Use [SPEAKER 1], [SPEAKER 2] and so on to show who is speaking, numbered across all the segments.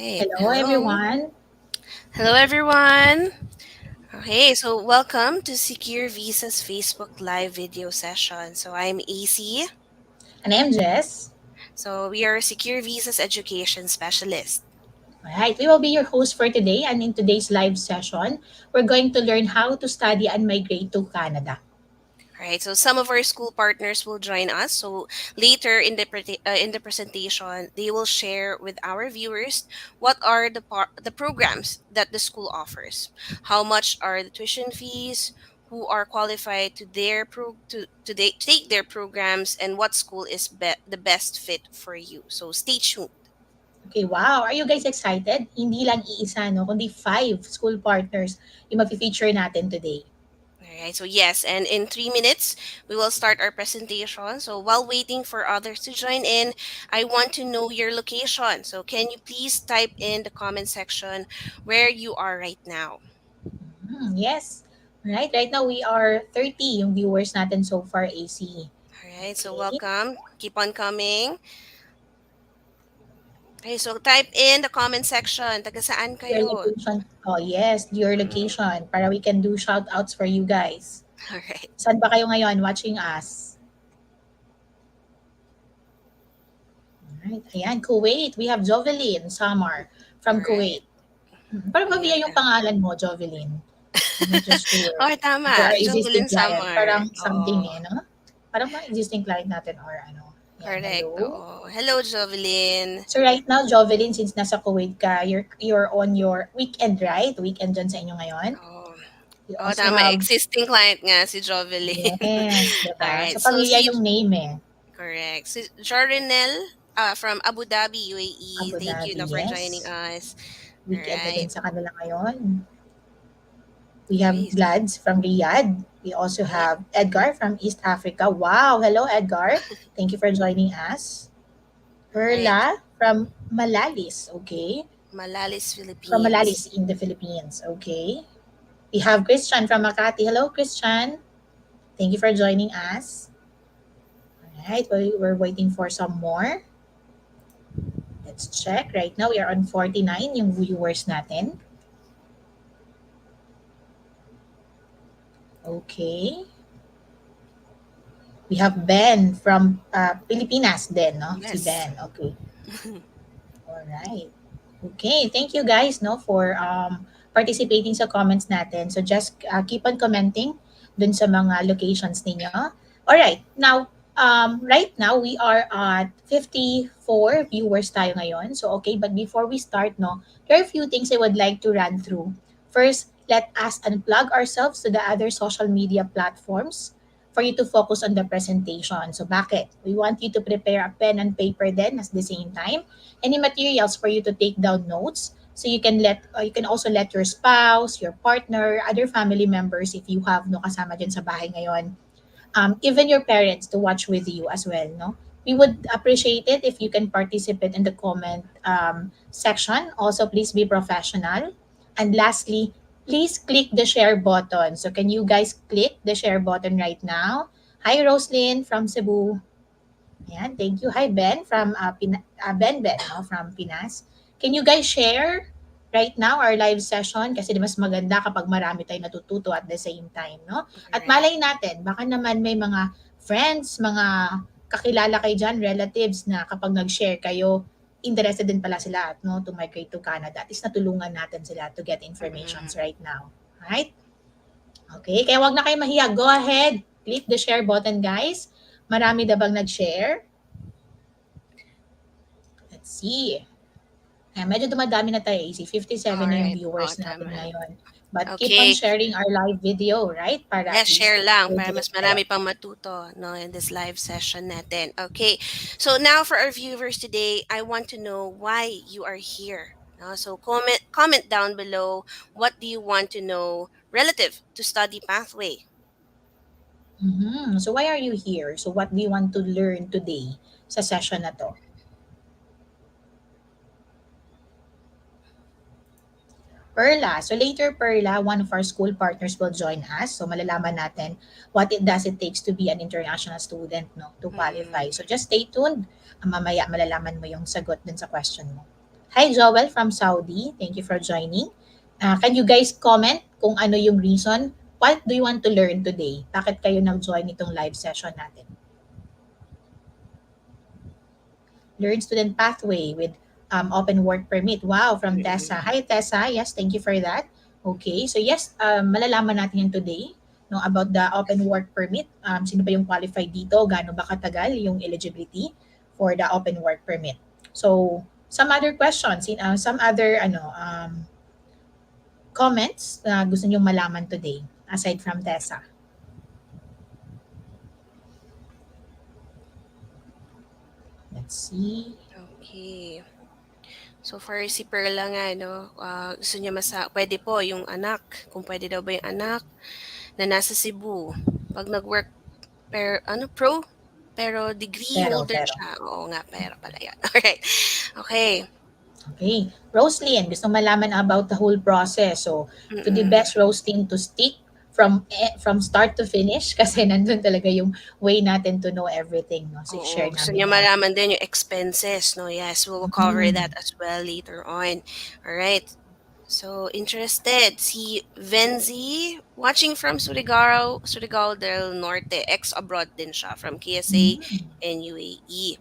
[SPEAKER 1] Right.
[SPEAKER 2] Hello,
[SPEAKER 1] Hello.
[SPEAKER 2] everyone.
[SPEAKER 1] Hello, everyone. Okay, so welcome to Secure Visa's Facebook Live video session. So I'm AC.
[SPEAKER 2] And I'm Jess.
[SPEAKER 1] So we are Secure Visa's education specialist.
[SPEAKER 2] All right, we will be your host for today. And in today's live session, we're going to learn how to study and migrate to Canada.
[SPEAKER 1] Right. So some of our school partners will join us. So later in in the presentation, they will share with our viewers what are the programs that the school offers, how much are the tuition fees, who are qualified to take their programs, and what school is the best fit for you. So stay tuned.
[SPEAKER 2] Okay, wow. Are you guys excited? Hindi lang iisa, no? Kundi 5 school partners yung feature natin today.
[SPEAKER 1] All right. So yes, and in 3 minutes we will start our presentation. So while waiting for others to join in, I want to know your location. So can you please type in the comment section where you are right now?
[SPEAKER 2] Yes. All right, right now we are 30 yung viewers natin so far, AC.
[SPEAKER 1] All right. So
[SPEAKER 2] Okay.
[SPEAKER 1] welcome. Keep on coming. Okay. So type in the comment section. Taga saan
[SPEAKER 2] Your
[SPEAKER 1] kayo?
[SPEAKER 2] location. Oh, yes, your location para we can do shout outs for you guys.
[SPEAKER 1] All right.
[SPEAKER 2] Saan ba kayo ngayon watching us? Right. Ayan, Kuwait. We have Jovelyn Samar
[SPEAKER 1] All
[SPEAKER 2] from
[SPEAKER 1] right.
[SPEAKER 2] Kuwait. Parang
[SPEAKER 1] Ayan.
[SPEAKER 2] mabiya yung pangalan mo, Jovelyn. I'm not just sure.
[SPEAKER 1] Oh,
[SPEAKER 2] For
[SPEAKER 1] tama.
[SPEAKER 2] our existing
[SPEAKER 1] Jovelyn
[SPEAKER 2] client.
[SPEAKER 1] Samar.
[SPEAKER 2] Parang something
[SPEAKER 1] Oo.
[SPEAKER 2] no? Parang mga existing client natin or ano. Ayan,
[SPEAKER 1] Correct.
[SPEAKER 2] hello.
[SPEAKER 1] Oo. Hello, Jovelyn.
[SPEAKER 2] So right now, Jovelyn, since nasa Kuwait ka, you're on your weekend, right? Weekend dyan sa inyo ngayon.
[SPEAKER 1] Oh.
[SPEAKER 2] You
[SPEAKER 1] Oh,
[SPEAKER 2] also
[SPEAKER 1] tama.
[SPEAKER 2] have,
[SPEAKER 1] Existing client nga si Jovelyn.
[SPEAKER 2] yes, diba?
[SPEAKER 1] Alright.
[SPEAKER 2] Sa
[SPEAKER 1] So,
[SPEAKER 2] pamilya
[SPEAKER 1] si
[SPEAKER 2] yung name eh.
[SPEAKER 1] correct. Si Jorinel from Abu Dhabi, UAE.
[SPEAKER 2] Abu
[SPEAKER 1] Thank you
[SPEAKER 2] Dhabi,
[SPEAKER 1] na for joining
[SPEAKER 2] yes.
[SPEAKER 1] us.
[SPEAKER 2] Weekend na din
[SPEAKER 1] Alright.
[SPEAKER 2] sa kanila ngayon. We have
[SPEAKER 1] Okay.
[SPEAKER 2] Glads from Riyadh. We also
[SPEAKER 1] Right.
[SPEAKER 2] have Edgar from East Africa. Wow. Hello, Edgar. Thank you for joining us.
[SPEAKER 1] Alright.
[SPEAKER 2] Perla from Malalis. Okay.
[SPEAKER 1] Malalis,
[SPEAKER 2] From
[SPEAKER 1] Philippines.
[SPEAKER 2] Malalis in the Philippines. Okay. We have Christian from Makati. Hello, Christian. Thank you for joining us. All right. We're waiting for some more. Let's check. Right now, we are on 49 yung viewers natin. Okay. We have Ben from Pilipinas din, no? Si
[SPEAKER 1] Yes.
[SPEAKER 2] Ben. Okay. All right. Okay, thank you guys no for participating sa comments natin. So just keep on commenting dun sa mga locations ninyo. All right. Now, right now we are at 54 viewers tayo ngayon. So okay, but before we start no, there are a few things I would like to run through. First, let us unplug ourselves to the other social media platforms for you to focus on the presentation. So bakit? We want you to prepare a pen and paper then at the same time, any materials for you to take down notes, so you can also let your spouse, your partner, other family members, if you have no kasama dyan sa bahay ngayon, even your parents to watch with you as well, no? We would appreciate it if you can participate in the comment section. Also, please be professional. And lastly, please click the share button. So can you guys click the share button right now? Hi, Roslyn from Cebu. Ayan, thank you. Hi, Ben from Ben, no, from Pinas. Can you guys share right now our live session? Kasi mas maganda kapag marami tayong natututo at the same time, no? At
[SPEAKER 1] Correct.
[SPEAKER 2] malay natin, baka naman may mga friends, mga kakilala kayo dyan, relatives na kapag nag-share kayo, interested din pala sila no, to migrate to Canada. At least natulungan natin sila to get informations
[SPEAKER 1] Mm-hmm.
[SPEAKER 2] right now. Right? Okay, kaya wag na kayo mahiya. Go ahead. Click the share button, guys. Marami na bang nag-share? Let's see. Medyo dumadami na tayo, AC. 57
[SPEAKER 1] All
[SPEAKER 2] na yung
[SPEAKER 1] right. Oh,
[SPEAKER 2] viewers natin
[SPEAKER 1] tama.
[SPEAKER 2] ngayon. But keep on
[SPEAKER 1] Okay.
[SPEAKER 2] sharing our live video, right? Para
[SPEAKER 1] Yes,
[SPEAKER 2] at least
[SPEAKER 1] share lang para
[SPEAKER 2] motivate
[SPEAKER 1] mas
[SPEAKER 2] kayo.
[SPEAKER 1] marami pang matuto no in this live session natin. Okay. So now for our viewers today, I want to know why you are here. No? So comment down below, what do you want to know relative to study pathway.
[SPEAKER 2] So why are you here? So what do you want to learn today sa session na to? Perla. So later, Perla, one of our school partners will join us. So malalaman natin what it does it takes to be an international student, no, to qualify.
[SPEAKER 1] Mm,
[SPEAKER 2] So just stay tuned. Mamaya malalaman mo yung sagot dun sa question mo. Hi, Joel from Saudi. Thank you for joining. Can you guys comment kung ano yung reason? What do you want to learn today? Bakit kayo nag-join itong live session natin? Learn Student Pathway with Open Work Permit. Wow, from
[SPEAKER 1] Mm-mm.
[SPEAKER 2] Tessa. Hi, Tessa. Yes, thank you for that. Okay, so yes, malalaman natin yan today no, about the Open Work Permit. Sino ba yung qualified dito? Gaano ba katagal yung eligibility for the Open Work Permit? So, some other questions, some other comments na gusto nyong malaman today aside from Tessa? Let's see.
[SPEAKER 1] Okay. So far si Perla nga, no, gusto niya pwede po yung anak, kung pwede daw ba yung anak na nasa Cebu. Pag nag-work pero degree holder
[SPEAKER 2] Pero.
[SPEAKER 1] siya. Oo nga, pero pala yan. Alright. Okay.
[SPEAKER 2] Okay. Roslyn, gusto malaman about the whole process. So, to the
[SPEAKER 1] Mm-mm.
[SPEAKER 2] best roasting to stick from start to finish kasi nandun talaga yung way natin to know everything. No? So,
[SPEAKER 1] Oo,
[SPEAKER 2] share
[SPEAKER 1] gusto
[SPEAKER 2] namin
[SPEAKER 1] niya
[SPEAKER 2] yan.
[SPEAKER 1] malaman din yung expenses, no? Yes, we'll cover
[SPEAKER 2] Mm.
[SPEAKER 1] that as well later on. Alright. So, interested. Si Venzi, watching from Surigao del Norte, ex-abroad din siya from KSA
[SPEAKER 2] Mm.
[SPEAKER 1] and UAE.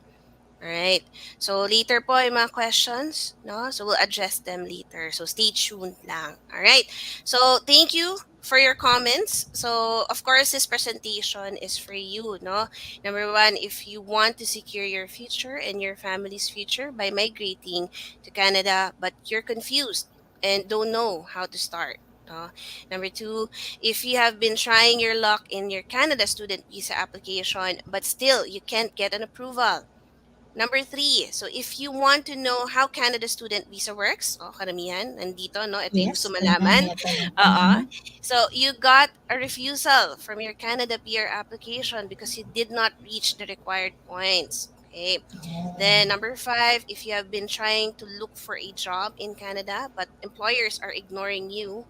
[SPEAKER 1] Alright. So, later po yung mga questions, no? So, we'll address them later. So, stay tuned lang. Alright. So, thank you for your comments. So, of course, this presentation is for you, no? Number one, if you want to secure your future and your family's future by migrating to Canada, but you're confused and don't know how to start. No? Number two, if you have been trying your luck in your Canada student visa application, but still you can't get an approval. Number three, so if you want to know how Canada student visa works, karamihan, nandito, no? Ito yung gusto
[SPEAKER 2] Yes, karamihan
[SPEAKER 1] malaman.
[SPEAKER 2] yata na.
[SPEAKER 1] Oo. So, you got a refusal from your Canada PR application because you did not reach the required points. Okay.
[SPEAKER 2] Oh.
[SPEAKER 1] Then, number five, if you have been trying to look for a job in Canada, but employers are ignoring you.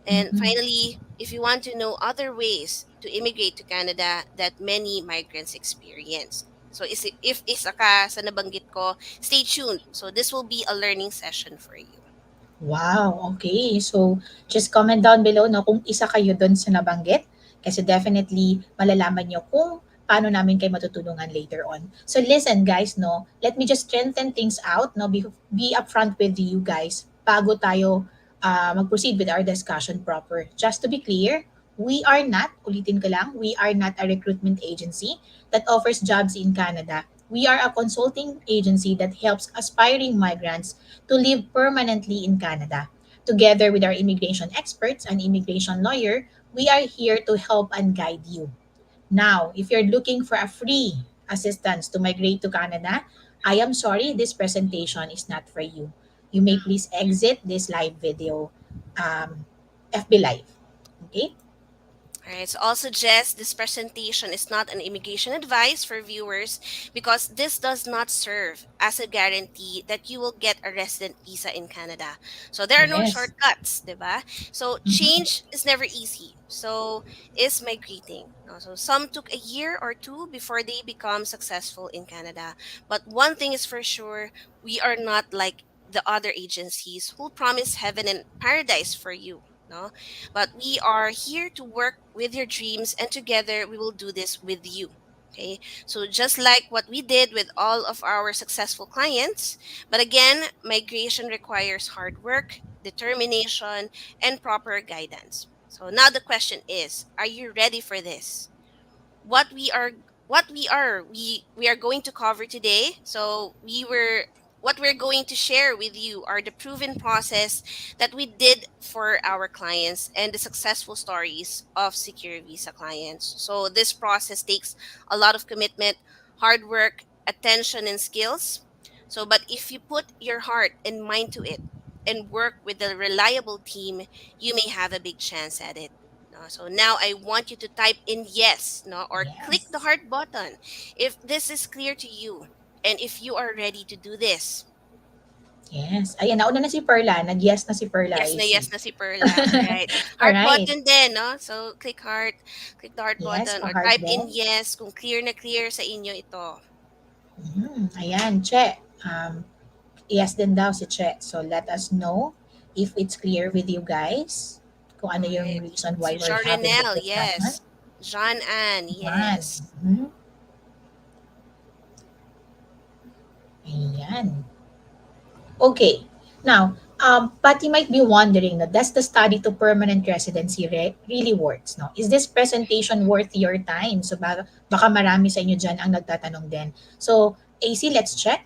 [SPEAKER 1] And
[SPEAKER 2] Mhm.
[SPEAKER 1] finally, if you want to know other ways to immigrate to Canada that many migrants experience. So if isa ka sa nabanggit ko, stay tuned. So this will be a learning session for you.
[SPEAKER 2] Wow, okay. So, just comment down below no, kung isa kayo doon sa nabanggit kasi definitely malalaman nyo kung paano namin kayo matutulungan later on. So, listen guys, no, let me just strengthen things out, no, be upfront with you guys bago tayo mag-proceed with our discussion proper. Just to be clear, we are not, ulitin ko lang, we are not a recruitment agency that offers jobs in Canada. We are a consulting agency that helps aspiring migrants to live permanently in Canada. Together with our immigration experts and immigration lawyer, we are here to help and guide you. Now, if you're looking for a free assistance to migrate to Canada, I am sorry, this presentation is not for you. You may please exit this live video, um, FB Live. Okay?
[SPEAKER 1] All right. So also, Jess, this presentation is not an immigration advice for viewers because this does not serve as a guarantee that you will get a resident visa in Canada. So there are no
[SPEAKER 2] Yes.
[SPEAKER 1] shortcuts, diba? So
[SPEAKER 2] Mhm.
[SPEAKER 1] change is never easy. So is migrating. No? So some took a year or two before they become successful in Canada. But one thing is for sure, we are not like the other agencies who promise heaven and paradise for you. No, but we are here to work with your dreams, and together we will do this with you. Okay, so just like what we did with all of our successful clients, but again, migration requires hard work, determination, and proper guidance. So now the question is, are you ready for this? what we are we are going to cover today. So what we're going to share with you are the proven process that we did for our clients and the successful stories of secure visa clients. So this process takes a lot of commitment, hard work, attention, and skills. So but if you put your heart and mind to it and work with a reliable team, you may have a big chance at it. No, so now I want you to type in yes, no, or click the
[SPEAKER 2] Yes.
[SPEAKER 1] heart button if this is clear to you and if you are ready to do this.
[SPEAKER 2] Yes. Ayan, nauna na si Perla. Nag-yes na si Perla, I see.
[SPEAKER 1] Yes na si Perla. All right.
[SPEAKER 2] All
[SPEAKER 1] Heart
[SPEAKER 2] right.
[SPEAKER 1] button din, no? So click the heart
[SPEAKER 2] Yes,
[SPEAKER 1] button or
[SPEAKER 2] pa-heart
[SPEAKER 1] type in
[SPEAKER 2] din.
[SPEAKER 1] yes kung clear na clear sa inyo ito.
[SPEAKER 2] Ayan, che. Um, Yes din daw si Che. So let us know if it's clear with you guys kung
[SPEAKER 1] All
[SPEAKER 2] ano yung
[SPEAKER 1] right.
[SPEAKER 2] reason why
[SPEAKER 1] Si
[SPEAKER 2] we're having this
[SPEAKER 1] Jorinel,
[SPEAKER 2] discussion.
[SPEAKER 1] yes. John Ann,
[SPEAKER 2] Yan.
[SPEAKER 1] yes.
[SPEAKER 2] Mhm. Ayan. Okay. Now, but you might be wondering, no, does the study to permanent residency really works? No? Is this presentation worth your time? So baka marami sa inyo dyan ang nagtatanong din. So, AC, let's check.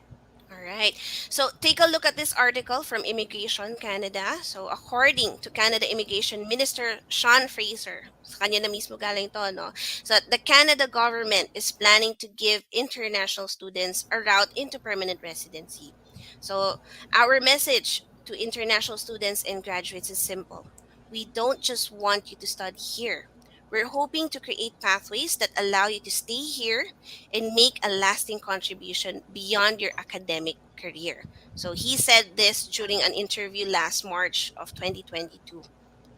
[SPEAKER 1] All right. So take a look at this article from Immigration Canada. So according to Canada Immigration Minister Sean Fraser, sa kanya na mismo galing to, no? So the Canada government is planning to give international students a route into permanent residency. So our message to international students and graduates is simple. We don't just want you to study here. We're hoping to create pathways that allow you to stay here and make a lasting contribution beyond your academic career. So he said this during an interview last March of 2022.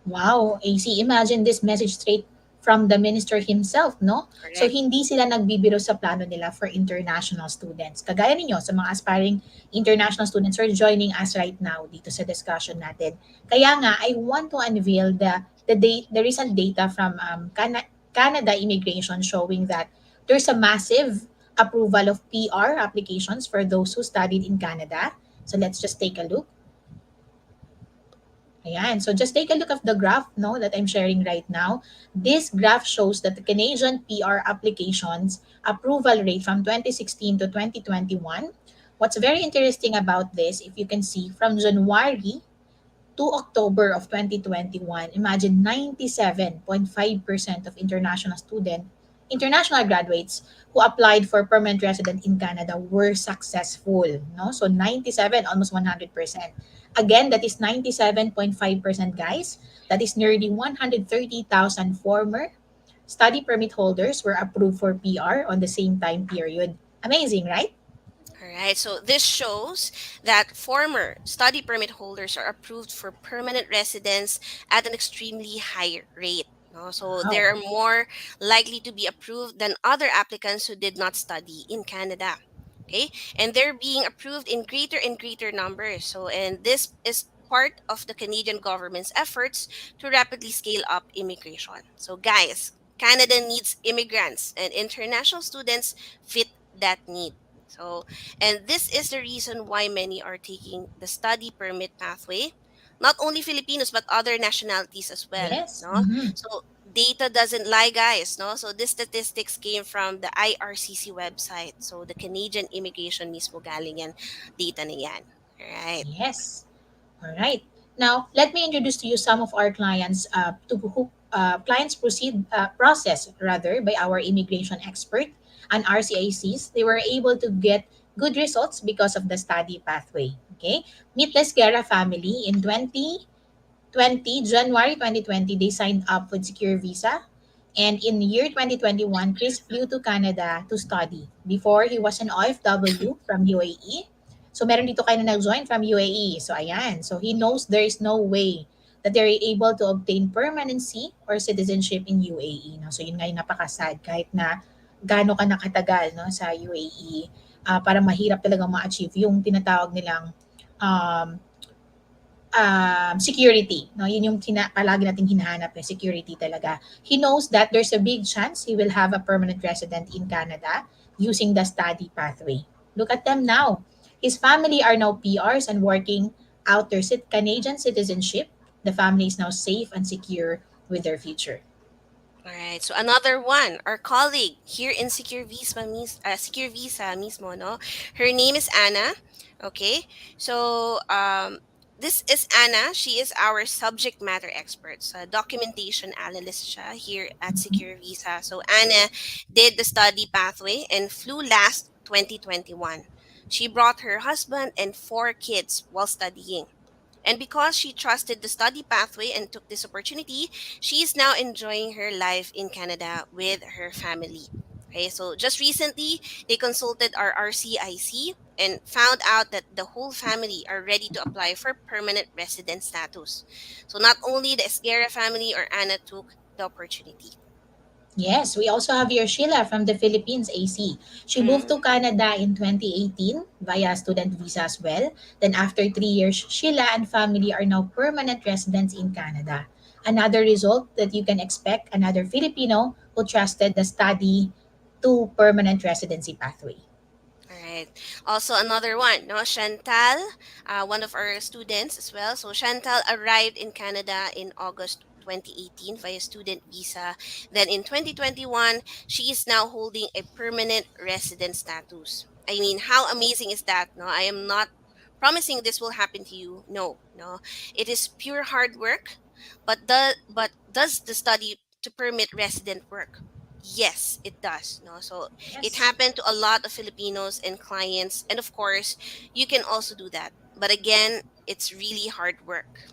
[SPEAKER 2] Wow, AC, imagine this message straight from the minister himself, no? So
[SPEAKER 1] Correct.
[SPEAKER 2] hindi sila nagbibiro sa plano nila for international students. Kagaya ninyo sa mga aspiring international students who are joining us right now dito sa discussion natin. Kaya nga, I want to unveil the recent data from Canada Immigration showing that there's a massive approval of PR applications for those who studied in Canada. So let's just take a look. Ayan. So just take a look at the graph no, that I'm sharing right now. This graph shows that the Canadian PR applications approval rate from 2016 to 2021. What's very interesting about this, if you can see, from January to October of 2021, imagine 97.5% of international graduates who applied for permanent resident in Canada were successful. No? So 97, almost 100%. Again, that is 97.5%, guys. That is nearly 130,000 former study permit holders were approved for PR on the same time period. Amazing, right?
[SPEAKER 1] All right. So this shows that former study permit holders are approved for permanent residence at an extremely high rate. No? So
[SPEAKER 2] Wow.
[SPEAKER 1] they're more likely to be approved than other applicants who did not study in Canada. Okay, and they're being approved in greater and greater numbers. So, and this is part of the Canadian government's efforts to rapidly scale up immigration. So, guys, Canada needs immigrants, and international students fit that need. So, and this is the reason why many are taking the study permit pathway. Not only Filipinos, but other nationalities as well.
[SPEAKER 2] Yes.
[SPEAKER 1] No,
[SPEAKER 2] Mhm.
[SPEAKER 1] so data doesn't lie, guys. No, so this statistics came from the IRCC website. So the Canadian Immigration mismo galing yan data na yan. Right.
[SPEAKER 2] Yes. All right. Now, let me introduce to you some of our clients to who clients process rather by our immigration expert and RCICs. They were able to get good results because of the study pathway. Okay. Meet the 𝗬𝗓 family in 2020, January 2020, they signed up with Secure Visa. And in year 2021, Chris flew to Canada to study. Before, he was an OFW from UAE. So, meron dito kayo na nag-join from UAE. So, ayan. So, he knows there is no way that they're able to obtain permanency or citizenship in UAE. No? So, yun nga yung napaka-sad. Kahit na gaano ka nakatagal no, sa UAE, para mahirap talaga ma-achieve yung tinatawag nilang um, security. No? Yun yung palagi nating hinahanap na security talaga. He knows that there's a big chance he will have a permanent resident in Canada using the study pathway. Look at them now. His family are now PRs and working out their Canadian citizenship. The family is now safe and secure with their future.
[SPEAKER 1] All right. So another one, our colleague here in Secure Visa mismo, no? Her name is Anna. Okay. So this is Anna. She is our subject matter expert, so documentation analyst siya here at
[SPEAKER 2] Mhm.
[SPEAKER 1] Secure Visa. So Anna did the study pathway and flew last 2021. She brought her husband and four kids while studying. And because she trusted the study pathway and took this opportunity, she is now enjoying her life in Canada with her family. Okay, so just recently, they consulted our RCIC and found out that the whole family are ready to apply for permanent resident status. So not only the Esguerra family or Anna took the opportunity.
[SPEAKER 2] Yes, we also have here Sheila from the Philippines, AC. She moved
[SPEAKER 1] Mm,
[SPEAKER 2] to Canada in 2018 via student visa as well. Then after 3 years, Sheila and family are now permanent residents in Canada. Another result that you can expect, another Filipino who trusted the study to permanent residency pathway.
[SPEAKER 1] all right. Also, another one, no, Chantal, one of our students as well. So Chantal arrived in Canada in August 2018 via student visa. Then in 2021, she is now holding a permanent resident status. I mean, how amazing is that? No, I am not promising this will happen to you. No, no, it is pure hard work. But does the study to permit resident work? Yes, it does. No, so it
[SPEAKER 2] Yes.
[SPEAKER 1] happened to a lot of Filipinos and clients, and of course, you can also do that. But again, it's really hard work.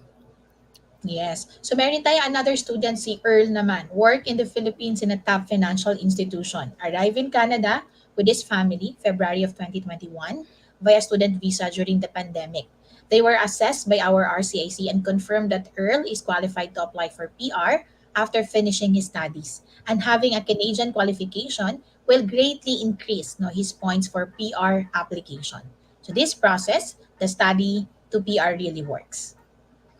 [SPEAKER 2] Yes. So meron tayo another student, si Earl naman. Work in the Philippines in a top financial institution. Arrive in Canada with his family, February of 2021, via student visa during the pandemic. They were assessed by our RCIC and confirmed that Earl is qualified to apply for PR after finishing his studies. And having a Canadian qualification will greatly increase his points for PR application. So this process, the study to PR really works.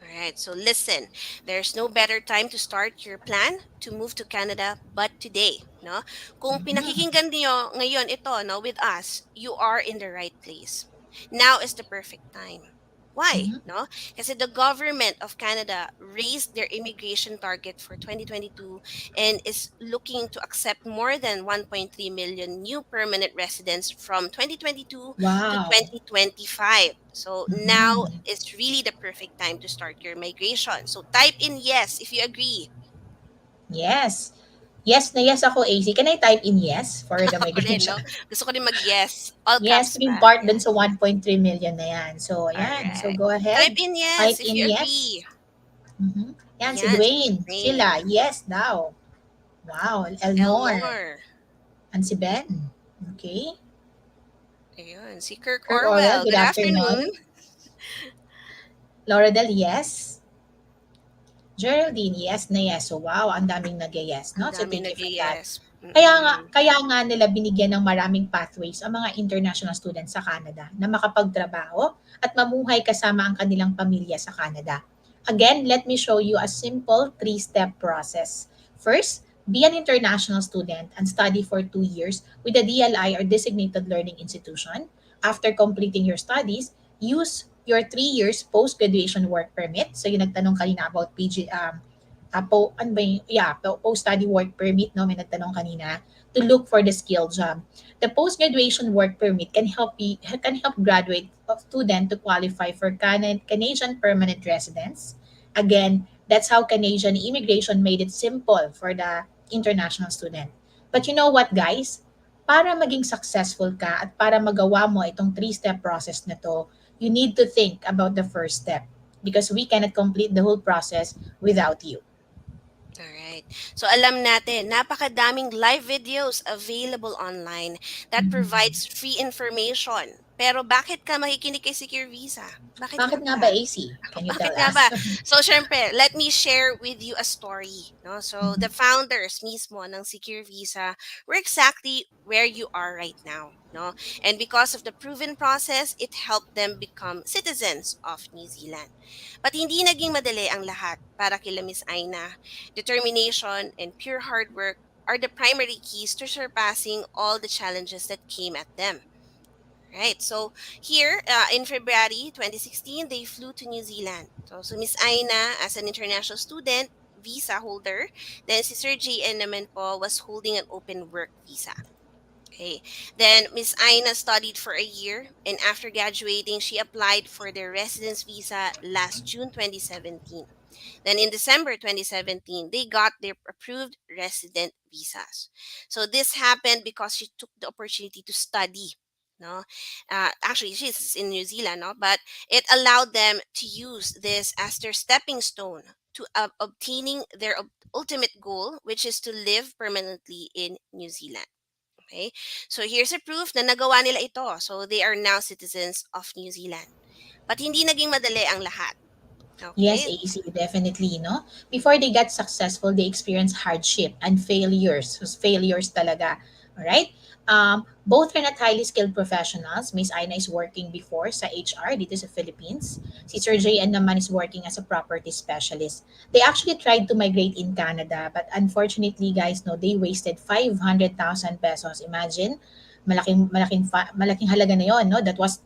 [SPEAKER 1] All right, so listen, there's no better time to start your plan to move to Canada but today, no? Kung
[SPEAKER 2] Mhm.
[SPEAKER 1] pinakikinggan niyo ngayon ito, no, with us, you are in the right place. Now is the perfect time. Why?
[SPEAKER 2] Mhm.
[SPEAKER 1] No? Kasi the government of Canada raised their immigration target for 2022 and is looking to accept more than 1.3 million new permanent residents from 2022 to
[SPEAKER 2] Wow.
[SPEAKER 1] 2025. So now
[SPEAKER 2] Mhm.
[SPEAKER 1] is really the perfect time to start your migration. So type in yes if you agree.
[SPEAKER 2] Yes. Yes na yes ako, AC. Can I type in yes for the
[SPEAKER 1] Ako rin,
[SPEAKER 2] migration?
[SPEAKER 1] no? Gusto ko din mag-yes. All
[SPEAKER 2] Yes,
[SPEAKER 1] caps
[SPEAKER 2] to be
[SPEAKER 1] pa.
[SPEAKER 2] part dun
[SPEAKER 1] Yan.
[SPEAKER 2] sa 1.3 million na yan. So,
[SPEAKER 1] All
[SPEAKER 2] ayan. So,
[SPEAKER 1] right.
[SPEAKER 2] go
[SPEAKER 1] Type
[SPEAKER 2] ahead.
[SPEAKER 1] in yes
[SPEAKER 2] Type
[SPEAKER 1] if
[SPEAKER 2] in
[SPEAKER 1] you
[SPEAKER 2] yes.
[SPEAKER 1] agree.
[SPEAKER 2] Yan, si
[SPEAKER 1] Yan, si
[SPEAKER 2] Dwayne.
[SPEAKER 1] Train.
[SPEAKER 2] Sheila, yes daw. Wow. Elmore.
[SPEAKER 1] Elmore.
[SPEAKER 2] And si Ben. Okay.
[SPEAKER 1] Ayun, si Kirk
[SPEAKER 2] Kirk Orwell,
[SPEAKER 1] Orwell.
[SPEAKER 2] good
[SPEAKER 1] Good afternoon.
[SPEAKER 2] afternoon. Laura Del, yes. Geraldine, yes na yes. So, wow, ang daming nag-yes,
[SPEAKER 1] Ang
[SPEAKER 2] no? So,
[SPEAKER 1] dami
[SPEAKER 2] thank you for that.
[SPEAKER 1] nag-yes.
[SPEAKER 2] Kaya nga nila binigyan ng maraming pathways ang mga international students sa Canada na makapagtrabaho at mamuhay kasama ang kanilang pamilya sa Canada. Again, let me show you a simple three-step process. First, be an international student and study for 2 years with a DLI or designated learning institution. After completing your studies, use your 3 years post-graduation work permit. So yung nagtanong kanina about ano ba yung, yeah, post-study work permit, no? May nagtanong kanina, to look for the skilled job. The post-graduation work permit can help graduate of student to qualify for Canadian permanent residence. Again, that's how Canadian immigration made it simple for the international student. But you know what, guys? Para maging successful ka at para magawa mo itong three-step process na to, you need to think about the first step because we cannot complete the whole process without you.
[SPEAKER 1] Alright. So alam natin, napakadaming live videos available online that
[SPEAKER 2] Mhm.
[SPEAKER 1] provides free information. Pero bakit ka makikinig kay Secure Visa? Bakit nga
[SPEAKER 2] Bakit nga ba
[SPEAKER 1] ba?
[SPEAKER 2] AC? Can you
[SPEAKER 1] Bakit
[SPEAKER 2] tell
[SPEAKER 1] nga
[SPEAKER 2] us?
[SPEAKER 1] ba? So, syempre, let me share with you a story. No? So,
[SPEAKER 2] Mhm.
[SPEAKER 1] the founders mismo ng Secure Visa were exactly where you are right now. No? And because of the proven process, it helped them become citizens of New Zealand. But hindi naging madali ang lahat para kila Miss Aina. Determination and pure hard work are the primary keys to surpassing all the challenges that came at them. Right. So here in February 2016, they flew to New Zealand. So Miss Aina, as an international student, visa holder, then si Sir JN naman po was holding an open work visa. Okay. Then Miss Aina studied for a year, and after graduating, she applied for their residence visa last June 2017. Then in December 2017, they got their approved resident visas. So this happened because she took the opportunity to study. No, actually she's in New Zealand, no, but it allowed them to use this as their stepping stone to obtaining their ultimate goal, which is to live permanently in New Zealand. Okay, so here's a proof na nagawa nila ito. So they are now citizens of New Zealand. But hindi naging madali ang lahat.
[SPEAKER 2] Yes,
[SPEAKER 1] Okay.
[SPEAKER 2] AC, definitely, no? Before they got successful, they experienced hardship and failures. So, failures talaga. All right? Both are not highly skilled professionals. Miss Aina is working before sa HR dito sa Philippines. Si Sir JN naman is working as a property specialist. They actually tried to migrate in Canada, but unfortunately, guys, no, they wasted 500,000 pesos. Imagine, malaking halaga na yon, no? That was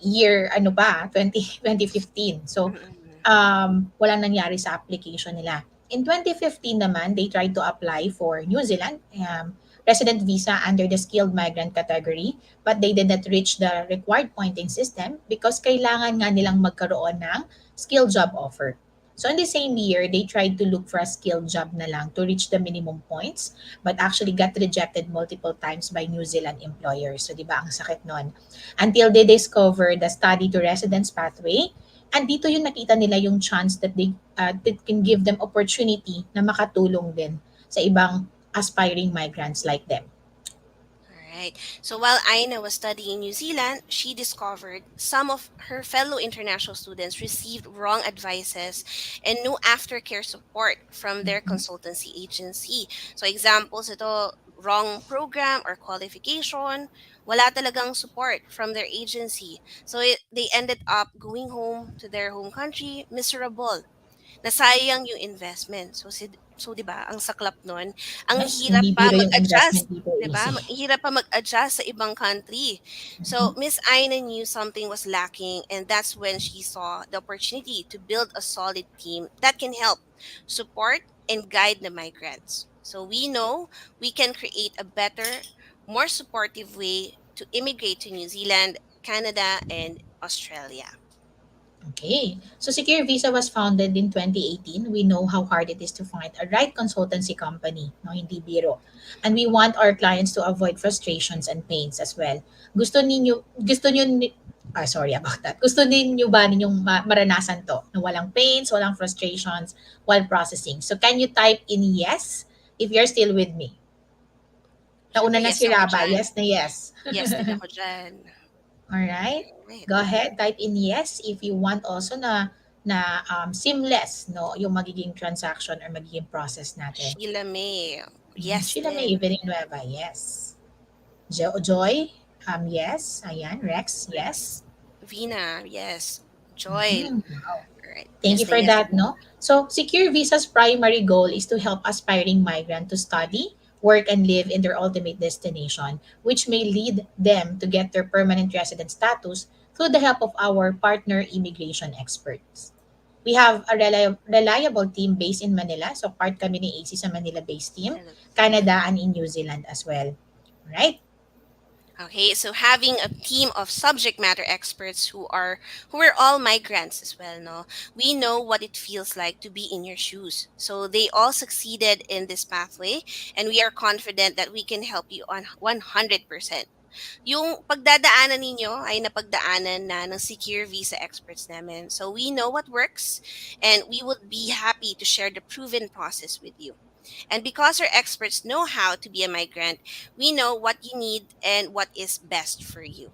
[SPEAKER 2] year ano pa 2015. So
[SPEAKER 1] Mm-mm.
[SPEAKER 2] walang nangyari sa application nila. In 2015 naman, they tried to apply for New Zealand resident visa under the skilled migrant category, but they did not reach the required pointing system because kailangan nga nilang magkaroon ng skilled job offer. So in the same year, they tried to look for a skilled job na lang to reach the minimum points, but actually got rejected multiple times by New Zealand employers. So di ba ang sakit nun? Until they discover the study to residence pathway, and dito yung nakita nila yung chance that can give them opportunity na makatulong din sa ibang aspiring migrants like them.
[SPEAKER 1] All right. So while Aina was studying in New Zealand, she discovered some of her fellow international students received wrong advices and no aftercare support from their
[SPEAKER 2] Mhm.
[SPEAKER 1] consultancy agency. So examples ito, wrong program or qualification, wala talagang support from their agency. So they ended up going home to their home country miserable, nasayang yung investment. So 'di ba, ang saklap nun, ang
[SPEAKER 2] Yes,
[SPEAKER 1] hirap
[SPEAKER 2] hindi
[SPEAKER 1] pa
[SPEAKER 2] biro yung investment
[SPEAKER 1] mag-adjust,
[SPEAKER 2] dito,
[SPEAKER 1] 'di ba?
[SPEAKER 2] easy.
[SPEAKER 1] Ang hirap pa mag-adjust sa ibang country.
[SPEAKER 2] Mhm.
[SPEAKER 1] So Miss Aina knew something was lacking, and that's when she saw the opportunity to build a solid team that can help, support, and guide the migrants. So we know we can create a better, more supportive way to immigrate to New Zealand, Canada, and Australia.
[SPEAKER 2] Okay. So Secure Visa was founded in 2018. We know how hard it is to find a right consultancy company, no, hindi biro. And we want our clients to avoid frustrations and pains as well. Sorry about that. Gusto ninyo ba ninyong maranasan to? Na walang pains, walang frustrations while processing. So can you type in yes if you're still with me? Nauna
[SPEAKER 1] Siyempre,
[SPEAKER 2] na
[SPEAKER 1] yes
[SPEAKER 2] si
[SPEAKER 1] ako
[SPEAKER 2] Raba.
[SPEAKER 1] dyan.
[SPEAKER 2] Yes na yes.
[SPEAKER 1] Yes din ako dyan.
[SPEAKER 2] All right.
[SPEAKER 1] Right.
[SPEAKER 2] Go ahead, type in yes if you want also na seamless no yung magiging transaction or magiging process natin.
[SPEAKER 1] Sheila May. Yes
[SPEAKER 2] Sheila May
[SPEAKER 1] din.
[SPEAKER 2] Villanueva, yes. Joy, yes. Ayan, Rex, yes.
[SPEAKER 1] Rex. Vina. Yes. Joy.
[SPEAKER 2] Mhm. Wow.
[SPEAKER 1] Right.
[SPEAKER 2] Thank you for
[SPEAKER 1] Yes
[SPEAKER 2] that,
[SPEAKER 1] din.
[SPEAKER 2] no? So, Secure Visa's primary goal is to help aspiring migrant to study, work, and live in their ultimate destination, which may lead them to get their permanent resident status through the help of our partner immigration experts. We have a reliable team based in Manila. So, part kami ni AC sa Manila-based team,
[SPEAKER 1] Hello.
[SPEAKER 2] Canada, and in New Zealand as well. Right?
[SPEAKER 1] Okay, so having a team of subject matter experts who are all migrants as well, no? We know what it feels like to be in your shoes. So they all succeeded in this pathway, and we are confident that we can help you on 100%. Yung pagdadaanan ninyo ay napagdaanan na ng secure visa experts namin. So we know what works, and we would be happy to share the proven process with you. And because our experts know how to be a migrant, we know what you need and what is best for you.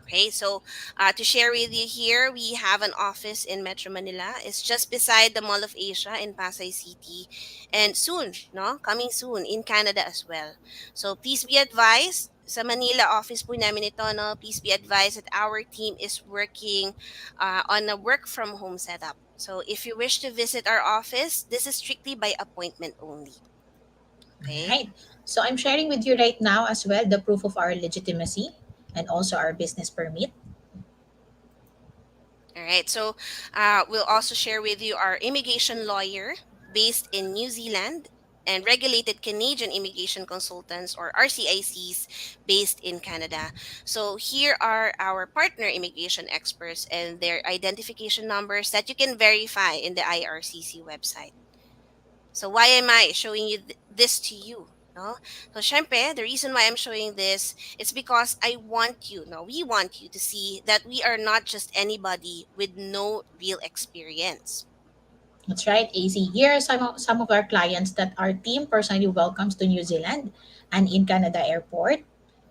[SPEAKER 1] Okay, so to share with you here, we have an office in Metro Manila. It's just beside the Mall of Asia in Pasay City, and soon, no, coming soon in Canada as well. So please be advised. Sa Manila office po namin ito, no, please be advised that our team is working on a work from home setup. So if you wish to visit our office, this is strictly by appointment only.
[SPEAKER 2] All
[SPEAKER 1] Okay.
[SPEAKER 2] right. So, I'm sharing with you right now as well the proof of our legitimacy and also our business permit.
[SPEAKER 1] All right. So we'll also share with you our immigration lawyer based in New Zealand and regulated Canadian immigration consultants or RCICs based in Canada. So here are our partner immigration experts and their identification numbers that you can verify in the IRCC website. So why am I showing you this to you? No? So syempre, the reason why I'm showing this is because I want you, no, we want you to see that we are not just anybody with no real experience.
[SPEAKER 2] That's right, AC. Here are some of our clients that our team personally welcomes to New Zealand and in Canada Airport.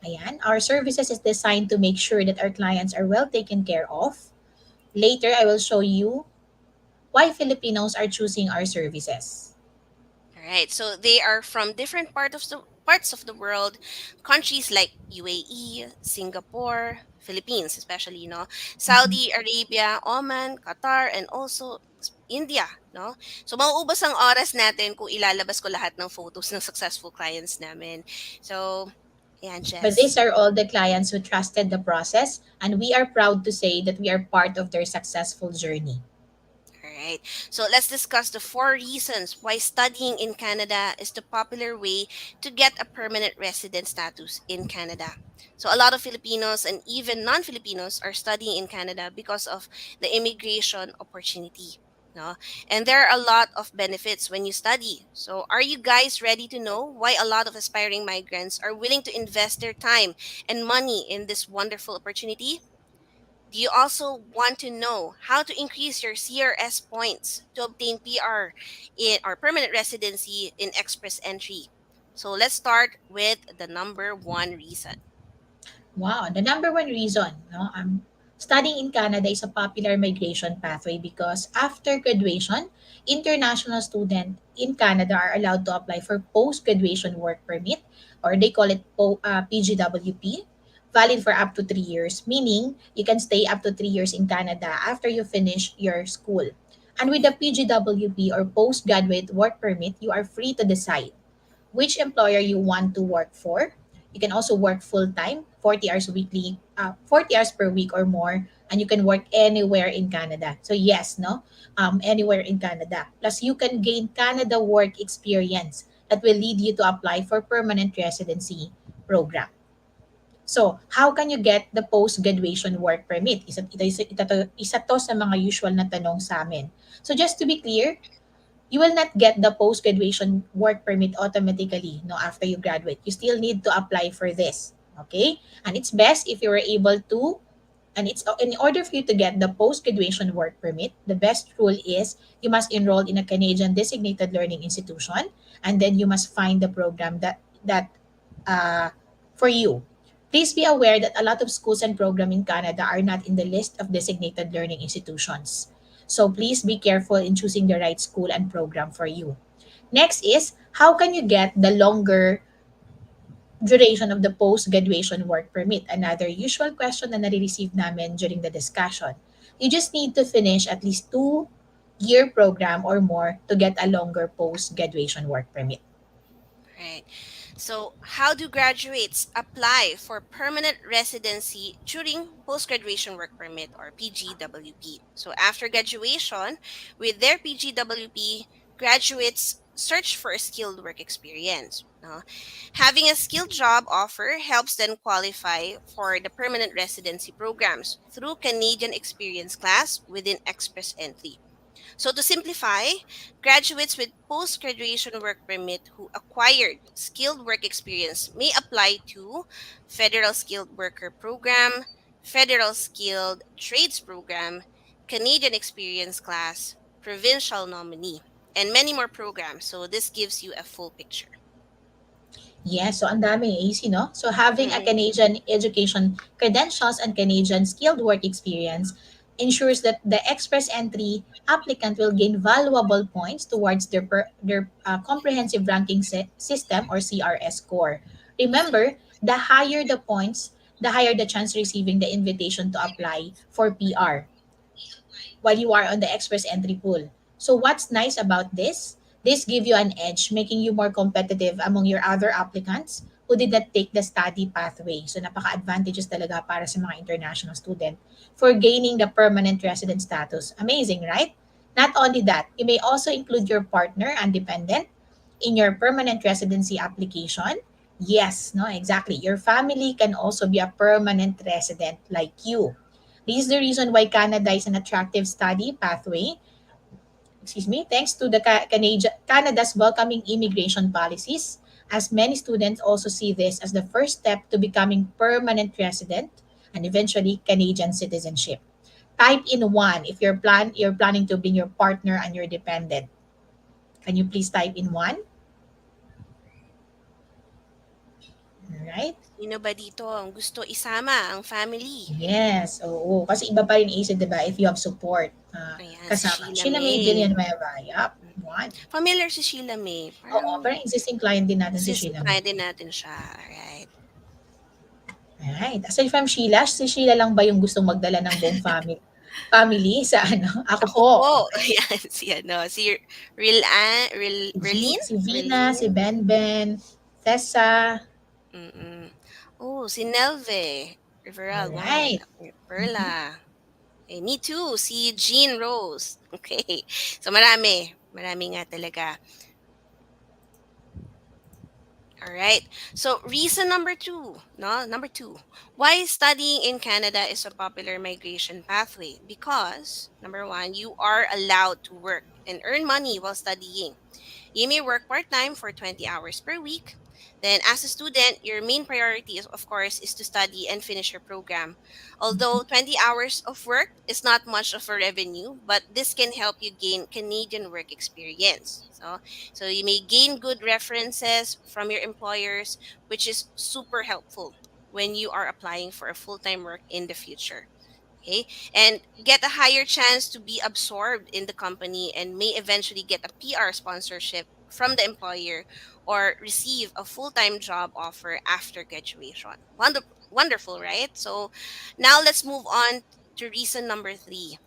[SPEAKER 2] Ayan, our services is designed to make sure that our clients are well taken care of. Later, I will show you. why Filipinos are choosing our services.
[SPEAKER 1] All right. So they are from different parts of the world, countries like UAE, Singapore, Philippines, especially, no,
[SPEAKER 2] Mhm.
[SPEAKER 1] Saudi Arabia, Oman, Qatar, and also India, no. So mauubos ang oras natin kung ilalabas ko lahat ng photos ng successful clients namin. So, yan,
[SPEAKER 2] But these
[SPEAKER 1] Jess.
[SPEAKER 2] are all the clients who trusted the process, and we are proud to say that we are part of their successful journey.
[SPEAKER 1] All right. So let's discuss the four reasons why studying in Canada is the popular way to get a permanent resident status in Canada. So a lot of Filipinos and even non-Filipinos are studying in Canada because of the immigration opportunity. No? And there are a lot of benefits when you study. So are you guys ready to know why a lot of aspiring migrants are willing to invest their time and money in this wonderful opportunity? Do you also want to know how to increase your CRS points to obtain PR in or permanent residency in Express Entry? So let's start with the number one reason.
[SPEAKER 2] Wow, the number one reason, no, studying in Canada is a popular migration pathway because after graduation, international students in Canada are allowed to apply for post-graduation work permit, or they call it PGWP, valid for up to 3 years, meaning you can stay up to 3 years in Canada after you finish your school. And with the PGWP or postgraduate work permit, you are free to decide which employer you want to work for. You can also work full time, 40 hours weekly, 40 hours per week or more, and you can work anywhere in Canada. So yes, no, anywhere in Canada. Plus, you can gain Canada work experience that will lead you to apply for permanent residency program. So, how can you get the post-graduation work permit? Isa to sa mga usual na tanong sa amin. So, just to be clear, you will not get the post-graduation work permit automatically no after you graduate. You still need to apply for this. Okay? And it's best if you were able to and it's in order for you to get the post-graduation work permit, the best rule is you must enroll in a Canadian designated learning institution and then you must find the program that uh, for you. Please be aware that a lot of schools and programs in Canada are not in the list of designated learning institutions. So please be careful in choosing the right school and program for you. Next is, how can you get the longer duration of the post-graduation work permit? Another usual question na nare-receive namin during the discussion. You just need to finish at least 2-year program or more to get a longer post-graduation work permit.
[SPEAKER 1] Right. So, how do graduates apply for permanent residency during post graduation work permit or PGWP? So, after graduation, with their PGWP, graduates search for a skilled work experience. Having a skilled job offer helps them qualify for the permanent residency programs through Canadian Experience class within Express Entry. So to simplify, graduates with post-graduation work permit who acquired skilled work experience may apply to Federal Skilled Worker Program, Federal Skilled Trades Program, Canadian Experience Class, Provincial Nominee, and many more programs. So this gives you a full picture.
[SPEAKER 2] Yes, so ang daming AC, no? So having a
[SPEAKER 1] Mm-mm.
[SPEAKER 2] Canadian education credentials and Canadian skilled work experience ensures that the express entry applicant will gain valuable points towards their comprehensive ranking system or CRS score. Remember, the higher the points, the higher the chance receiving the invitation to apply for PR while you are on the express entry pool. So what's nice about this? This give you an edge, making you more competitive among your other applicants who did not take the study pathway. So napaka-advantages talaga para sa mga international student for gaining the permanent resident status. Amazing, right? Not only that, you may also include your partner and dependent in your permanent residency application. Yes, no, exactly. Your family can also be a permanent resident like you. This is the reason why Canada is an attractive study pathway. Excuse me, thanks to the Canada's welcoming immigration policies, as many students also see this as the first step to becoming permanent resident and eventually Canadian citizenship. Type in one if you're planning to bring your partner and your dependent. Can you please type in one? All right.
[SPEAKER 1] Sino ba dito ang gusto isama ang family?
[SPEAKER 2] Yes, oo. Kasi iba pa rin AC, di ba? If you have support.
[SPEAKER 1] Ayan, si
[SPEAKER 2] kasama.
[SPEAKER 1] Sheila
[SPEAKER 2] Sheila May
[SPEAKER 1] May.
[SPEAKER 2] Villanueva. Yup.
[SPEAKER 1] Mm.
[SPEAKER 2] One.
[SPEAKER 1] Familiar si Sheila May.
[SPEAKER 2] Oo,
[SPEAKER 1] Parang
[SPEAKER 2] parang existing client din natin si
[SPEAKER 1] existing
[SPEAKER 2] Sheila May.
[SPEAKER 1] client din natin siya. Alright.
[SPEAKER 2] Alright. Aside from Sheila, si Sheila lang ba yung gustong magdala ng buong family sa ano? Ako
[SPEAKER 1] Ako
[SPEAKER 2] po.
[SPEAKER 1] po.
[SPEAKER 2] Okay.
[SPEAKER 1] Ayan, si ano, si Relin?
[SPEAKER 2] Si Vina, si
[SPEAKER 1] Relin?
[SPEAKER 2] Ben, Tessa.
[SPEAKER 1] Mm. Oh, si Nelve. Riveral, wow.
[SPEAKER 2] Alright. Mhm.
[SPEAKER 1] Perla. Eh, me too. Si Jean Rose. Okay. So, marami. Marami nga talaga. All right. So, reason number two, no? Number two, why studying in Canada is a popular migration pathway? Because, number one, you are allowed to work and earn money while studying. You may work part time for 20 hours per week. Then, as a student, your main priority is, of course, is to study and finish your program. Although 20 hours of work is not much of a revenue, but this can help you gain Canadian work experience. So you may gain good references from your employers, which is super helpful when you are applying for a full-time work in the future. Okay, and get a higher chance to be absorbed in the company and may eventually get a PR sponsorship from the employer or receive a full-time job offer after graduation. Wonderful, right? So now let's move on to reason number three.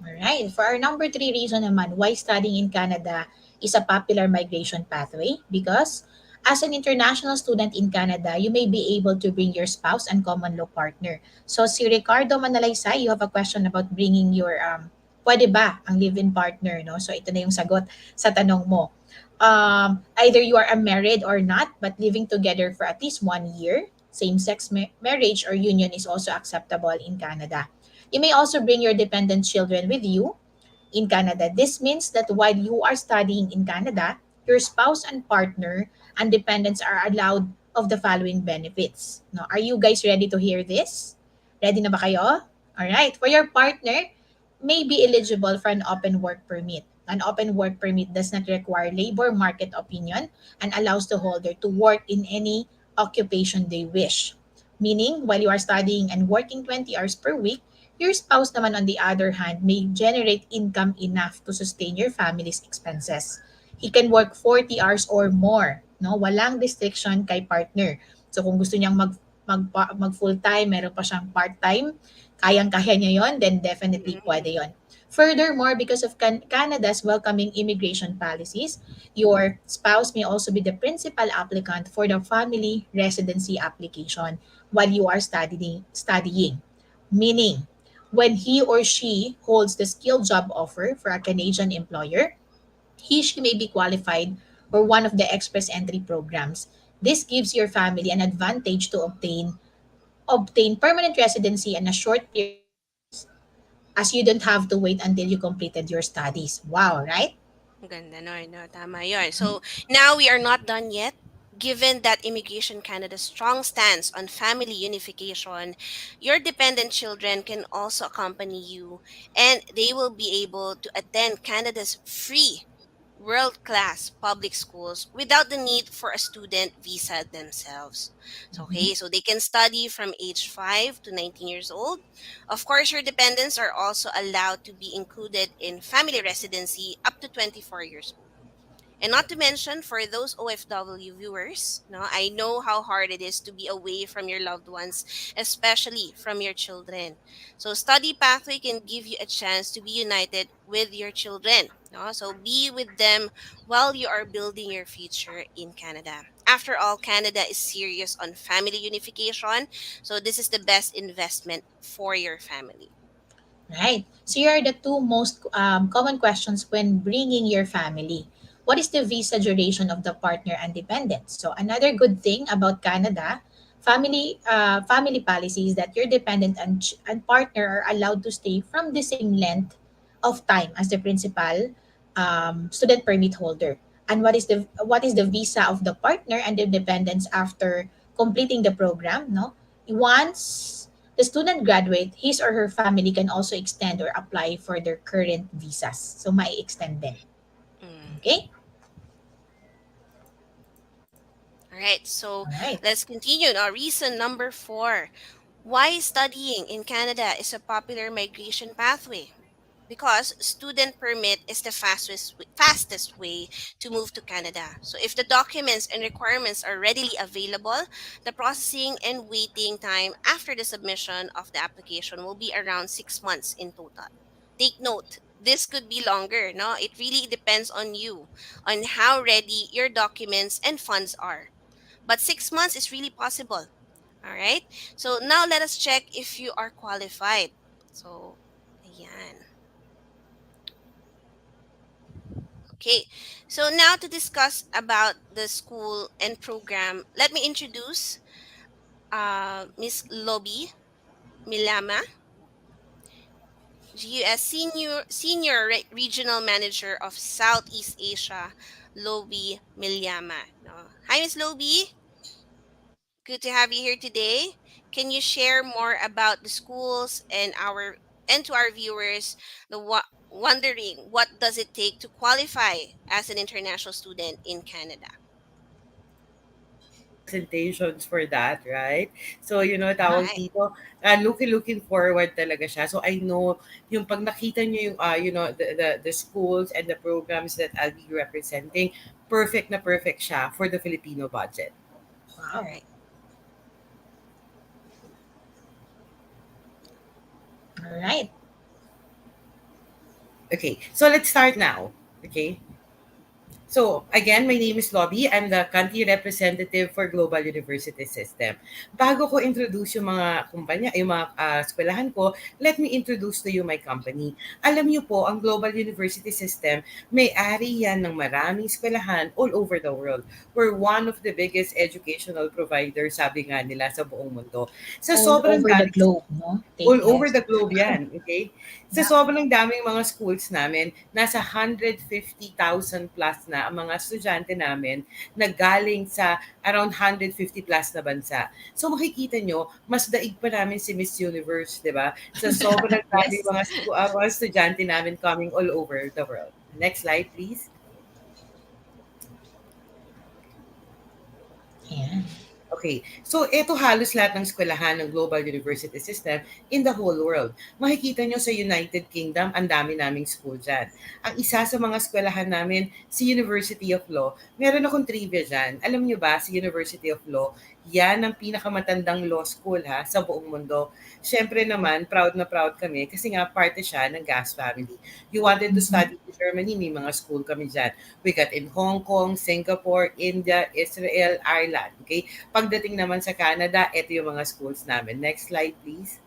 [SPEAKER 2] Alright. For our number three reason naman why studying in Canada is a popular migration pathway, because as an international student in Canada, you may be able to bring your spouse and common law partner. So si Ricardo Manalaysay, you have a question about bringing your pwede ba ang live-in partner, no? So ito na yung sagot sa tanong mo. Either you are married or not, but living together for at least 1 year, same-sex marriage or union is also acceptable in Canada. You may also bring your dependent children with you in Canada. This means that while you are studying in Canada, your spouse and partner and dependents are allowed of the following benefits. No, are you guys ready to hear this? Ready na ba kayo? All right. For your partner, may be eligible for an open work permit. An open work permit does not require labor market opinion and allows the holder to work in any occupation they wish. Meaning, while you are studying and working 20 hours per week, your spouse naman on the other hand may generate income enough to sustain your family's expenses. He can work 40 hours or more, no? Walang restriction kay partner. So kung gusto niyang mag full-time, meron pa siyang part-time, kayang-kaya niya yon, then definitely
[SPEAKER 1] Mm-mm.
[SPEAKER 2] pwede yon. Furthermore, because of Canada's welcoming immigration policies, your spouse may also be the principal applicant for the family residency application while you are studying. Meaning, when he or she holds the skilled job offer for a Canadian employer, she may be qualified for one of the express entry programs. This gives your family an advantage to obtain permanent residency in a short period of years, as you don't have to wait until you completed your studies. Wow, right?
[SPEAKER 1] Ganda nun, no? Tama yun. So, now we are not done yet. Given that Immigration Canada's strong stance on family unification, your dependent children can also accompany you and they will be able to attend Canada's free world class public schools without the need for a student visa themselves. So,
[SPEAKER 2] Mhm.
[SPEAKER 1] okay, so they can study from age 5 to 19 years old. Of course, your dependents are also allowed to be included in family residency up to 24 years old. And not to mention, for those OFW viewers, no, I know how hard it is to be away from your loved ones, especially from your children. So, study pathway can give you a chance to be united with your children. No? So, be with them while you are building your future in Canada. After all, Canada is serious on family unification. So, this is the best investment for your family.
[SPEAKER 2] Right. So here are the two most common questions when bringing your family. What is the visa duration of the partner and dependent? So another good thing about Canada, family policy is that your dependent and partner are allowed to stay from the same length of time as the principal student permit holder. And what is the visa of the partner and the dependents after completing the program? No, once the student graduate, his or her family can also extend or apply for their current visas. So may extend din.
[SPEAKER 1] Mm.
[SPEAKER 2] Okay?
[SPEAKER 1] All right, so
[SPEAKER 2] All right.
[SPEAKER 1] let's continue. Now, reason number four, why studying in Canada is a popular migration pathway. because student permit is the fastest way to move to Canada. So if the documents and requirements are readily available, the processing and waiting time after the submission of the application will be around 6 months in total. Take note, this could be longer, no? It really depends on you, on how ready your documents and funds are. But 6 months is really possible. All right? So now let us check if you are qualified. So, ayan. Okay, so now to discuss about the school and program, let me introduce Miss Lobby Milama, GUS Regional Manager of Southeast Asia, Lobby Milama. No. Hi, Miss Lobby. Good to have you here today. Can you share more about the schools and to our viewers wondering what does it take to qualify as an international student in Canada?
[SPEAKER 3] Presentations for that, right? So, tawag
[SPEAKER 1] Right.
[SPEAKER 3] dito, looking forward talaga siya. So, I know, yung pag nakita niyo yung, the schools and the programs that I'll be representing, perfect siya for the Filipino budget.
[SPEAKER 1] All
[SPEAKER 2] Wow.
[SPEAKER 1] right.
[SPEAKER 2] All right.
[SPEAKER 3] Okay, so let's start now. Okay, so again, my name is Lobby. I'm the country representative for Global University System. Bago ko introduce yung mga kumpanya, yung mga eskwelahan ko, let me introduce to you my company. Alam niyo po, ang Global University System, may-ari yan ng maraming eskwelahan all over the world. We're one of the biggest educational providers, sabi nga nila, sa buong mundo. Sa
[SPEAKER 2] All
[SPEAKER 3] sobrang
[SPEAKER 2] over the
[SPEAKER 3] daming
[SPEAKER 2] globe, no?
[SPEAKER 3] all
[SPEAKER 2] Take
[SPEAKER 3] over
[SPEAKER 2] note.
[SPEAKER 3] the globe yan, okay? Sa
[SPEAKER 2] Yeah.
[SPEAKER 3] sobrang daming mga schools namin, nasa 150,000 plus na ang mga estudyante namin na galing sa around 150 plus na bansa. So makikita nyo, mas daig pa namin si Miss Universe, di ba? Sa sobrang daming
[SPEAKER 2] Yes.
[SPEAKER 3] mga estudyante namin coming all over the world. Next slide, please.
[SPEAKER 2] Yeah.
[SPEAKER 3] Okay, so ito halos lahat ng eskwelahan ng Global University System in the whole world. Makikita nyo sa United Kingdom, ang dami naming school dyan. Ang isa sa mga eskwelahan namin, si University of Law. Meron akong trivia dyan. Alam nyo ba, si University of Law, yan ang pinakamatandang law school sa buong mundo. Siyempre naman, proud na proud kami kasi nga parte siya ng Gas family. You wanted to
[SPEAKER 2] Mhm.
[SPEAKER 3] study in Germany, may mga school kami dyan. We got in Hong Kong, Singapore, India, Israel, Ireland. Okay? Pagdating naman sa Canada, ito yung mga schools namin. Next slide, please.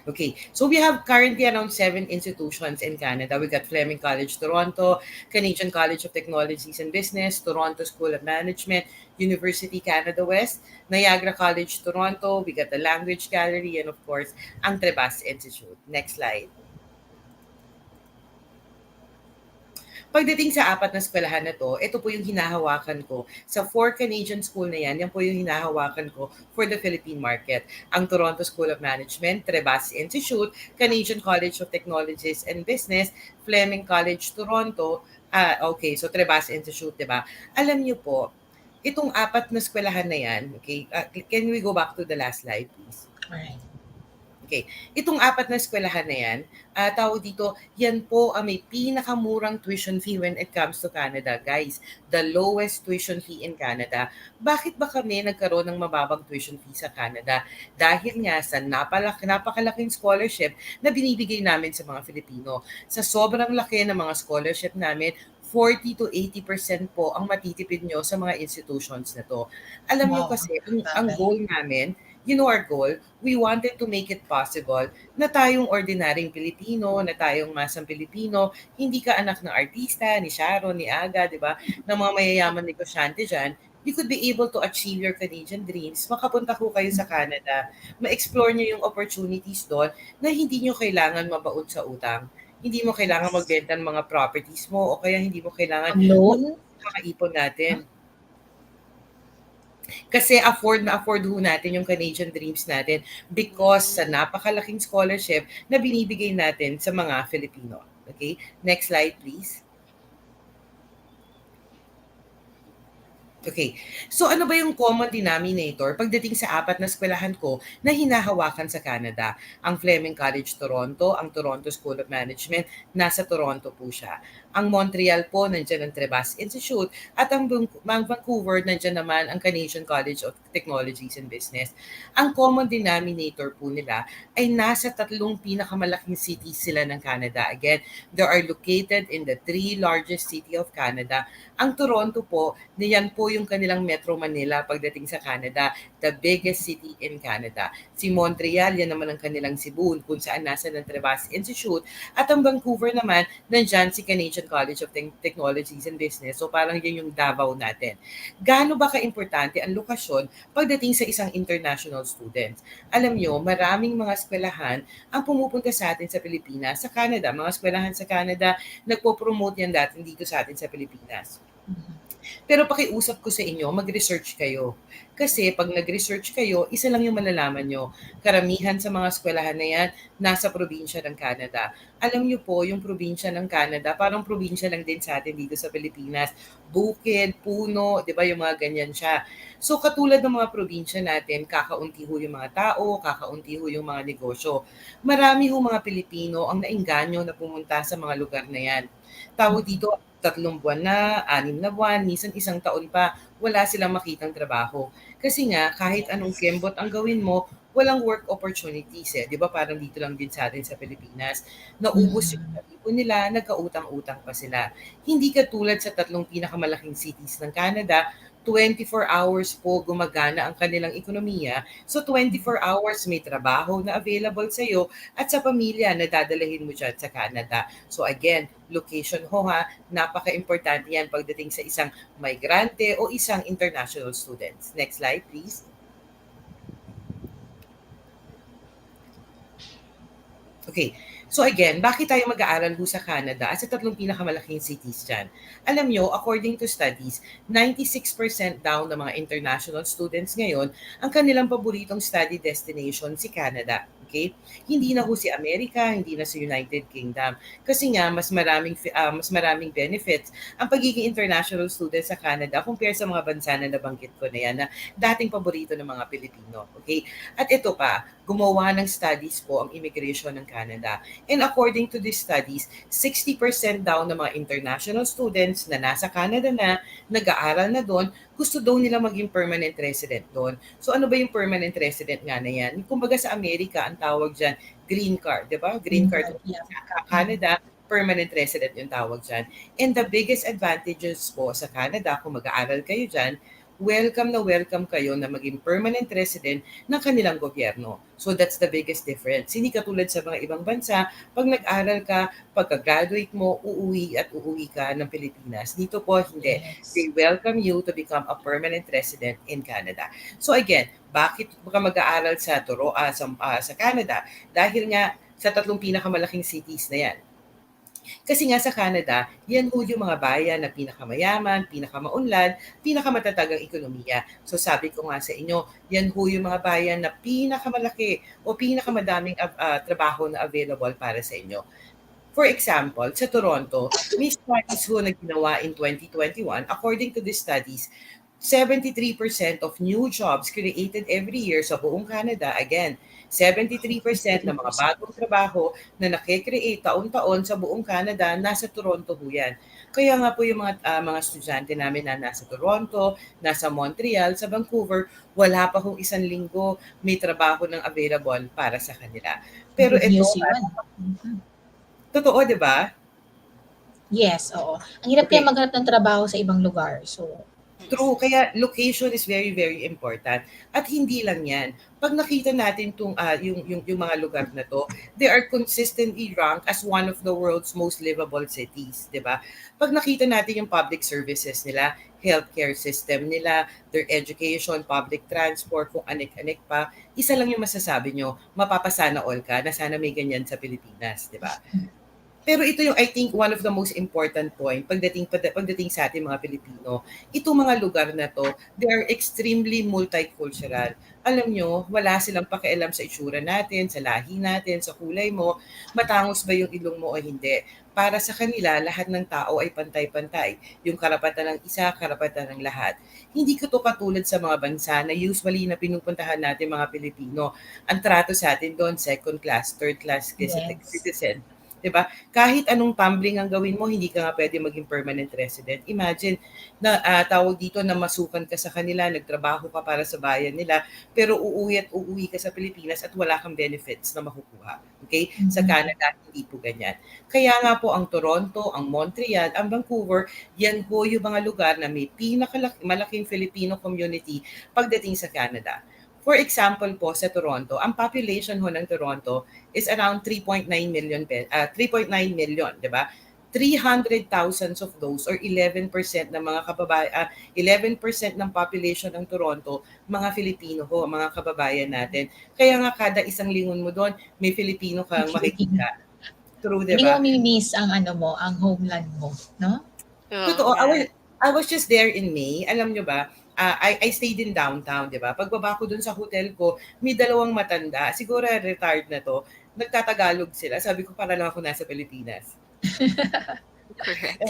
[SPEAKER 3] Okay, so we have currently around 7 institutions in Canada. We got Fleming College, Toronto, Canadian College of Technologies and Business, Toronto School of Management, University Canada West, Niagara College, Toronto. We got the Language Gallery, and of course, ang Trebas Institute. Next slide. Pagdating sa apat na eskwelahan na to, ito po yung hinahawakan ko. Sa 4 Canadian school na yan po yung hinahawakan ko for the Philippine market. Ang Toronto School of Management, Trebas Institute, Canadian College of Technologies and Business, Fleming College, Toronto. Okay, so Trebas Institute, diba? Alam niyo po, itong apat na eskwelahan na yan, okay, can we go back to the last slide, please?
[SPEAKER 2] All right.
[SPEAKER 3] Okay. Itong apat na eskwelahan na yan, tawag dito, yan po ang may pinakamurang tuition fee when it comes to Canada, guys. The lowest tuition fee in Canada. Bakit ba kami nagkaroon ng mababang tuition fee sa Canada? Dahil nga sa napakalaking scholarship na binibigay namin sa mga Filipino. Sa sobrang laki ng mga scholarship namin, 40 to 80% po ang matitipid nyo sa mga institutions na to. Alam nyo
[SPEAKER 2] Wow.
[SPEAKER 3] kasi, ang
[SPEAKER 2] Grabe.
[SPEAKER 3] goal namin, our goal, we wanted to make it possible na tayong ordinaryong Pilipino, na tayong masang Pilipino, hindi ka anak ng artista, ni Sharon, ni Aga, di ba, ng mga mayayaman negosyante dyan, you could be able to achieve your Canadian dreams, makapunta ko kayo sa Canada, ma-explore nyo yung opportunities doon na hindi nyo kailangan mabaon sa utang. Hindi mo kailangan
[SPEAKER 2] Yes.
[SPEAKER 3] magbenta ng mga properties mo o kaya hindi mo kailangan
[SPEAKER 2] Mag-loan?
[SPEAKER 3] makaipon natin. Kasi afford ho natin yung Canadian dreams natin because sa napakalaking scholarship na binibigay natin sa mga Filipino. Okay? Next slide, please. Okay. So ano ba yung common denominator pagdating sa apat na eskwelahan ko na hinahawakan sa Canada? Ang Fleming College Toronto, ang Toronto School of Management, nasa Toronto po siya. Ang Montreal po, nandiyan ang Trebas Institute. At ang Vancouver, nandiyan naman ang Canadian College of Technologies and Business. Ang common denominator po nila ay nasa tatlong pinakamalaking cities sila ng Canada. Again, they are located in the three largest city of Canada. Ang Toronto po, niyan po yung kanilang Metro Manila pagdating sa Canada, the biggest city in Canada. Si Montreal, yan naman ang kanilang Cebu, kung saan nasa ng Trebas Institute. At ang Vancouver naman, nandyan si Canadian College of Technologies and Business. So parang yun yung Davao natin. Gaano ba ka-importante ang lokasyon pagdating sa isang international student? Alam nyo, maraming mga eskwelahan ang pumupunta sa atin sa Pilipinas, sa Canada. Mga eskwelahan sa Canada, nagpo-promote yan dati dito sa atin sa Pilipinas. Pero pakiusap ko sa inyo, mag-research kayo. Kasi pag nag-research kayo, isa lang yung malalaman nyo. Karamihan sa mga eskwelahan na yan, nasa probinsya ng Canada. Alam nyo po, yung probinsya ng Canada, parang probinsya lang din sa atin dito sa Pilipinas. Bukid, puno, di ba yung mga ganyan siya. So katulad ng mga probinsya natin, kakaunti ho yung mga tao, kakaunti ho yung mga negosyo. Marami ho mga Pilipino ang nainganyo na pumunta sa mga lugar na yan. Tawag dito, 3 buwan na, 6 na buwan, minsan 1 taon pa, wala silang makitang trabaho. Kasi nga, kahit anong kembot ang gawin mo, walang work opportunities eh. Di ba parang dito lang din sa atin sa Pilipinas. Naubos yung ipon nila, nagkautang-utang pa sila. Hindi katulad sa tatlong pinakamalaking cities ng Canada, 24 hours po gumagana ang kanilang ekonomiya. So 24 hours may trabaho na available sa iyo at sa pamilya na dadalahin mo dyan sa Canada. So again, location ho ha, napaka-importante yan pagdating sa isang migrante o isang international students. Next slide please. Okay. So again, bakit tayo mag-aaral ho sa Canada at sa tatlong pinakamalaking cities dyan? Alam nyo, according to studies, 96% daw ng mga international students ngayon, ang kanilang paboritong study destination si Canada. Okay? Hindi na ho si Amerika, hindi na si United Kingdom. Kasi nga, mas maraming benefits ang pagiging international student sa Canada compare sa mga bansa na nabanggit ko na yan na dating paborito ng mga Pilipino. Okay? At ito pa, gumawa ng studies po ang immigration ng Canada. And according to these studies, 60% daw ng mga international students na nasa Canada na, nag-aaral na doon, gusto daw nila maging permanent resident doon. So ano ba yung permanent resident nga na yan? Kumbaga sa Amerika, ang tawag dyan, green card, di ba? Green card sa Canada, permanent resident yung tawag dyan. And the biggest advantages po sa Canada, kung mag-aaral kayo dyan, welcome na welcome kayo na maging permanent resident ng kanilang gobyerno. So that's the biggest difference. Hindi katulad sa mga ibang bansa, pag nag-aral ka, pagka-graduate mo, uuwi ka ng Pilipinas. Dito po, hindi.
[SPEAKER 2] Yes.
[SPEAKER 3] They welcome you to become a permanent resident in Canada. So again, bakit ka mag-aaral sa Canada? Dahil nga sa tatlong pinakamalaking cities na yan. Kasi nga sa Canada, yan ho yung mga bayan na pinakamayaman, pinakamaunlad, pinakamatatag ang ekonomiya. So sabi ko nga sa inyo, yan ho yung mga bayan na pinakamalaki o pinakamadaming trabaho na available para sa inyo. For example, sa Toronto, may studies ho na ginawa in 2021. According to these studies, 73% of new jobs created every year sa buong Canada. Again, 73% ng mga bagong trabaho na nakikreate taon-taon sa buong Canada, nasa Toronto ho yan. Kaya nga po yung mga estudyante namin na nasa Toronto, nasa Montreal, sa Vancouver, wala pa hong 1 linggo may trabaho ng available para sa kanila. Pero
[SPEAKER 2] Good
[SPEAKER 3] ito,
[SPEAKER 2] news yun.
[SPEAKER 3] totoo, di ba?
[SPEAKER 2] Yes, oo. Ang hirap
[SPEAKER 3] Okay.
[SPEAKER 2] kaya maghanap ng trabaho sa ibang lugar. So,
[SPEAKER 3] True, kaya location is very, very important. At hindi lang yan. Pag nakita natin yung mga lugar na to, they are consistently ranked as one of the world's most livable cities, di ba? Pag nakita natin yung public services nila, healthcare system nila, their education, public transport, kung anik-anik pa, isa lang yung masasabi nyo, mapapasana all ka na sana may ganyan sa Pilipinas, di ba? Pero ito yung I think one of the most important point pagdating sa ating mga Pilipino. Itong mga lugar na to, they are extremely multicultural. Alam nyo, wala silang pakialam sa itsura natin, sa lahi natin, sa kulay mo, matangos ba yung ilong mo o hindi. para sa kanila, lahat ng tao ay pantay-pantay. Yung karapatan ng isa, karapatan ng lahat. Hindi ko to katulad sa mga bansa na usually na pinupuntahan natin mga Pilipino. Ang trato sa atin doon, second class, third class
[SPEAKER 2] Yes.
[SPEAKER 3] citizen. 'Di ba? Kahit anong tumbling ang gawin mo, hindi ka nga pwede maging permanent resident. Imagine na tawag dito na masukan ka sa kanila, nagtrabaho ka para sa bayan nila, pero uuwi at uuwi ka sa Pilipinas at wala kang benefits na makukuha. Okay? Sa Canada, hindi po ganyan. Kaya nga po ang Toronto, ang Montreal, ang Vancouver, yan po yung mga lugar na may malaking Filipino community pagdating sa Canada. For example po sa Toronto, ang population ho ng Toronto is around 3.9 million, 'di ba? 300,000 of those or 11% ng mga 11% ng population ng Toronto, mga Filipino ho, mga kababayan natin. Kaya nga kada isang lingon mo doon, may Filipino kang
[SPEAKER 2] Filipino.
[SPEAKER 3] makikita. True, 'di
[SPEAKER 2] Hindi
[SPEAKER 3] ba?
[SPEAKER 2] mo mi-miss ang ano mo, ang homeland mo, no?
[SPEAKER 1] Oh,
[SPEAKER 3] Totoo,
[SPEAKER 1] right.
[SPEAKER 3] I was just there in May. Alam nyo ba, I stayed in downtown, di ba? Pagbaba ko dun sa hotel ko, may dalawang matanda. Siguro retired na to. Nagtatagalog sila. Sabi ko, para lang ako nasa Pilipinas.
[SPEAKER 1] Correct.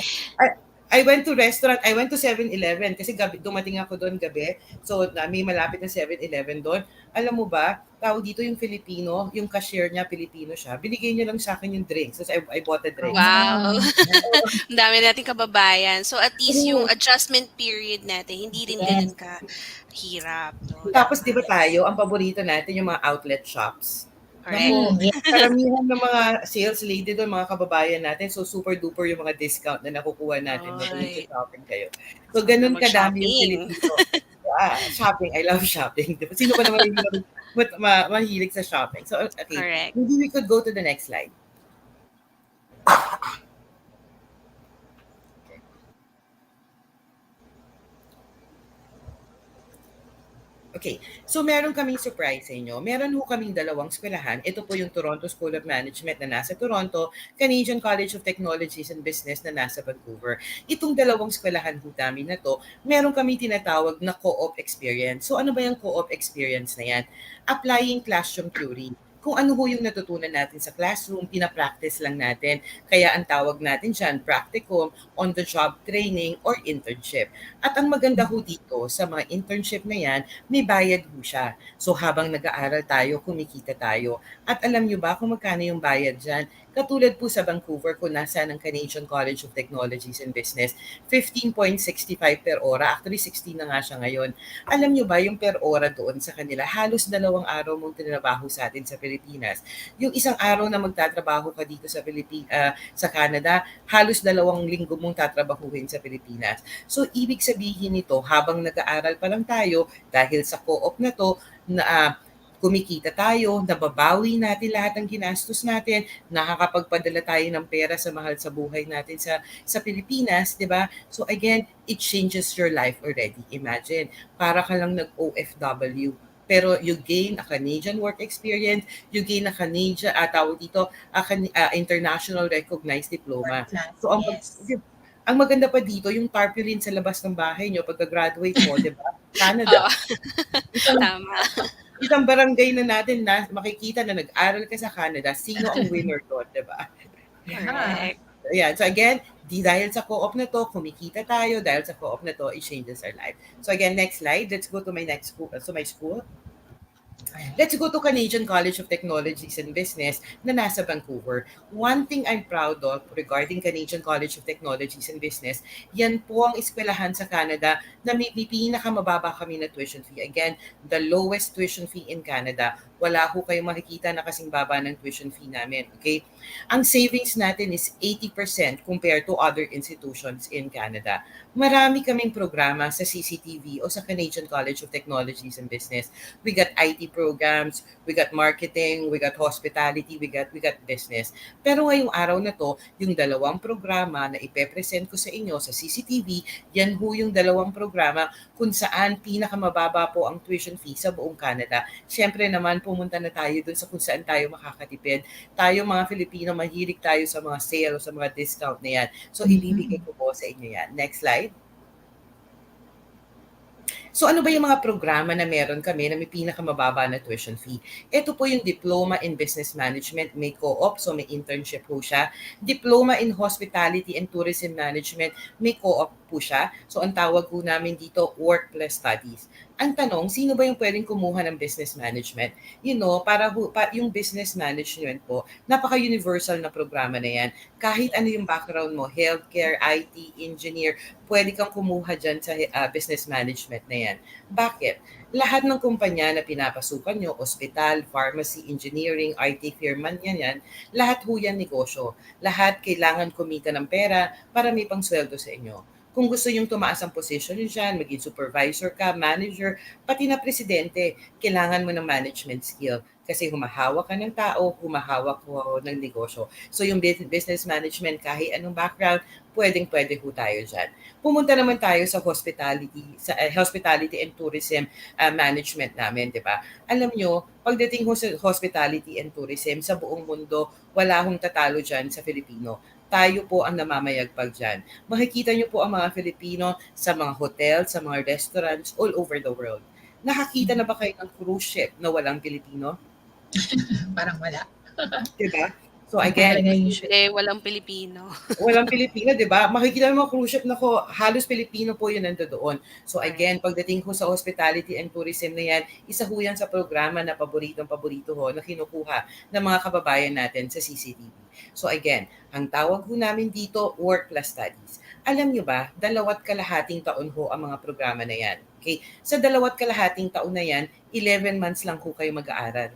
[SPEAKER 3] I went to restaurant, I went to 7-Eleven kasi gabi, dumating ako doon gabi. So, may malapit na 7-Eleven doon. Alam mo ba, tao dito yung Filipino, yung cashier niya, Filipino siya. Binigay niya lang sa akin yung drinks. So, I bought the drinks.
[SPEAKER 1] Wow.
[SPEAKER 2] Ah,
[SPEAKER 1] Ang dami nating kababayan. So at least yung
[SPEAKER 3] Oo.
[SPEAKER 1] adjustment period natin, hindi rin
[SPEAKER 2] yes.
[SPEAKER 1] ganun ka hirap. No?
[SPEAKER 3] Tapos, di
[SPEAKER 1] Diba?
[SPEAKER 3] ba tayo, ang paborito natin yung mga outlet shops.
[SPEAKER 1] Correct.
[SPEAKER 3] Naku,
[SPEAKER 2] Yes.
[SPEAKER 3] karamihan ng mga sales lady doon, mga kababayan natin, so super duper yung mga discount na nakukuha natin pag
[SPEAKER 1] Right.
[SPEAKER 3] shopping kayo. So,
[SPEAKER 1] Sarap na
[SPEAKER 3] ganun kadami yung
[SPEAKER 1] mag-shopping.
[SPEAKER 3] Pilipino. Shopping, I love shopping. Diba? Sino pa naman hindi mahilig sa shopping? So, okay,
[SPEAKER 1] Correct.
[SPEAKER 3] maybe we could go to the next slide. Okay, so meron kaming surprise sa inyo. Meron ho kaming dalawang eskwelahan. Ito po yung Toronto School of Management na nasa Toronto, Canadian College of Technologies and Business na nasa Vancouver. Itong dalawang eskwelahan ho namin na to, meron kaming tinatawag na co-op experience. So ano ba yung co-op experience na yan? Applying classroom theory. Kung ano ho yung natutunan natin sa classroom, pinapractice lang natin. Kaya ang tawag natin dyan, practicum, on-the-job training, or internship. At ang maganda ho dito sa mga internship na yan, may bayad ho siya. So habang nag-aaral tayo, kumikita tayo. At alam nyo ba kung magkano yung bayad dyan? Katulad po sa Vancouver, kung nasa ng Canadian College of Technologies and Business, 15.65 per ora. Actually, 16 na nga siya ngayon. Alam nyo ba yung per ora doon sa kanila? Halos 2 araw mong tinabaho sa atin sa Pilipinas. Yung isang araw na magtatrabaho ka dito sa Canada, halos 2 linggo mong tatrabahuhin sa Pilipinas. So, ibig sabihin nito, habang nag-aaral pa lang tayo, dahil sa co-op na to, na kumikita tayo, nababawi natin lahat ng ginastos natin, nakakapagpadala tayo ng pera sa mahal sa buhay natin sa Pilipinas, 'di ba? So again, it changes your life already. Imagine, para ka lang nag-OFW, pero you gain a Canadian work experience, you gain a Canadian, tawag dito, international recognized diploma.
[SPEAKER 2] Class.
[SPEAKER 3] So
[SPEAKER 2] Yes.
[SPEAKER 3] ang maganda pa dito, yung tarpaulin sa labas ng bahay nyo pagka-graduate mo, 'di ba? Canada.
[SPEAKER 1] Oo.
[SPEAKER 3] Isang,
[SPEAKER 1] Tama.
[SPEAKER 3] isang barangay na natin na makikita na nag-aral ka sa Canada, sino ang winner doon, 'di ba?
[SPEAKER 2] Yeah.
[SPEAKER 1] Correct.
[SPEAKER 3] Ayan. So again, dahil sa co-op na to, kumikita tayo. Dahil sa co-op na to, it changes our life. So again, next slide. Let's go to my next school. So my school. Let's go to Canadian College of Technologies and Business na nasa Vancouver. One thing I'm proud of regarding Canadian College of Technologies and Business, yan po ang eskwelahan sa Canada na may pinakamababa kami na tuition fee. Again, the lowest tuition fee in Canada. Wala ho kayong makikita na kasing baba ng tuition fee namin. Okay? Ang savings natin is 80% compared to other institutions in Canada. Marami kaming programa sa CCTV o sa Canadian College of Technologies and Business. We got IT programs, we got marketing, we got hospitality, we got business. Pero ngayong araw na to, yung dalawang programa na ipepresent ko sa inyo sa CCTV, yan ho yung dalawang programa kung saan pinakamababa po ang tuition fee sa buong Canada. Siyempre naman, pumunta na tayo dun sa kung saan tayo makakatipid. Tayo mga Filipino, mahilig tayo sa mga sale o sa mga discount na yan. So, ibibigay ko po sa inyo yan. Next slide. So ano ba yung mga programa na meron kami na may pinakamababa na tuition fee? Ito po yung Diploma in Business Management, may co-op, so may internship po siya. Diploma in Hospitality and Tourism Management, may co-op po siya. So ang tawag po namin dito, work plus studies. Ang tanong, sino ba yung pwedeng kumuha ng business management? Yung business management po, napaka-universal na programa na yan. Kahit ano yung background mo, healthcare, IT, engineer, pwede kang kumuha dyan sa business management na yan. Bakit? Lahat ng kumpanya na pinapasukan nyo, ospital, pharmacy, engineering, IT firm, yan, lahat ho yan negosyo. Lahat kailangan kumita ng pera para may pangsweldo sa inyo. Kung gusto yung tumaas ang position nyo dyan, maging supervisor ka, manager, pati na presidente, kailangan mo ng management skill. Kasi humahawak ka ng tao, humahawak ko ng negosyo. So yung business management, kahit anong background, pwedeng-pwede ho tayo dyan. Pumunta naman tayo sa hospitality and tourism management namin, di ba? Alam nyo, pagdating ho sa hospitality and tourism, sa buong mundo, wala hong tatalo dyan sa Filipino. Tayo po ang namamayagpag dyan. Makikita nyo po ang mga Filipino sa mga hotel, sa mga restaurants all over the world. Nakakita na ba kayo ng cruise ship na walang Pilipino?
[SPEAKER 2] Parang wala.
[SPEAKER 3] Diba? So again,
[SPEAKER 1] Hindi, walang Pilipino.
[SPEAKER 3] walang Pilipino, di ba? Makikita mo mga cruise ship na halos Pilipino po yun nandoon. So again, pagdating ko sa hospitality and tourism na yan, isa ho yan sa programa na paborito ho na kinukuha ng mga kababayan natin sa CCTV. So again, ang tawag ho namin dito, work plus studies. Alam nyo ba, 2.5 taon ho ang mga programa na yan. Okay? Sa 2.5 taon na yan, 11 months lang ho kayo mag-aaral.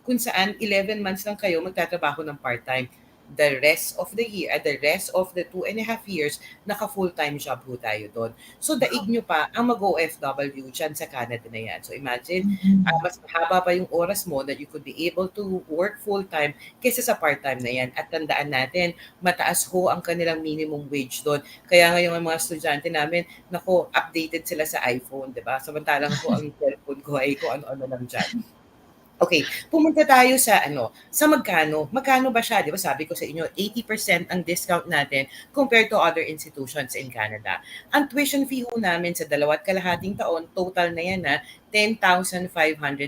[SPEAKER 3] Kung saan 11 months lang kayo magtatrabaho ng part-time. The rest of the year, the rest of the 2.5 years, naka-full-time job ho tayo doon. So, daig nyo pa ang mag-OFW dyan sa Canada na yan. So, imagine, mas mahaba pa yung oras mo that you could be able to work full-time kaysa sa part-time na yan. At tandaan natin, mataas ho ang kanilang minimum wage doon. Kaya ngayon ang mga estudyante namin, updated sila sa iPhone, di ba? Samantalang ko ang cellphone ko ay kung ano-ano lang dyan. Okay, pumunta tayo sa magkano. Magkano ba siya? Di ba sabi ko sa inyo, 80% ang discount natin compared to other institutions in Canada. Ang tuition fee ho namin sa 2.5 taon, total na yan 10,500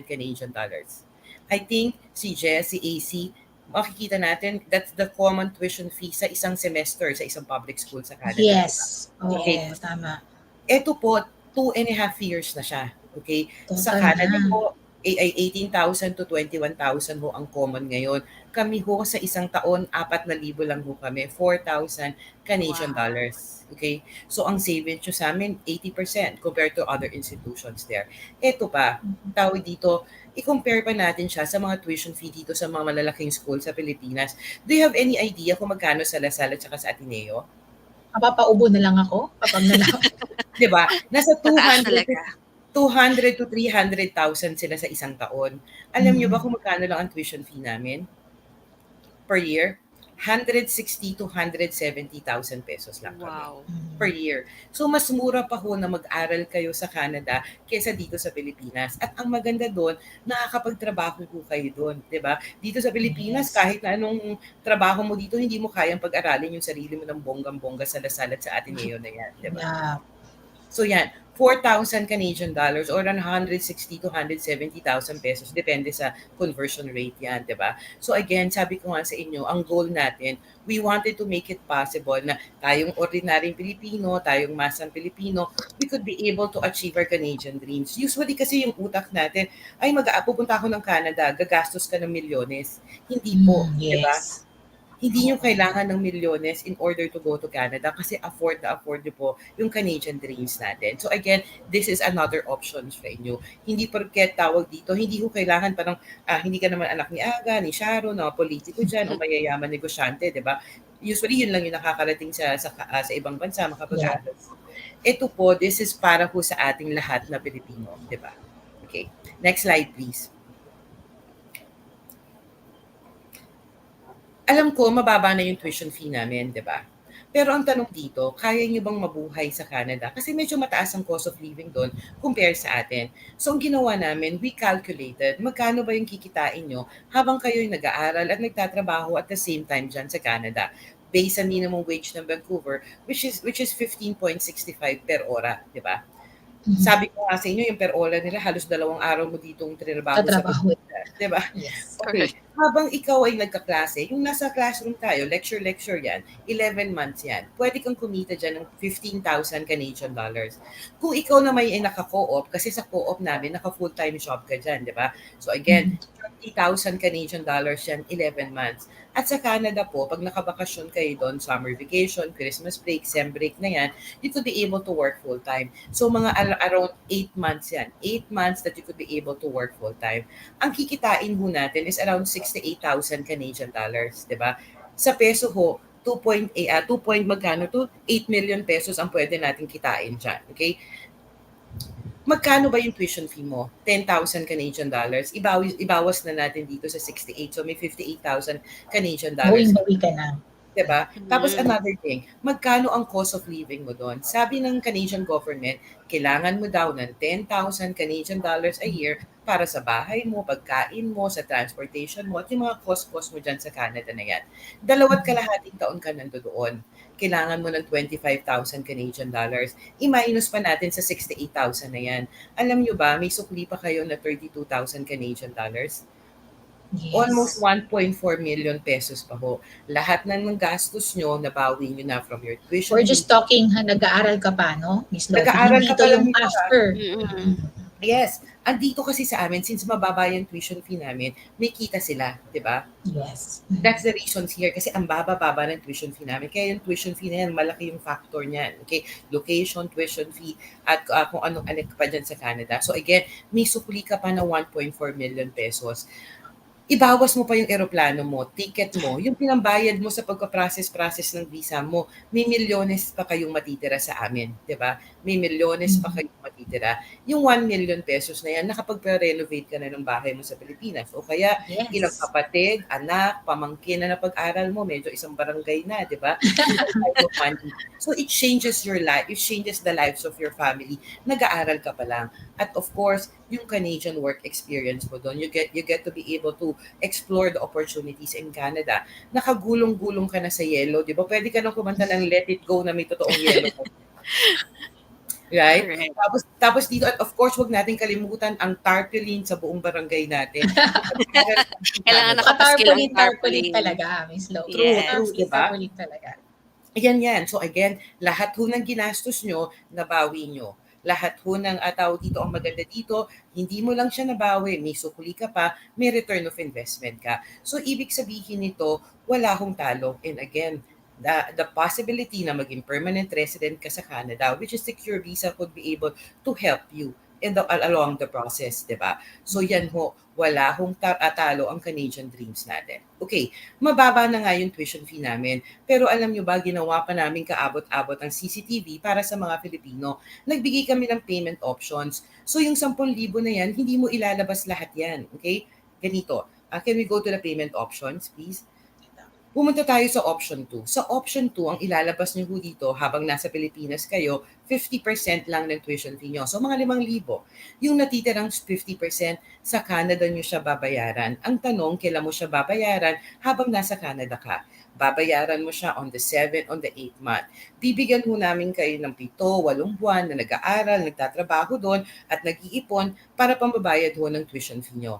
[SPEAKER 3] Canadian dollars. I think si Jess, si AC, makikita natin that's the common tuition fee sa isang semester sa isang public school sa Canada.
[SPEAKER 2] Yes.
[SPEAKER 3] Okay.
[SPEAKER 2] Tama.
[SPEAKER 3] Ito po, 2.5 years na siya. Okay? Sa
[SPEAKER 2] Total
[SPEAKER 3] Canada
[SPEAKER 2] na.
[SPEAKER 3] po, ay 18,000 to 21,000 ho ang common ngayon. Kami ho sa isang taon, 4,000 lang ho kami, 4,000 Canadian dollars. Okay? So ang savings nyo sa amin, 80% compared to other institutions there. Ito pa, tawag dito, i-compare pa natin siya sa mga tuition fee dito sa mga malalaking school sa Pilipinas. Do you have any idea kung magkano sa LaSalle at saka sa Ateneo?
[SPEAKER 2] Mapapaubo na lang ako kapag nalaman.
[SPEAKER 3] Diba? Nasa
[SPEAKER 1] Mataas
[SPEAKER 3] 200
[SPEAKER 1] talaga.
[SPEAKER 3] 200 to 300,000 sila sa isang taon. Alam niyo ba kung magkano lang ang tuition fee namin per year? 160 to 170,000 pesos lang kami
[SPEAKER 1] Wow.
[SPEAKER 3] per year. So mas mura pa ho na mag-aral kayo sa Canada kaysa dito sa Pilipinas. At ang maganda doon, nakakapagtrabaho ho kayo doon, 'di ba? Dito sa Pilipinas, kahit na anong trabaho mo dito, hindi mo kayang pag-aralin yung sarili mo ng bonggang-bongga sa Lasal at sa Ateneo na yan, 'di ba?
[SPEAKER 2] Yeah.
[SPEAKER 3] So yan, 4,000 Canadian dollars or 160 to 170,000 pesos. Depende sa conversion rate yan, di ba? So again, sabi ko nga sa inyo, ang goal natin, we wanted to make it possible na tayong ordinaryong Pilipino, tayong masang Pilipino, we could be able to achieve our Canadian dreams. Usually kasi yung utak natin, ay pupunta ako ng Canada, gagastos ka ng milyones. Hindi po, di ba?
[SPEAKER 2] Yes.
[SPEAKER 3] Hindi nyo kailangan ng milyones in order to go to Canada kasi afford nyo po yung Canadian dreams natin. So again, this is another option sa inyo. Hindi porket tawag dito, hindi ko kailangan parang hindi ka naman anak ni Aga, ni Sharon, na politiko dyan o mayayaman negosyante, di ba? Usually yun lang yung nakakarating sa ibang bansa makapag-aral. Ito po, this is para po sa ating lahat na Pilipino, di ba? Okay, next slide please. Alam ko, mababa na yung tuition fee namin, di ba? Pero ang tanong dito, kaya niyo bang mabuhay sa Canada? Kasi medyo mataas ang cost of living doon compare sa atin. So ang ginawa namin, we calculated magkano ba yung kikitain nyo habang kayo'y nag-aaral at nagtatrabaho at the same time dyan sa Canada based sa minimum wage ng Vancouver, which is 15.65 per ora, di ba? Sabi ko nga sa inyo, yung per ola nila, halos 2 araw mo ditong trinrabaho sa
[SPEAKER 2] Katrabaho.
[SPEAKER 3] pagkita. Diba?
[SPEAKER 2] Yes.
[SPEAKER 3] Okay. Habang ikaw ay nagkaklase, yung nasa classroom tayo, lecture yan, 11 months yan, pwede kang kumita dyan ng 15,000 Canadian dollars. Kung ikaw naman ay naka-co-op, kasi sa co-op namin, naka-full-time job ka dyan, di ba? So again, 30,000 Canadian dollars yan, 11 months. At sa Canada po, pag nakabakasyon kayo doon, summer vacation, Christmas break, sem break na yan, you could be able to work full-time. So mga around 8 months yan. 8 months that you could be able to work full-time. Ang kikitain ho natin is around 68,000 Canadian dollars, di ba? Sa peso ho, 2 point magkano to? 8 million pesos ang pwede natin kitain dyan. Okay? Magkano ba yung tuition fee mo? 10,000 Canadian dollars. Ibawas na natin dito sa 68. So may 58,000 Canadian dollars.
[SPEAKER 2] Bawing-bawi ka na.
[SPEAKER 3] Diba? Tapos another thing, magkano ang cost of living mo doon? Sabi ng Canadian government, kailangan mo daw ng 10,000 Canadian dollars a year para sa bahay mo, pagkain mo, sa transportation mo, at yung mga cost mo dyan sa Canada na yan. 2.5 taon ka nandoon. Kailangan mo ng 25,000 Canadian dollars. I-minus pa natin sa 68,000 na yan. Alam nyo ba, may sukli pa kayo na 32,000 Canadian dollars?
[SPEAKER 2] Yes.
[SPEAKER 3] Almost 1.4 million pesos pa ho. Lahat ng gastos nyo, nabawi nyo na from your tuition.
[SPEAKER 2] We're just talking, nag-aaral ka pa, no, Miss Lofi?
[SPEAKER 3] Nag-aaral
[SPEAKER 2] Hindi
[SPEAKER 3] ka
[SPEAKER 2] to
[SPEAKER 3] pa lang
[SPEAKER 2] yung
[SPEAKER 3] nito,
[SPEAKER 2] after.
[SPEAKER 3] Yes. Andito kasi sa amin, since mababa yung tuition fee namin, may kita sila, di ba?
[SPEAKER 2] Yes.
[SPEAKER 3] That's the reasons here. Kasi ang baba-baba ng tuition fee namin. Kaya yung tuition fee na yan, malaki yung factor niyan. Okay? Location, tuition fee, at kung anong anak pa dyan sa Canada. So again, may sukli ka pa na 1.4 million pesos. Ibawas mo pa yung eroplano mo, ticket mo, yung pinambayad mo sa pagka-process ng visa mo, may milyones pa kayong matitira sa amin, di ba? May milyones pa kayong matitira. Yung 1 million pesos na yan, nakapag-renovate ka na ng bahay mo sa Pilipinas. O kaya, ilang kapatid, anak, pamangkin na napag-aral mo, medyo isang barangay na, di ba? So it changes your life, it changes the lives of your family. Nag-aaral ka pa lang. At of course, yung Canadian work experience mo doon, you get to be able to explore the opportunities in Canada. Nakagulong-gulong ka na sa yelo, di ba? Pwede ka nang kumanta ng Let It Go na may totoong yelo. Right? Tapos dito, at of course, wag natin kalimutan ang tarpaulin sa buong barangay natin.
[SPEAKER 1] Kailangan nakapaskil ang
[SPEAKER 2] tarpaulin talaga, Miss Lo.
[SPEAKER 3] True, diba?
[SPEAKER 2] Tarpaulin talaga.
[SPEAKER 3] Yan. So again, lahat ho ng ginastos nyo, nabawi nyo. Lahat ho ng tao dito, ang maganda dito, hindi mo lang siya nabawi, may sukli ka pa, may return of investment ka. So ibig sabihin nito, wala hong talo. And again, the possibility na maging permanent resident ka sa Canada, which is secure visa, could be able to help you along the process, di ba? So yan ho, wala hong talo ang Canadian dreams natin. Okay, mababa na nga yung tuition fee namin, pero alam nyo ba, ginawa pa namin kaabot-abot ang CCTV para sa mga Filipino. Nagbigay kami ng payment options. So yung 10,000 na yan, hindi mo ilalabas lahat yan. Okay? Ganito. Can we go to the payment options, please? Pumunta tayo sa option 2. Sa option 2, ang ilalabas nyo dito habang nasa Pilipinas kayo, 50% lang ng tuition fee nyo. So mga 5,000. Yung natitirang 50%, sa Canada nyo siya babayaran. Ang tanong, kailan mo siya babayaran habang nasa Canada ka? Babayaran mo siya on the 7th, on the 8th month. Bibigyan ho namin kayo ng 7, 8 buwan na nag-aaral, nagtatrabaho doon at nag-iipon para pambabayad ho ng tuition fee nyo.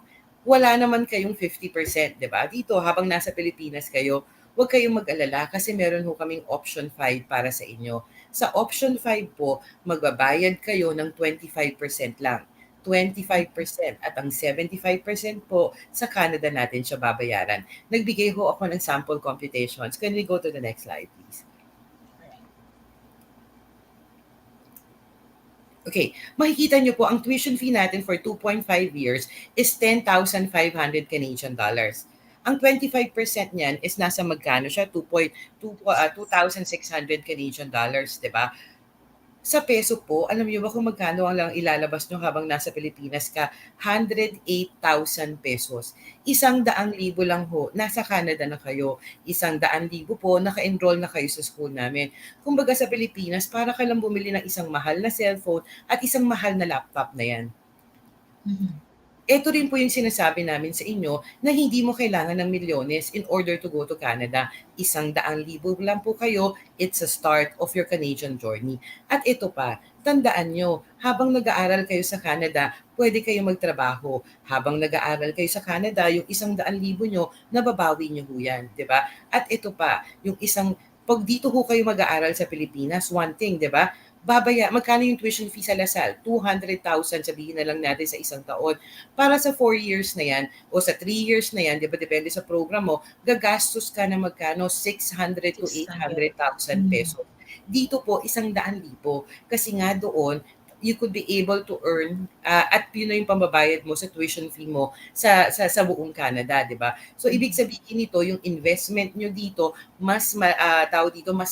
[SPEAKER 3] Wala naman kayong 50%, di ba? Dito, habang nasa Pilipinas kayo, huwag kayong mag-alala kasi meron ho kaming option 5 para sa inyo. Sa option 5 po, magbabayad kayo ng 25% lang. 25% at ang 75% po sa Canada natin siya babayaran. Nagbigay ho ako ng sample computations. Can we go to the next slide, please? Okay, makikita nyo po ang tuition fee natin for 2.5 years is 10,500 Canadian dollars. Ang 25% niyan is nasa magkano siya? 2,600 Canadian dollars, di ba? Sa peso po, alam niyo ba kung magkano ang lang ilalabas nyo habang nasa Pilipinas ka? 108,000 pesos. 100,000 lang ho, nasa Canada na kayo. 100,000 po, naka-enroll na kayo sa school namin. Kumbaga sa Pilipinas, para ka lang bumili ng isang mahal na cellphone at isang mahal na laptop na yan. Ito rin po yung sinasabi namin sa inyo na hindi mo kailangan ng milyones in order to go to Canada. 100,000 lang po kayo, it's a start of your Canadian journey. At ito pa, tandaan nyo, habang nag-aaral kayo sa Canada, pwede kayo magtrabaho. Habang nag-aaral kayo sa Canada, yung 100,000 nyo, nababawi nyo ho yan, di ba? At ito pa, pag dito ho kayo mag-aaral sa Pilipinas, one thing, di ba? Magkano yung tuition fee sa Lasal? 200,000, sabihin na lang natin sa isang taon. Para sa 4 years na yan, o sa 3 years na yan, di ba, depende sa program mo, gagastos ka na magkano? 600 to
[SPEAKER 2] 600.
[SPEAKER 3] 800,000 pesos. Dito po, 100,000. Kasi nga doon, you could be able to earn at yun na yung pambabayad mo sa tuition fee mo sa buong Canada, di ba? So ibig sabihin nito, yung investment nyo dito mas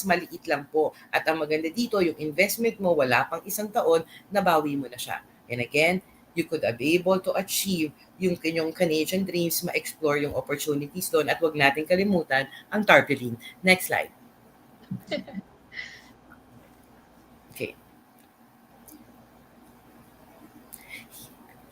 [SPEAKER 3] maliit lang po. At ang maganda dito, yung investment mo wala pang isang taon, nabawi mo na siya. And again, you could be able to achieve yung kanyang Canadian dreams, ma-explore yung opportunities doon, at wag natin kalimutan ang tarpaulin. Next slide. Okay.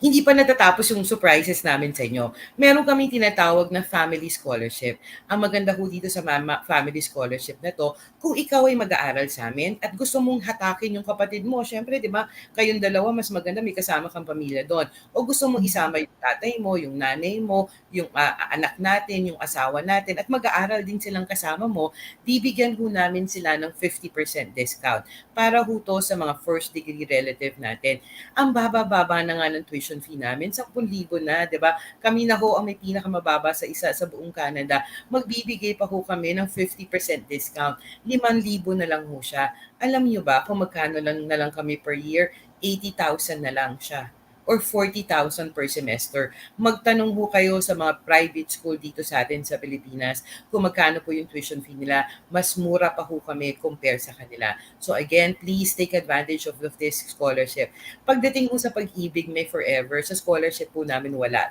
[SPEAKER 3] Hindi pa natatapos yung surprises namin sa inyo. Meron kaming tinatawag na family scholarship. Ang maganda ho dito sa family scholarship na to, kung ikaw ay mag-aaral sa amin at gusto mong hatakin yung kapatid mo, syempre, di ba, kayong dalawa, mas maganda may kasama kang pamilya doon. O gusto mong isama yung tatay mo, yung nanay mo, yung anak natin, yung asawa natin, at mag-aaral din silang kasama mo, bibigyan ho namin sila ng 50% discount para ho to sa mga first degree relative natin. Ang baba-baba na nga ng tuition fee namin, 10,000 na, di ba? Kami na ho ang may pinakamababa sa buong Canada. Magbibigay pa ho kami ng 50% discount. 5,000 na lang ho siya. Alam niyo ba kung magkano na lang kami per year? 80,000 na lang siya, or 40,000 per semester. Magtanong ho kayo sa mga private school dito sa atin sa Pilipinas kung magkano po yung tuition fee nila. Mas mura pa ho kami compare sa kanila. So again, please take advantage of this scholarship. Pagdating ho sa pag-ibig, may forever. Sa scholarship po namin wala.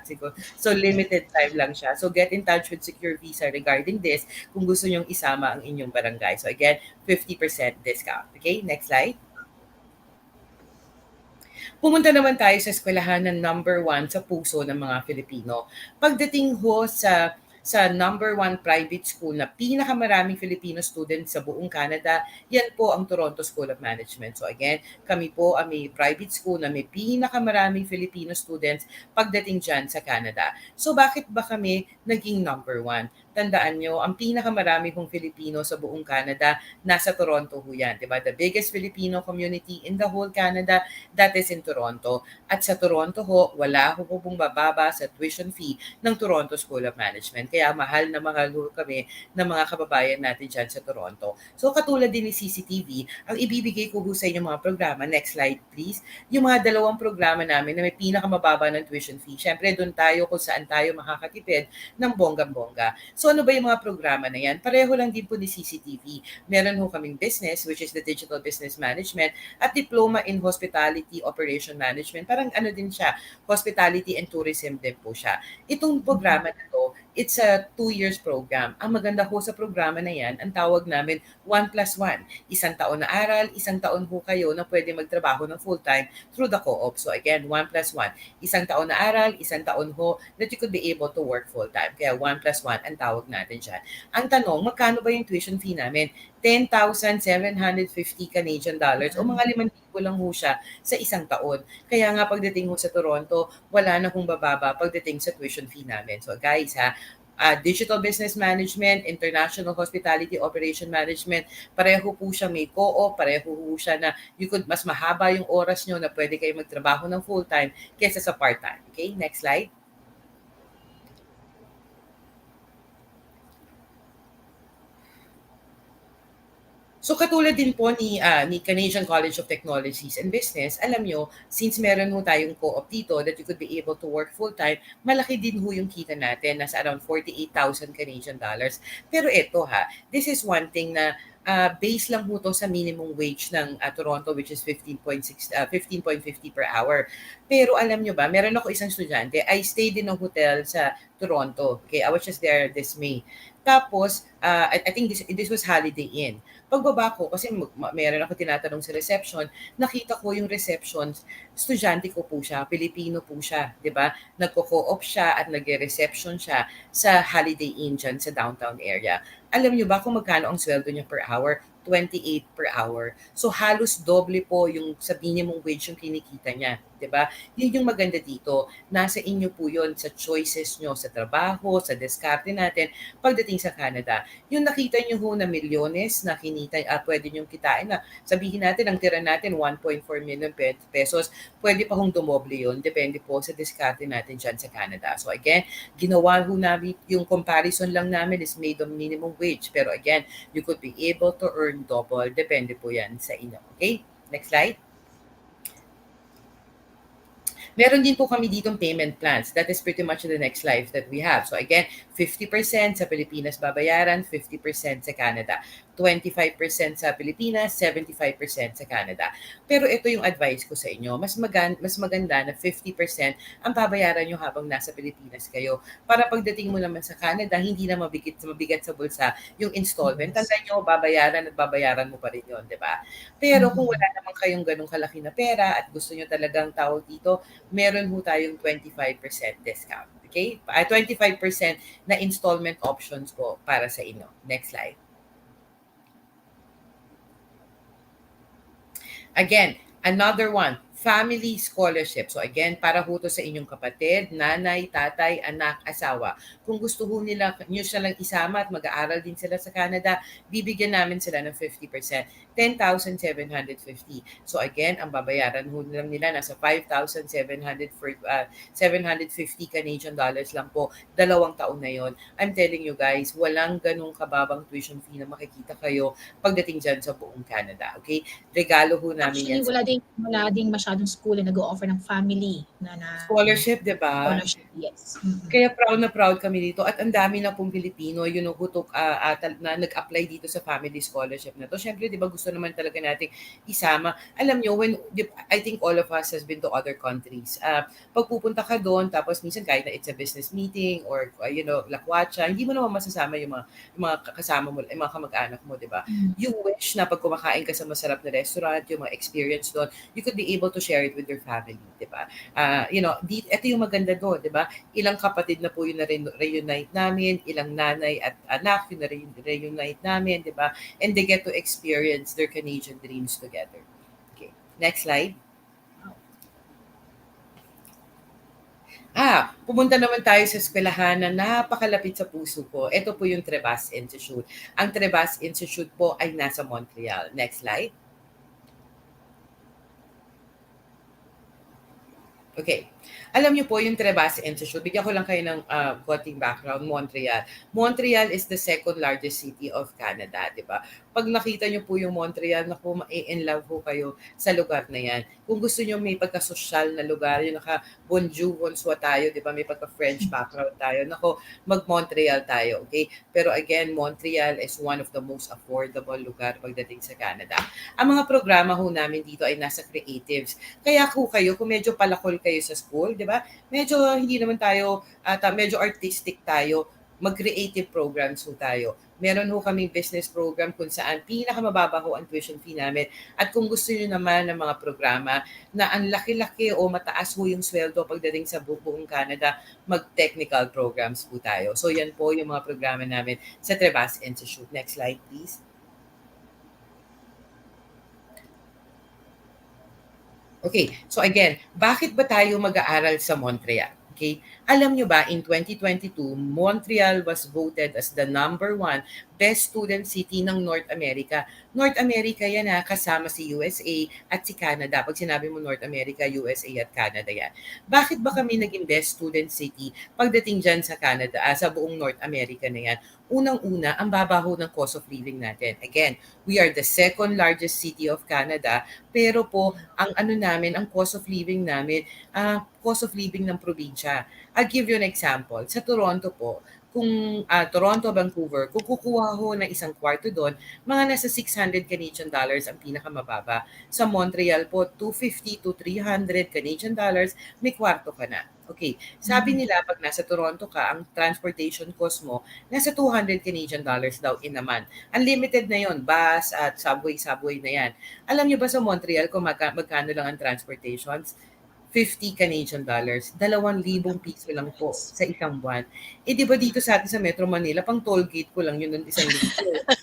[SPEAKER 3] So limited time lang siya. So get in touch with Secure Visa regarding this kung gusto nyong isama ang inyong barangay. So again, 50% discount. Okay, next slide. Pumunta naman tayo sa eskwelahan ng number 1 sa puso ng mga Filipino. Pagdating ho sa number 1 private school na pinakamaraming Filipino students sa buong Canada, yan po ang Toronto School of Management. So again, kami po ang may private school na may pinakamaraming Filipino students pagdating dyan sa Canada. So bakit ba kami naging number 1? Tandaan nyo, ang pinakamarami kong Filipino sa buong Canada, nasa Toronto ho yan. Diba? The biggest Filipino community in the whole Canada, that is in Toronto. At sa Toronto ho, wala ho pong bababa sa tuition fee ng Toronto School of Management. Kaya mahal na mahal ho kami ng mga kababayan natin dyan sa Toronto. So katulad din ni CCTV, ang ibibigay ko ho sa inyo mga programa, next slide please, yung mga 2 programa namin na may pinakamababa ng tuition fee. Siyempre, doon tayo kung saan tayo makakatipid ng bonggang-bongga. So ano ba yung mga programa na yan? Pareho lang din po ni CCTV. Meron ho kaming business, which is the Digital Business Management, at Diploma in Hospitality Operation Management. Parang ano din siya, Hospitality and Tourism din po siya. Itong programa na to, it's a 2 years program. Ang maganda ho sa programa na yan, ang tawag namin 1+1. 1 taon na aral, 1 taon ho kayo na pwede magtrabaho ng full-time through the co-op. So again, 1+1. 1 taon na aral, 1 taon ho that you could be able to work full-time. Kaya 1+1 ang tawag natin dyan. Ang tanong, magkano ba yung tuition fee namin? 10,750 Canadian dollars o mga 5,000 lang ho siya sa 1 taon. Kaya nga pagdating ho sa Toronto, wala na hong bababa pagdating sa tuition fee namin. So guys ha, Digital Business Management, International Hospitality Operation Management, pareho po siya may co-op, pareho po siya na mas mahaba yung oras nyo na pwede kayo magtrabaho ng full-time kesa sa part-time. Okay, next slide. So katulad din po ni Canadian College of Technologies and Business, alam nyo, since meron ho tayong co-op dito that you could be able to work full-time, malaki din ho yung kita natin, nasa around 48,000 Canadian dollars. Pero ito ha, this is one thing na base lang ho to sa minimum wage ng Toronto, which is 15.50 per hour. Pero alam nyo ba, meron ako isang estudyante, I stayed in a hotel sa Toronto. Okay, I was just there this May. Tapos, I think this was Holiday Inn. Pagbaba ko, kasi meron ako tinatanong sa reception, nakita ko yung reception, estudyante ko po siya, Pilipino po siya, di ba? Nagko-co-op siya at nag-reception siya sa Holiday Inn dyan sa downtown area. Alam niyo ba kung magkano ang sweldo niya per hour? 28 per hour. So halos doble po yung sa minimum wage yung kinikita niya, 'di ba? Yun yung maganda dito. Nasa inyo po 'yon sa choices nyo sa trabaho, sa diskarte natin pagdating sa Canada. Yung nakita niyo ho na milyones na kinita, pwede niyo kitain na sabihin natin ang tira natin 1.4 million pesos, pwede pa hong dumoble yun, depende po sa diskarte natin dyan sa Canada. So again, ginawa ho namin, yung comparison lang namin is made on minimum wage. Pero again, you could be able to earn double. Depende po yan sa inyo. Okay? Next slide. Meron din po kami ditong payment plans. That is pretty much the next slide that we have. So again, 50% sa Pilipinas babayaran, 50% sa Canada. 25% sa Pilipinas, 75% sa Canada. Pero ito yung advice ko sa inyo. Mas maganda na 50% ang babayaran nyo habang nasa Pilipinas kayo. Para pagdating mo naman sa Canada, hindi na mabigat sa bulsa yung installment. Tandaan nyo, babayaran mo pa rin yun, di ba? Pero kung wala naman kayong ganong kalaki na pera at gusto nyo talagang tawag dito, meron ho tayong 25% discount. Okay? 25% na installment options po para sa inyo. Next slide. Again, another one, family scholarship. So again, para ho to sa inyong kapatid, nanay, tatay, anak, asawa. Kung gusto ho nyo siya lang isama at mag-aaral din sila sa Canada, bibigyan namin sila ng 50%, 10,750. So again, ang babayaran ho lang nila nasa 5,750 Canadian dollars lang po. 2 taon na yon. I'm telling you guys, walang ganong kababang tuition fee na makikita kayo pagdating dyan sa buong Canada. Okay? Regalo ho namin
[SPEAKER 2] Actually,
[SPEAKER 3] yan.
[SPEAKER 2] wala ding masyadong school na nag-o-offer ng family na
[SPEAKER 3] Scholarship, di ba?
[SPEAKER 2] scholarship, yes.
[SPEAKER 3] Kaya proud na proud kami dito at ang dami na pong Pilipino hutok na nag-apply dito sa family scholarship na to. Siyempre, di ba gusto naman talaga nating isama. Alam nyo, I think all of us has been to other countries. Pag pupunta ka doon, tapos minsan kahit na it's a business meeting or lakwatsa, hindi mo naman masasama yung mga kasama mo, yung mga kamag-anak mo, di ba? You wish na pag kumakain ka sa masarap na restaurant, yung mga experience doon, you could be able to share it with your family, di ba? Ito yung maganda doon, di ba? Ilang kapatid na po yung na-reunite namin, ilang nanay at anak yung na-reunite namin, di ba? And they get to experience their Canadian dreams together. Okay, next slide. Pumunta naman tayo sa eskwelahan na napakalapit sa puso ko. Ito po yung Trebas Institute. Ang Trebas Institute po ay nasa Montreal. Next slide. Okay. Alam niyo po yung Trebas Institute, bigyan ko lang kayo ng konting background, Montreal. Montreal is the second largest city of Canada, di ba? Pag nakita niyo po yung Montreal, naku, ma-in love po kayo sa lugar na yan. Kung gusto niyo may pagka-social na lugar, yung naka-𝗬𝗲𝗂𝗧𝗏 tayo, di ba? May pagka-French background tayo. Naku, mag-Montreal tayo, okay? Pero again, Montreal is one of the most affordable lugar pagdating sa Canada. Ang mga programa ho namin dito ay nasa creatives. Kaya kayo, kung medyo palakol kayo sa school, di ba? Medyo hindi naman tayo, medyo artistic tayo, mag-creative programs ho tayo. Meron ho kaming business program kung saan pinakamababa ho ang tuition fee namin. At kung gusto niyo naman ng mga programa na ang laki-laki o mataas ho yung sweldo pagdating sa buong Canada, mag-technical programs po tayo. So yan po yung mga programa namin sa Trebas Institute. Next slide, please. Okay, so again, bakit ba tayo mag-aaral sa Montreal? Okay, alam nyo ba, in 2022, Montreal was voted as the #1 best student city ng North America. North America yan kasama si USA at si Canada. Pag sinabi mo North America, USA at Canada yan. Bakit ba kami naging best student city pagdating dyan sa Canada, sa buong North America na yan? Unang-una, ang babaho ng cost of living natin. Again, we are the second largest city of Canada, pero po, ang cost of living namin, cost of living ng probinsya. I'll give you an example. Sa Toronto po, kung Toronto, Vancouver, kung kukuha ho ng isang kwarto doon, mga nasa 600 Canadian dollars ang pinakamababa. Sa Montreal po, 250 to 300 Canadian dollars, may kwarto ka na. Okay, sabi nila pag nasa Toronto ka, ang transportation cost mo, nasa 200 Canadian dollars daw in a month. Unlimited na yon, bus at subway na yan. Alam niyo ba sa Montreal kung magkano lang ang transportations? 50 Canadian dollars. 2,000 piso lang po sa isang buwan. Eh di ba dito sa atin sa Metro Manila, pang toll gate ko lang yun ng 1,000.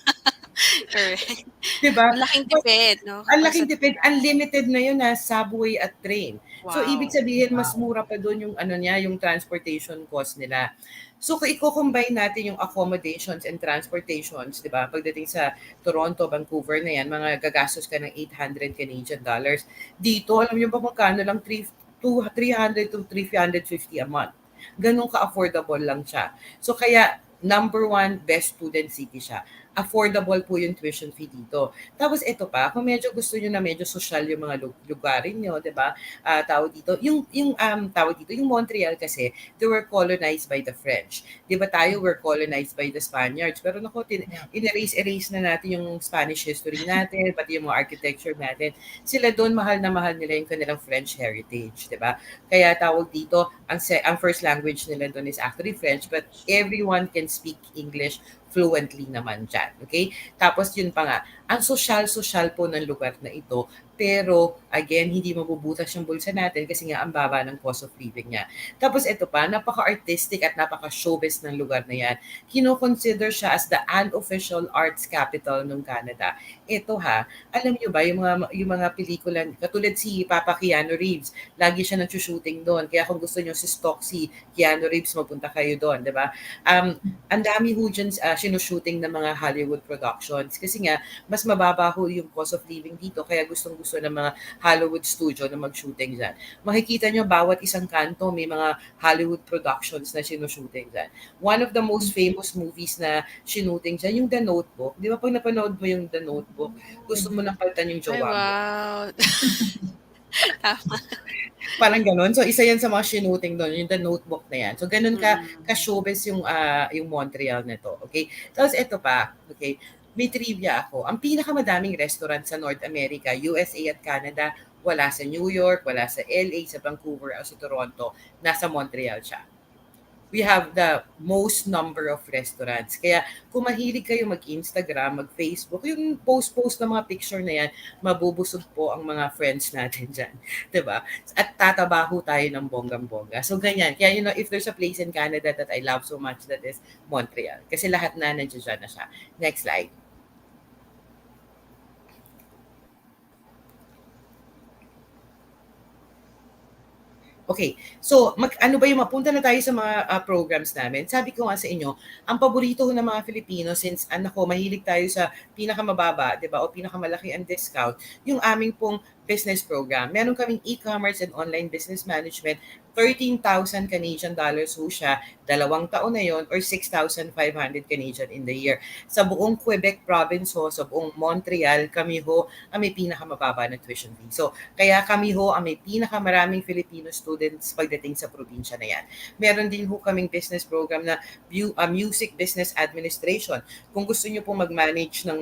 [SPEAKER 1] Correct.
[SPEAKER 3] Di ba?
[SPEAKER 1] Malaking tipid, no?
[SPEAKER 3] Ang
[SPEAKER 1] Kapag sa
[SPEAKER 3] laking tipid, unlimited na yun na subway at train. So ibig
[SPEAKER 1] wow.
[SPEAKER 3] sabihin mas mura pa doon yung ano niya, yung transportation cost nila. So kung i-combine natin yung accommodations and transportations, 'di ba? Pagdating sa Toronto, Vancouver na yan, mga gagastos ka ng 800 Canadian dollars. Dito, alam niyo ba magkano lang 300 to 350 a month. Ganun ka-affordable lang siya. So kaya number one, best student city siya. Affordable po yung tuition fee dito. Tapos ito pa, kung medyo gusto niyo na medyo social yung mga lugarin niyo, 'di ba? Tawag dito, yung Montreal kasi, they were colonized by the French. 'Di ba tayo were colonized by the Spaniards? Pero naku, in-erase na natin yung Spanish history natin, pati yung mga architecture natin. Sila doon mahal na mahal nila yung kanilang French heritage, 'di ba? Kaya tawag dito, ang first language nila doon is actually French, but everyone can speak English fluently naman dyan. Okay? Tapos yun pa nga, ang social po ng lugar na ito, pero again, hindi mabubutas yung bulsa natin kasi nga ang baba ng cost of living niya. Tapos ito pa, napaka-artistic at napaka-showbiz ng lugar na yan. Kino-consider siya as the unofficial arts capital ng Canada. Ito ha, alam niyo ba, yung mga pelikula, katulad si Papa Keanu Reeves, lagi siya nag-shooting doon. Kaya kung gusto niyo stalk si Keanu Reeves, mapunta kayo doon, di ba? Ang dami ho dyan sinushooting ng mga Hollywood productions kasi nga mas mababa ho yung cost of living dito kaya gustong-gusto ng mga Hollywood studio na mag-shooting dyan. Makikita nyo bawat isang kanto may mga Hollywood productions na sinushooting dyan. One of the most famous movies na shooting dyan, yung The Notebook. Di ba pag napanood mo yung The Notebook, gusto mo nang palitan yung
[SPEAKER 1] Ay,
[SPEAKER 3] jowa mo.
[SPEAKER 1] wow. Tama.
[SPEAKER 3] Parang ganun. So, isa yan sa mga shooting doon, yung The Notebook na yan. So, ganun ka-showbiz yung Montreal na to. Okay? Tapos, ito pa. Okay? May trivia ako. Ang pinakamadaming restaurant sa North America, USA at Canada, wala sa New York, wala sa LA, sa Vancouver, o sa Toronto. Nasa Montreal siya. We have the most number of restaurants. Kaya kung mahilig kayo mag-Instagram, mag-Facebook, yung post-post ng mga picture na yan, mabubusog po ang mga friends natin dyan. Diba? At tatabaho tayo ng bonggang-bongga. So ganyan. Kaya if there's a place in Canada that I love so much, that is Montreal. Kasi lahat na nandiyan na siya. Next slide. Okay, so ano ba yung mapunta na tayo sa mga programs namin. Sabi ko nga sa inyo, ang paborito ko ng mga Filipino since mahilig tayo sa pinakamababa, 'di ba? O pinakamalaki ang discount, yung aming pong business program. Meron kaming e-commerce and online business management, 13,000 Canadian dollars ho siya, 2 taon na yon or 6,500 Canadian in the year. Sa buong Quebec province ho, sa buong Montreal, kami ho ang may pinakamababa na tuition fee. So, kaya kami ho ang may pinakamaraming Filipino students pagdating sa probinsya na yan. Meron din ho kaming business program na music business administration. Kung gusto niyo po mag-manage ng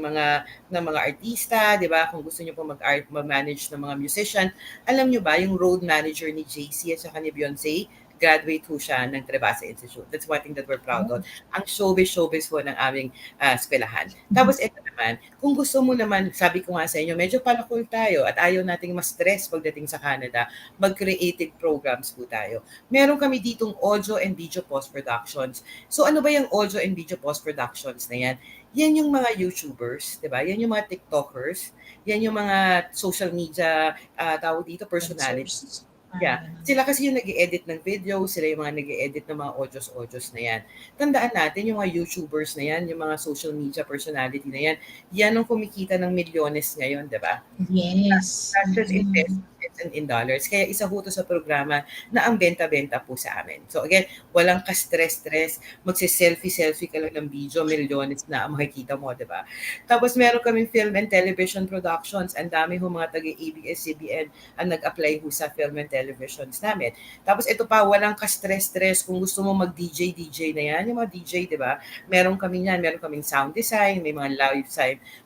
[SPEAKER 3] mga artista, 'di ba? Kung gusto niyo po mag-manage ng mga musician, alam niyo ba yung road manager ni JC at saka ni Beyonce, graduate ho siya ng Trebas Institute. That's one thing that we're proud of. Ang showbiz po ng aming eskwelahan. Tapos ito naman, kung gusto mo naman, sabi ko nga sa inyo, medyo palakol tayo at ayaw nating ma-stress pagdating sa Canada, mag-creative programs po tayo. Meron kami ditong audio and video post-productions. So ano ba yung audio and video post-productions na yan? Yan yung mga YouTubers, 'di ba? Yan yung mga TikTokers, yan yung mga social media tawag dito personalities. Yeah. Sila kasi yung nag-i-edit ng video, sila yung mga nag-i-edit ng mga audios na yan. Tandaan natin yung mga YouTubers na yan, yung mga social media personality na yan, yan ang kumikita ng milyones ngayon, di ba?
[SPEAKER 2] Yes.
[SPEAKER 3] Not just investors and in dollars. Kaya isa ho to sa programa na ang benta-benta po sa amin. So again, walang ka-stress-stress, magsi-selfie-selfie ka lang ng video, milyones na ang makikita mo, di ba? Tapos meron kaming film and television productions. Ang dami ho mga taga-ABS-CBN ang nag-apply ho sa film and televisions namin. Tapos ito pa, walang ka-stress-stress. Kung gusto mo mag-DJ na yan, yung mga DJ, di ba? Meron kami yan, meron kaming sound design, may mga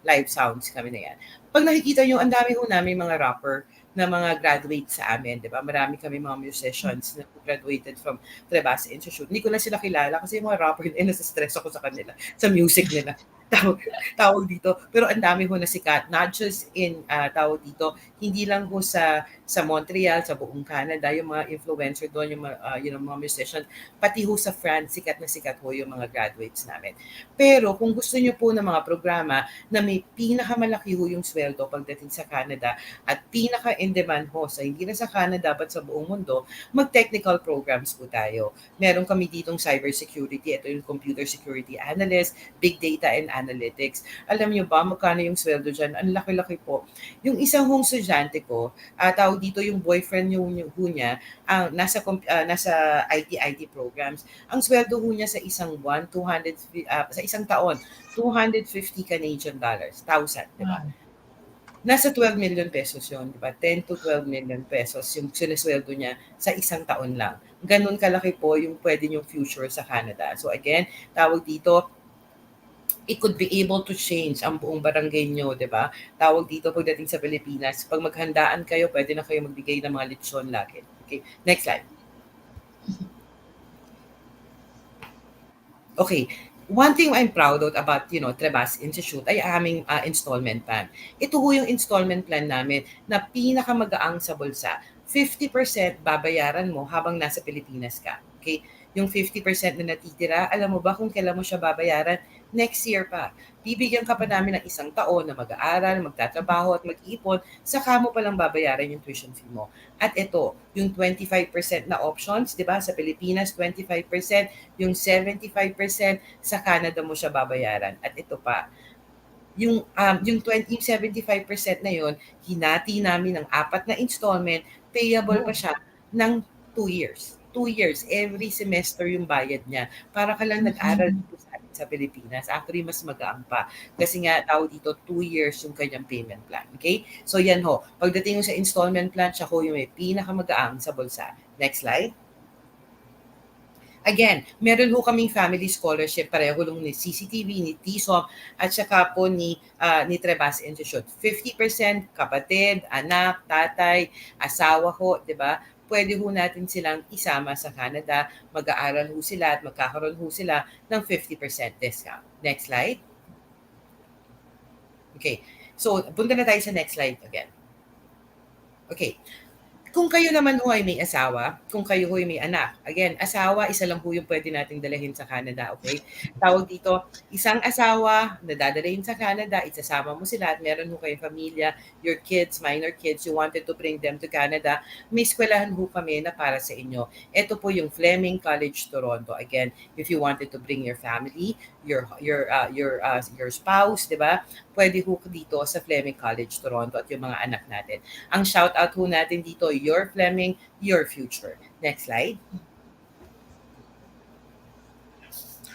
[SPEAKER 3] live sounds kami na yan. Pag nakikita nyo, ang dami ho namin mga rapper na mga graduate sa amin, di ba? Marami kami mga musicians na graduated from Trebas Institute. Hindi ko na sila kilala kasi yung mga rapper, nasa-stress ako sa kanila, sa music nila. Tawag dito. Pero ang dami ho na sikat, not just in, tawag dito, hindi lang ho sa Montreal, sa buong Canada, yung mga influencer doon, yung mga musicians, pati ho sa France, sikat na sikat ho yung mga graduates namin. Pero kung gusto niyo po ng mga programa na may pinakamalaki ho yung sweldo pagdating sa Canada at pinaka-in-demand ho sa hindi na sa Canada but sa buong mundo, mag-technical programs po tayo. Meron kami ditong cybersecurity, ito yung computer security analyst, big data and analytics. Alam niyo ba magkano yung sweldo dyan? Ang laki-laki po. Yung isang hong estudyante ko, tawag dito yung boyfriend niya, nasa IT programs. Ang sweldo ho niya sa isang buwan, sa isang taon, 250 Canadian dollars, 1,000, di ba? Nasa 12 million pesos yun, di ba? 10 to 12 million pesos yung sinesweldo niya sa isang taon lang. Ganun kalaki po yung pwede yung future sa Canada. So again, tawag dito, it could be able to change ang buong barangay nyo, di ba? Tawag dito pagdating sa Pilipinas, pag maghandaan kayo, pwede na kayo magbigay ng mga lechon lagi. Okay, next slide. Okay, one thing I'm proud of about, Trebas Institute ay aming installment plan. Ito ho yung installment plan namin na pinakamagaang sa bulsa. 50% babayaran mo habang nasa Pilipinas ka. Okay? Yung 50% na natitira, alam mo ba kung kailan mo siya babayaran? Next year pa. Bibigyan ka pa namin ng isang taon na mag-aaral, magtatrabaho at mag-iipon, saka mo palang babayaran yung tuition fee mo. At ito, yung 25% na options, di ba? Sa Pilipinas, 25%, yung 75% sa Canada mo siya babayaran. At ito pa, yung 75% na yon, hinati namin ng 4 na installment, payable pa siya ng 2 years. 2 years, every semester yung bayad niya. Para ka lang nag-aral dito sa Pilipinas. Actually, mas magaang pa. Kasi nga, tawag dito, 2 years yung kanyang payment plan. Okay? So yan ho, pagdating mo sa installment plan, siya ho yung may pinakamagaang sa bulsa. Next slide. Again, meron ho kaming family scholarship, pareho lang ni CCTV, ni TSOM, at saka po ni Trebas Institute. 50% kapatid, anak, tatay, asawa ho, di ba? Pwede ho natin silang isama sa Canada, mag-aaral ho sila at magkakaroon ho sila ng 50% discount. Next slide. Okay, so punta na tayo sa next slide again. Okay. Kung kayo naman ho ay may asawa, kung kayo ho ay may anak, again, asawa, isa lang ho yung pwede nating dalahin sa Canada, okay? Tawag dito, isang asawa na dadalhin sa Canada, isasama mo sila at meron ho kayong pamilya, your kids, minor kids, you wanted to bring them to Canada, may eskwelahan ho kami na para sa inyo. Ito po yung Fleming College Toronto. Again, if you wanted to bring your family, your spouse, di ba? Pwede ho dito sa Fleming College Toronto at yung mga anak natin. Ang shout out ho natin dito, your Fleming, your future. Next slide.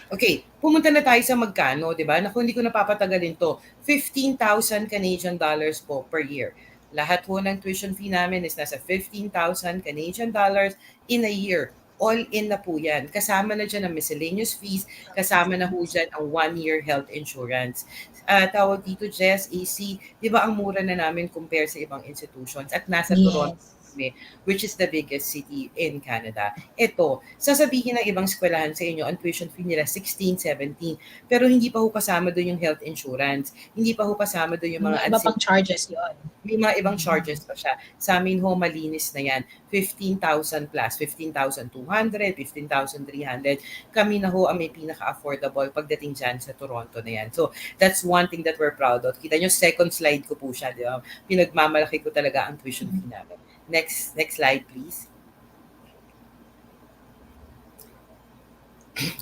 [SPEAKER 3] Okay, pumunta na tayo sa magkano, di ba? Naku, hindi ko napapatagalin to. 15,000 Canadian dollars po per year. Lahat ho ng tuition fee namin is nasa 15,000 Canadian dollars in a year. All in na po yan. Kasama na dyan ang miscellaneous fees, kasama na ho dyan ang 1-year health insurance. Tawag dito, Jess, AC, di ba ang mura na namin compare sa ibang institutions at nasa Toronto, which is the biggest city in Canada. Ito, sasabihin ng ibang eskwelahan sa inyo, ang tuition fee nila 16, 17, pero hindi pa ho kasama doon yung health insurance, hindi pa ho kasama doon yung mga
[SPEAKER 2] iba pang charges yon.
[SPEAKER 3] May mga ibang charges pa siya. Sa amin ho, malinis na yan. 15,000 plus, 15,200, 15,300. Kami na ho ang may pinaka-affordable pagdating dyan sa Toronto na yan. So, that's one thing that we're proud of. Kita nyo, second slide ko po siya. Di ba? Pinagmamalaki ko talaga ang tuition fee namin. Next slide, please.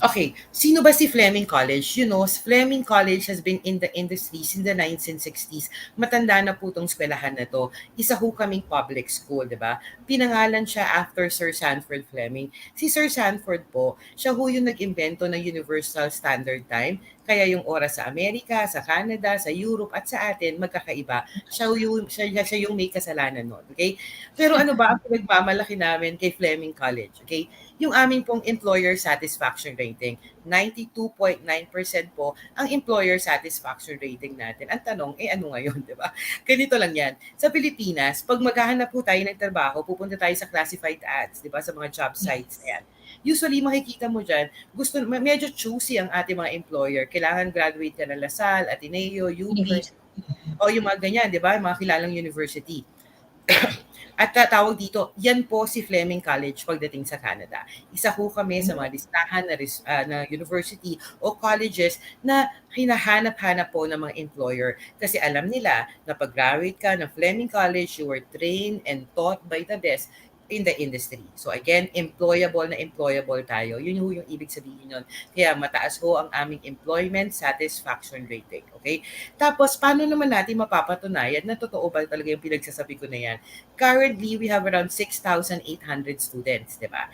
[SPEAKER 3] Okay, sino ba si Fleming College? You know, Fleming College has been in the industry since the 1960s. Matanda na po itong eskwelahan na to. Isa ho kaming public school, di ba? Pinangalan siya after Sir Sanford Fleming. Si Sir Sanford po, siya ho yung nag-imbento ng Universal Standard Time. Kaya yung oras sa Amerika, sa Canada, sa Europe, at sa atin, magkakaiba. Siya yung may kasalanan nun. Okay? Pero ano ba ang pinagmamalaki namin kay Fleming College? Okay? Yung aming pong employer satisfaction rating. 92.9% po ang employer satisfaction rating natin. Ang tanong, ano ngayon, di ba? Ganito lang yan. Sa Pilipinas, pag maghahanap po tayo ng trabaho, pupunta tayo sa classified ads, di ba? Sa mga job sites na
[SPEAKER 2] Yes.
[SPEAKER 3] yan. Usually, makikita mo dyan, medyo choosy ang ating mga employer. Kailangan graduate ka ng Lasal, Ateneo, UP,
[SPEAKER 2] University.
[SPEAKER 3] o yung mga ganyan, di ba? Yung mga kilalang university. At tawag dito, yan po si Fleming College pagdating sa Canada. Isa ho kami sa mga listahan na university o colleges na hinahanap-hanap po ng mga employer. Kasi alam nila na pag-graduate ka ng Fleming College, you were trained and taught by the best in the industry. So again, employable na employable tayo. Yun ho yung ibig sabihin nun. Kaya mataas ho ang aming employment satisfaction rating. Okay? Tapos, paano naman natin mapapatunayan na totoo ba talaga yung pinagsasabi ko na yan? Currently, we have around 6,800 students, di ba?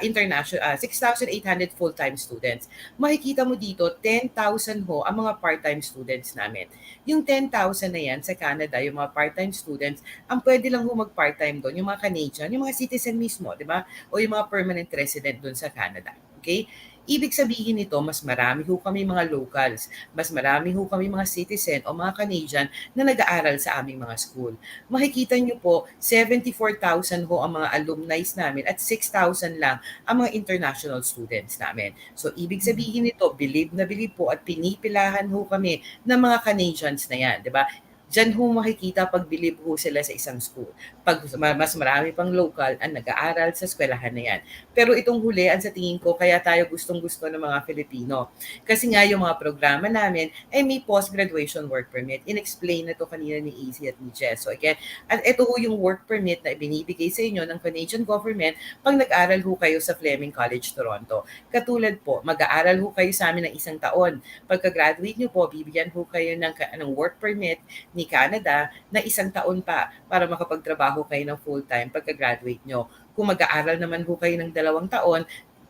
[SPEAKER 3] International, 6,800 full-time students. Makikita mo dito, 10,000 ho ang mga part-time students namin. Yung 10,000 na yan sa Canada, yung mga part-time students, ang pwede lang ho mag-part-time doon, yung mga Canadian, yung mga citizen mismo, di ba? O yung mga permanent resident doon sa Canada. Okay? Ibig sabihin nito, mas marami ho kami mga locals, mas marami ho kami mga citizen o mga Canadian na nag-aaral sa aming mga school. Makikita nyo po, 74,000 ho ang mga alumni namin at 6,000 lang ang mga international students namin. So, ibig sabihin nito, believe na believe po at pinipilahan ho kami ng mga Canadians na yan, di ba? Diyan ho makikita pag believe ho sila sa isang school. Pag mas marami pang local ang nag-aaral sa eskwelahan na yan. Pero itong huli, ang sa tingin ko, kaya tayo gustong-gusto ng mga Filipino. Kasi nga yung mga programa namin ay may post-graduation work permit. In-explain na to kanina ni Easy at ni Jess. So again, at ito ho yung work permit na ibinibigay sa inyo ng Canadian government pag nag-aral ho kayo sa Fleming College, Toronto. Katulad po, mag-aaral ho kayo sa amin ng isang taon. Pagka-graduate nyo po, bibigyan ho kayo ng work permit ni Canada na isang taon pa para makapagtrabaho kayo ng full-time pagka-graduate nyo. Kung mag-aaral naman ho kayo ng 2 taon,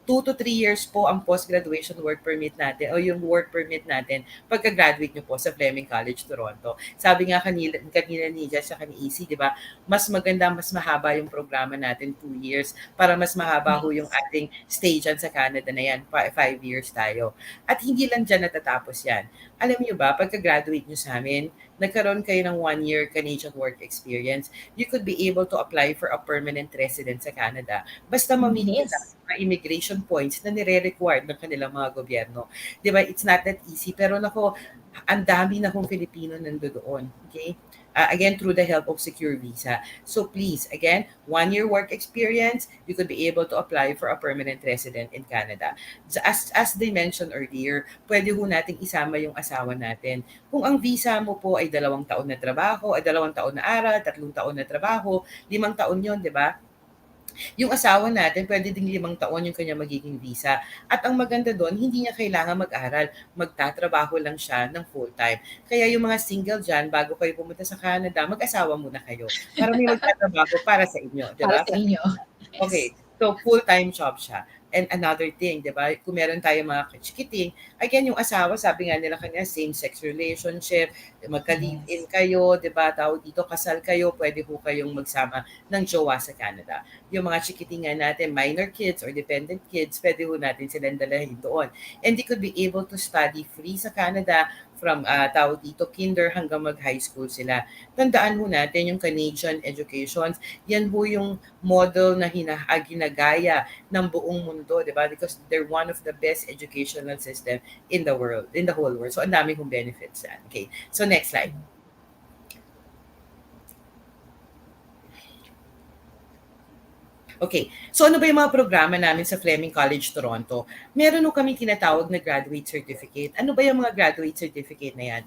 [SPEAKER 3] 2 to 3 years po ang post-graduation work permit natin o yung work permit natin pagka-graduate nyo po sa Fleming College, Toronto. Sabi nga kanina ni Jess at ni Easy, di ba, mas maganda, mas mahaba yung programa natin, 2 years, para mas mahaba ho yung ating stay dyan sa Canada na yan, 5 years tayo. At hindi lang dyan natatapos yan. Alam niyo ba, pagka-graduate nyo sa amin, nagkaroon kayo ng 1-year Canadian work experience, you could be able to apply for a permanent residence sa Canada. Basta ma-meet nyo lang
[SPEAKER 2] Yes.
[SPEAKER 3] mga immigration points na nire-require ng kanilang mga gobyerno. Di ba? It's not that easy. Pero nako, ang dami na kong Filipino nandoon. Okay? Again, through the help of Secure Visa. So please, again, 1-year work experience, you could be able to apply for a permanent resident in Canada. As they mentioned earlier, pwede ho nating isama yung asawa natin. Kung ang visa mo po ay 2 taon na trabaho, ay 2 taon na aral, 3 taon na trabaho, 5 taon yon, di ba? Yung asawa natin, pwede ding 5 taon yung kanya magiging visa. At ang maganda doon, hindi niya kailangan mag-aral. Magtatrabaho lang siya ng full-time. Kaya yung mga single dyan, bago kayo pumunta sa Canada, mag-asawa muna kayo. Para may magtatrabaho para sa inyo. Di
[SPEAKER 2] Para
[SPEAKER 3] ba?
[SPEAKER 2] sa inyo.
[SPEAKER 3] Okay,
[SPEAKER 2] Yes.
[SPEAKER 3] so full-time job siya. And another thing, di ba, kung meron tayo mga chikiting, again, yung asawa, sabi nga nila kanya, same-sex relationship, magka-live-in
[SPEAKER 2] Yes.
[SPEAKER 3] kayo, di ba, tawag dito, kasal kayo, pwede po kayong magsama ng jowa sa Canada. Yung mga chikiting nga natin, minor kids or dependent kids, pwede po natin silang dalahin doon. And they could be able to study free sa Canada from tawag dito, kinder hanggang mag-high school sila. Tandaan ho natin yung Canadian education, yan ho yung model na ginagaya ng buong mundo, di ba? Because they're one of the best educational system in the world, in the whole world. So, ang dami kong benefits yan. Okay, so next slide. Okay, so ano ba yung mga programa namin sa Fleming College, Toronto? Meron ho kami tinatawag na graduate certificate. Ano ba yung mga graduate certificate na yan?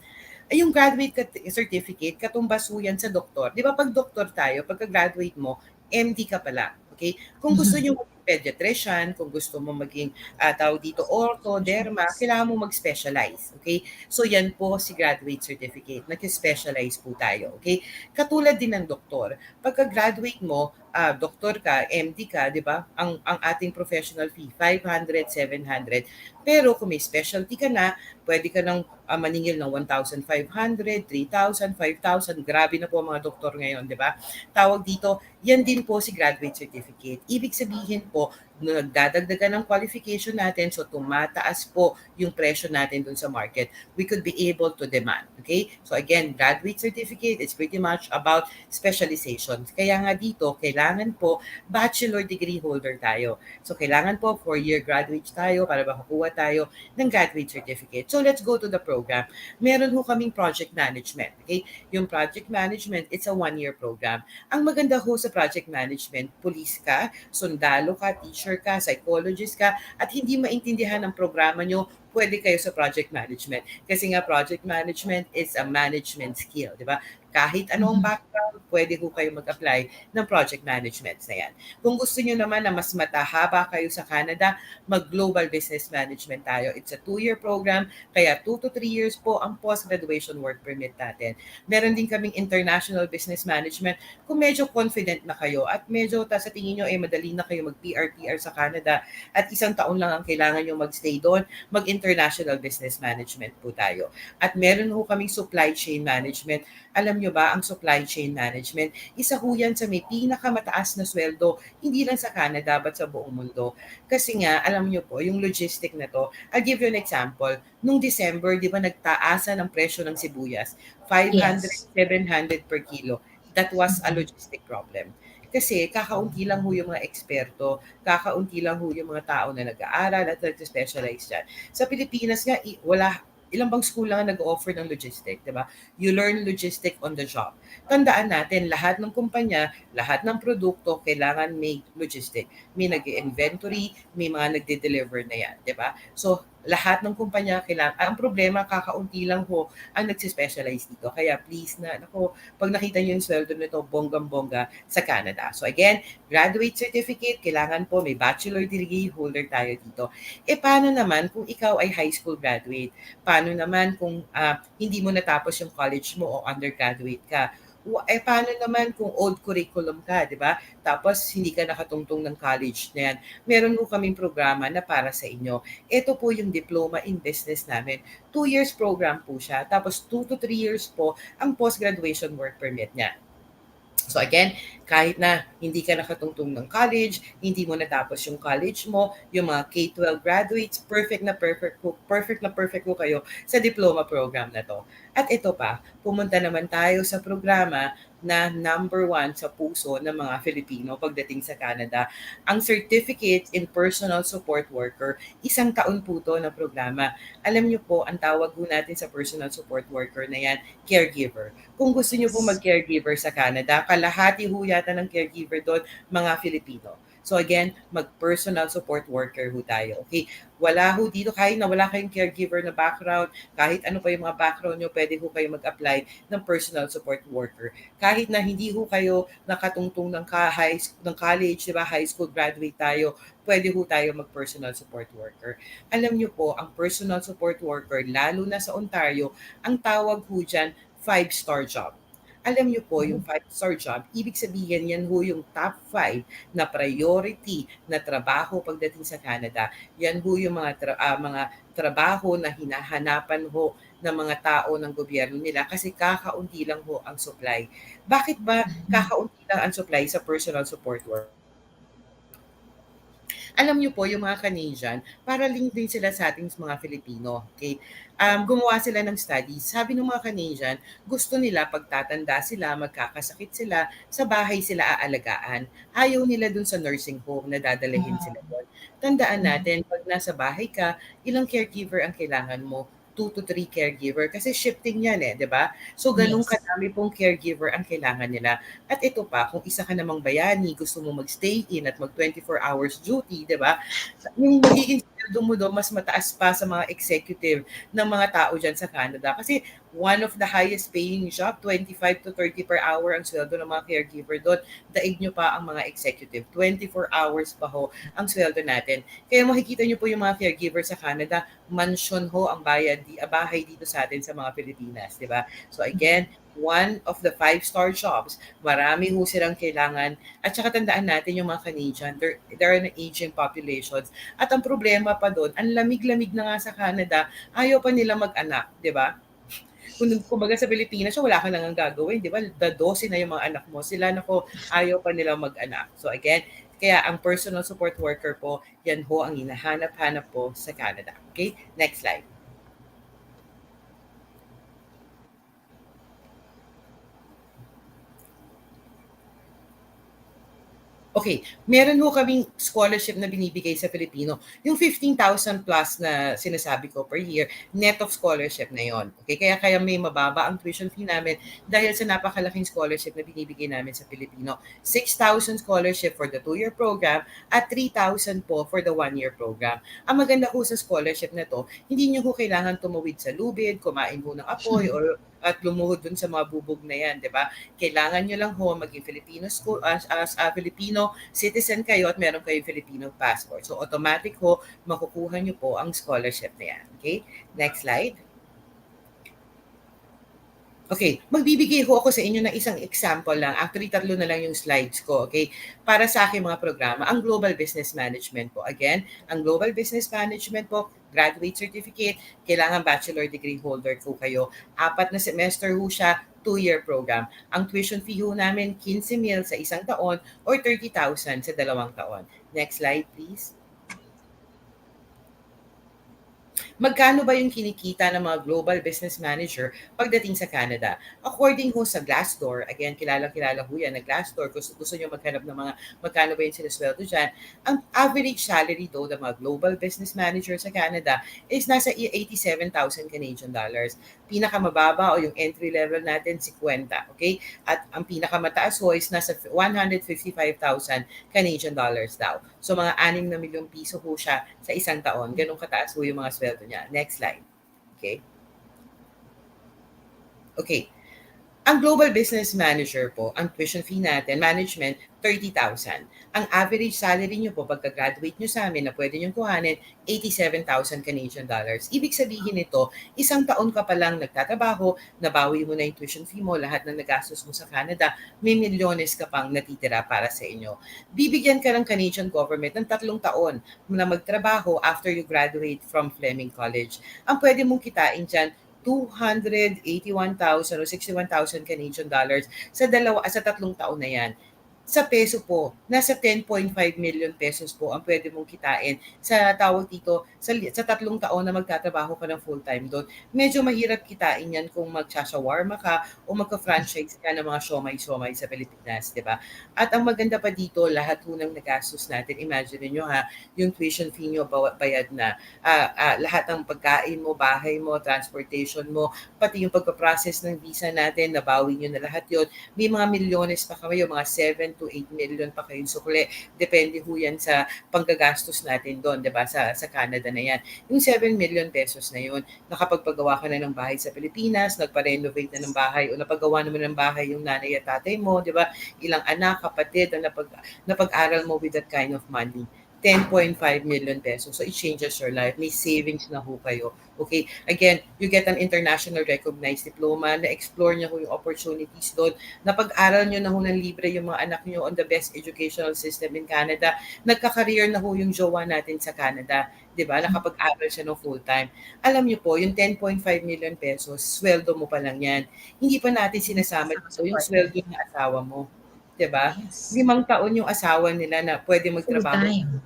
[SPEAKER 3] Ay, yung graduate certificate, katumbaso yan sa doktor. Di ba pag doktor tayo, pagka-graduate mo, MD ka pala. Okay? Kung gusto nyo pediatrician, kung gusto mo maging tawag dito ortho, derma, kailangan mo mag-specialize. Okay? So yan po si graduate certificate. Nag-specialize po tayo. Okay? Katulad din ng doktor. Pagka-graduate mo, doktor ka, MD ka, di ba? Ang ating professional fee, 500, 700. Pero kung may specialty ka na, pwede ka nang maningil ng 1,500, 3,000, 5,000. Grabe na po ang mga doktor ngayon, di ba? Tawag dito, yan din po si graduate certificate. Ibig sabihin po, nagdadagdagan ng qualification natin, so tumataas po yung presyo natin dun sa market. We could be able to demand. Okay? So again, graduate certificate is pretty much about specialization. Kaya nga dito, kailangan po bachelor degree holder tayo. So kailangan po 4-year graduate tayo para makakuha tayo ng graduate certificate. So let's go to the program. Meron ho kaming project management. Okay? Yung project management, it's a 1-year program. Ang maganda ho sa project management, police ka, sundalo ka, teacher ka, psychologist ka, at hindi maintindihan ang programa nyo, pwede kayo sa project management. Kasi nga project management is a management skill, di ba? Kahit anong background, pwede ho kayo mag-apply ng project management na yan. Kung gusto nyo naman na mas matahaba kayo sa Canada, mag-global business management tayo. It's a 2-year program, kaya 2 to 3 years po ang post-graduation work permit natin. Meron din kaming international business management. Kung medyo confident na kayo at medyo sa tingin nyo madali na kayo mag-PR sa Canada at 1 taon lang ang kailangan nyo mag-stay doon, mag-international business management po tayo. At meron ho kaming supply chain management. Alam nyo ba, ang supply chain management, isa ho yan sa may pinakamataas na sweldo, hindi lang sa Canada, but sa buong mundo. Kasi nga, alam nyo po, yung logistic na to, I'll give you an example. Nung December, di ba nagtaasan ang presyo ng sibuyas? 500,
[SPEAKER 2] Yes.
[SPEAKER 3] 700 per kilo. That was a logistic problem. Kasi kakaunti lang ho yung mga eksperto, kakaunti lang ho yung mga tao na nag-aaral at nag-specialize dyan. Sa Pilipinas nga, ilang bang school lang nag-offer ng logistic, di ba? You learn logistic on the job. Tandaan natin, lahat ng kumpanya, lahat ng produkto, kailangan may logistic. May nag-inventory, may mga nagde-deliver na yan, di ba? So, lahat ng kumpanya, kailangan, ang problema, kakaunti lang ho ang nagsispecialize dito. Kaya please na, pag nakita niyo yung sweldo nito, bonggang-bongga sa Canada. So again, graduate certificate, kailangan po may bachelor degree holder tayo dito. Paano naman kung ikaw ay high school graduate? Paano naman kung hindi mo natapos yung college mo o undergraduate ka? Paano naman kung old curriculum ka, di ba? Tapos hindi ka nakatungtong ng college na yan. Meron po kaming programa na para sa inyo. Ito po yung Diploma in Business namin. 2 years program po siya. Tapos 2 to 3 years po ang post-graduation work permit niya. So again, kahit na hindi ka nakatungtong ng college, hindi mo natapos yung college mo, yung mga K-12 graduates, perfect po kayo sa diploma program na to. At ito pa, pumunta naman tayo sa programa na number 1 sa puso ng mga Filipino pagdating sa Canada. Ang Certificate in Personal Support Worker, 1 taon po to na programa. Alam niyo po, ang tawag po natin sa personal support worker na yan, caregiver. Kung gusto niyo po mag-caregiver sa Canada, kalahati ho yata ng caregiver doon, mga Filipino. So again, mag-personal support worker ho tayo. Okay? Wala ho dito, kahit na wala kayong caregiver na background, kahit ano pa yung mga background nyo, pwede ho kayo mag-apply ng personal support worker. Kahit na hindi ho kayo nakatungtong ng college, diba, high school graduate tayo, pwede ho tayo mag-personal support worker. Alam nyo po, ang personal support worker, lalo na sa Ontario, ang tawag ho dyan, 5-star job. Alam niyo po, yung 5-star job, ibig sabihin yan ho yung top 5 na priority na trabaho pagdating sa Canada. Yan ho yung mga trabaho na hinahanapan ho ng mga tao ng gobyerno nila kasi kakaunti lang ho ang supply. Bakit ba kakaunti lang ang supply sa personal support work? Alam niyo po, yung mga Canadian, para link din sila sa ating mga Filipino. Okay? Gumawa sila ng studies. Sabi ng mga Canadian, gusto nila pagtatanda sila, magkakasakit sila, sa bahay sila aalagaan. Ayaw nila dun sa nursing home na dadalahin sila doon. Tandaan natin, pag nasa bahay ka, ilang caregiver ang kailangan mo? 2 to 3 caregiver kasi shifting yan di ba? So ganun
[SPEAKER 2] Yes.
[SPEAKER 3] kadami pong caregiver ang kailangan nila. At ito pa, kung isa ka namang bayani, gusto mo mag-stay in at mag 24 hours duty, di ba? Yung magiging sweldo mo doon mas mataas pa sa mga executive ng mga tao dyan sa Canada. Kasi one of the highest paying job, 25 to 30 per hour ang sweldo ng mga caregiver doon. Daig nyo pa ang mga executive. 24 hours pa ho ang sweldo natin. Kaya makikita nyo po yung mga caregiver sa Canada, mansion ho ang bahay dito sa atin sa mga Pilipinas, di ba? So again, one of the 5-star jobs, marami ho silang kailangan. At saka tandaan natin yung mga Canadian, they're an aging populations. At ang problema pa doon, ang lamig-lamig na nga sa Canada, ayaw pa nila mag-anak, di ba? Kumbaga sa Pilipinas, so wala ka nang gagawin, di ba? Dadose na yung mga anak mo. Sila nako, ayaw pa nila mag-anak. So again, kaya ang personal support worker po, yan ho ang hinahanap-hanap po sa Canada. Okay? Next slide. Okay, meron ho kaming scholarship na binibigay sa Pilipino. Yung 15,000 plus na sinasabi ko per year, net of scholarship na yon. Okay, kaya may mababa ang tuition fee namin dahil sa napakalaking scholarship na binibigay namin sa Pilipino. 6,000 scholarship for the 2-year program at 3,000 po for the 1-year program. Ang maganda ho sa scholarship na to, hindi nyo ho kailangan tumawid sa lubid, kumain ho ng apoy, or at lumuhod dun sa mga bubog na yan, di ba? Kailangan nyo lang ho maging Filipino school, as Filipino citizen kayo at meron kayong Filipino passport. So automatic ho, makukuha nyo po ang scholarship na yan. Okay? Next slide. Okay, magbibigay ho ako sa inyo ng isang example lang. Actually, 3 na lang yung slides ko, okay? Para sa aking mga programa, ang Global Business Management po. Again, ang Global Business Management po, graduate certificate, kailangan bachelor degree holder po kayo. 4 na semester ho siya, 2-year program. Ang tuition fee ho namin, 15,000 sa 1 taon or 30,000 sa 2 taon. Next slide, please. Magkano ba yung kinikita ng mga global business manager pagdating sa Canada? According ho sa Glassdoor, again, kilala ho yan na Glassdoor, kung gusto nyo maghanap ng mga magkano ba yung sinasweldo dyan, ang average salary do ng mga global business manager sa Canada is nasa 87,000 Canadian dollars. Pinakamababa o yung entry level natin, 50, okay? At ang pinakamataas ho is nasa 155,000 Canadian dollars daw. So mga 6 na milyong piso ho siya sa 1 taon. Ganun kataas ho yung mga sweldo niya. Next slide. Okay. Okay. Ang Global Business Manager po, ang tuition fee natin, management, 30,000. Ang average salary nyo po pagka-graduate nyo sa amin na pwede nyo kuhanin, 87,000 Canadian dollars. Ibig sabihin nito, 1 taon ka pa lang nagtatrabaho, nabawi mo na yung tuition fee mo, lahat ng nagastos mo sa Canada, may milyones ka pang natitira para sa inyo. Bibigyan ka ng Canadian government ng 3 taon na magtrabaho after you graduate from Fleming College. Ang pwede mong kitain dyan, 281,000 o 61,000 Canadian dollars sa 3 taon na yan. Sa peso po, nasa 10.5 million pesos po ang pwede mong kitain sa tawag dito, sa 3 taon na magtatrabaho ka ng full-time doon. Medyo mahirap kitain yan kung magsashawarma ka o magka-franchise ka ng mga siomay sa Pilipinas, di ba? At ang maganda pa dito, lahat po ng nagastos natin, imagine nyo ha, yung tuition fee nyo bayad na, lahat ng pagkain mo, bahay mo, transportation mo, pati yung pagpaprocess ng visa natin, nabawi nyo na lahat yun. May mga milyones pa kayo, mga 7 to 8 million pa kayong sukli. Depende ho yan sa panggagastos natin doon, diba? Sa Canada na yan. Yung 7 million pesos na yun, nakapagpagawa ka na ng bahay sa Pilipinas, nagpa-renovate na ng bahay o napagawa naman ng bahay yung nanay at tatay mo, diba? Ilang anak, kapatid, ang napag-aral mo with that kind of money. 10.5 million pesos. So it changes your life. May savings na ho kayo. Okay? Again, you get an international recognized diploma, na-explore nyo ho yung opportunities doon, napag-aral nyo na ho ng libre yung mga anak nyo on the best educational system in Canada, nagka-career na ho yung jowa natin sa Canada, di ba? Nakapag-aral siya ng full-time. Alam nyo po, yung 10.5 million pesos, sweldo mo pa lang yan. Hindi pa natin sinasama dito yung sweldo ng asawa mo. Diba?
[SPEAKER 2] Yes.
[SPEAKER 3] 5 taon yung asawa nila na pwede magtrabaho.
[SPEAKER 2] Full-time.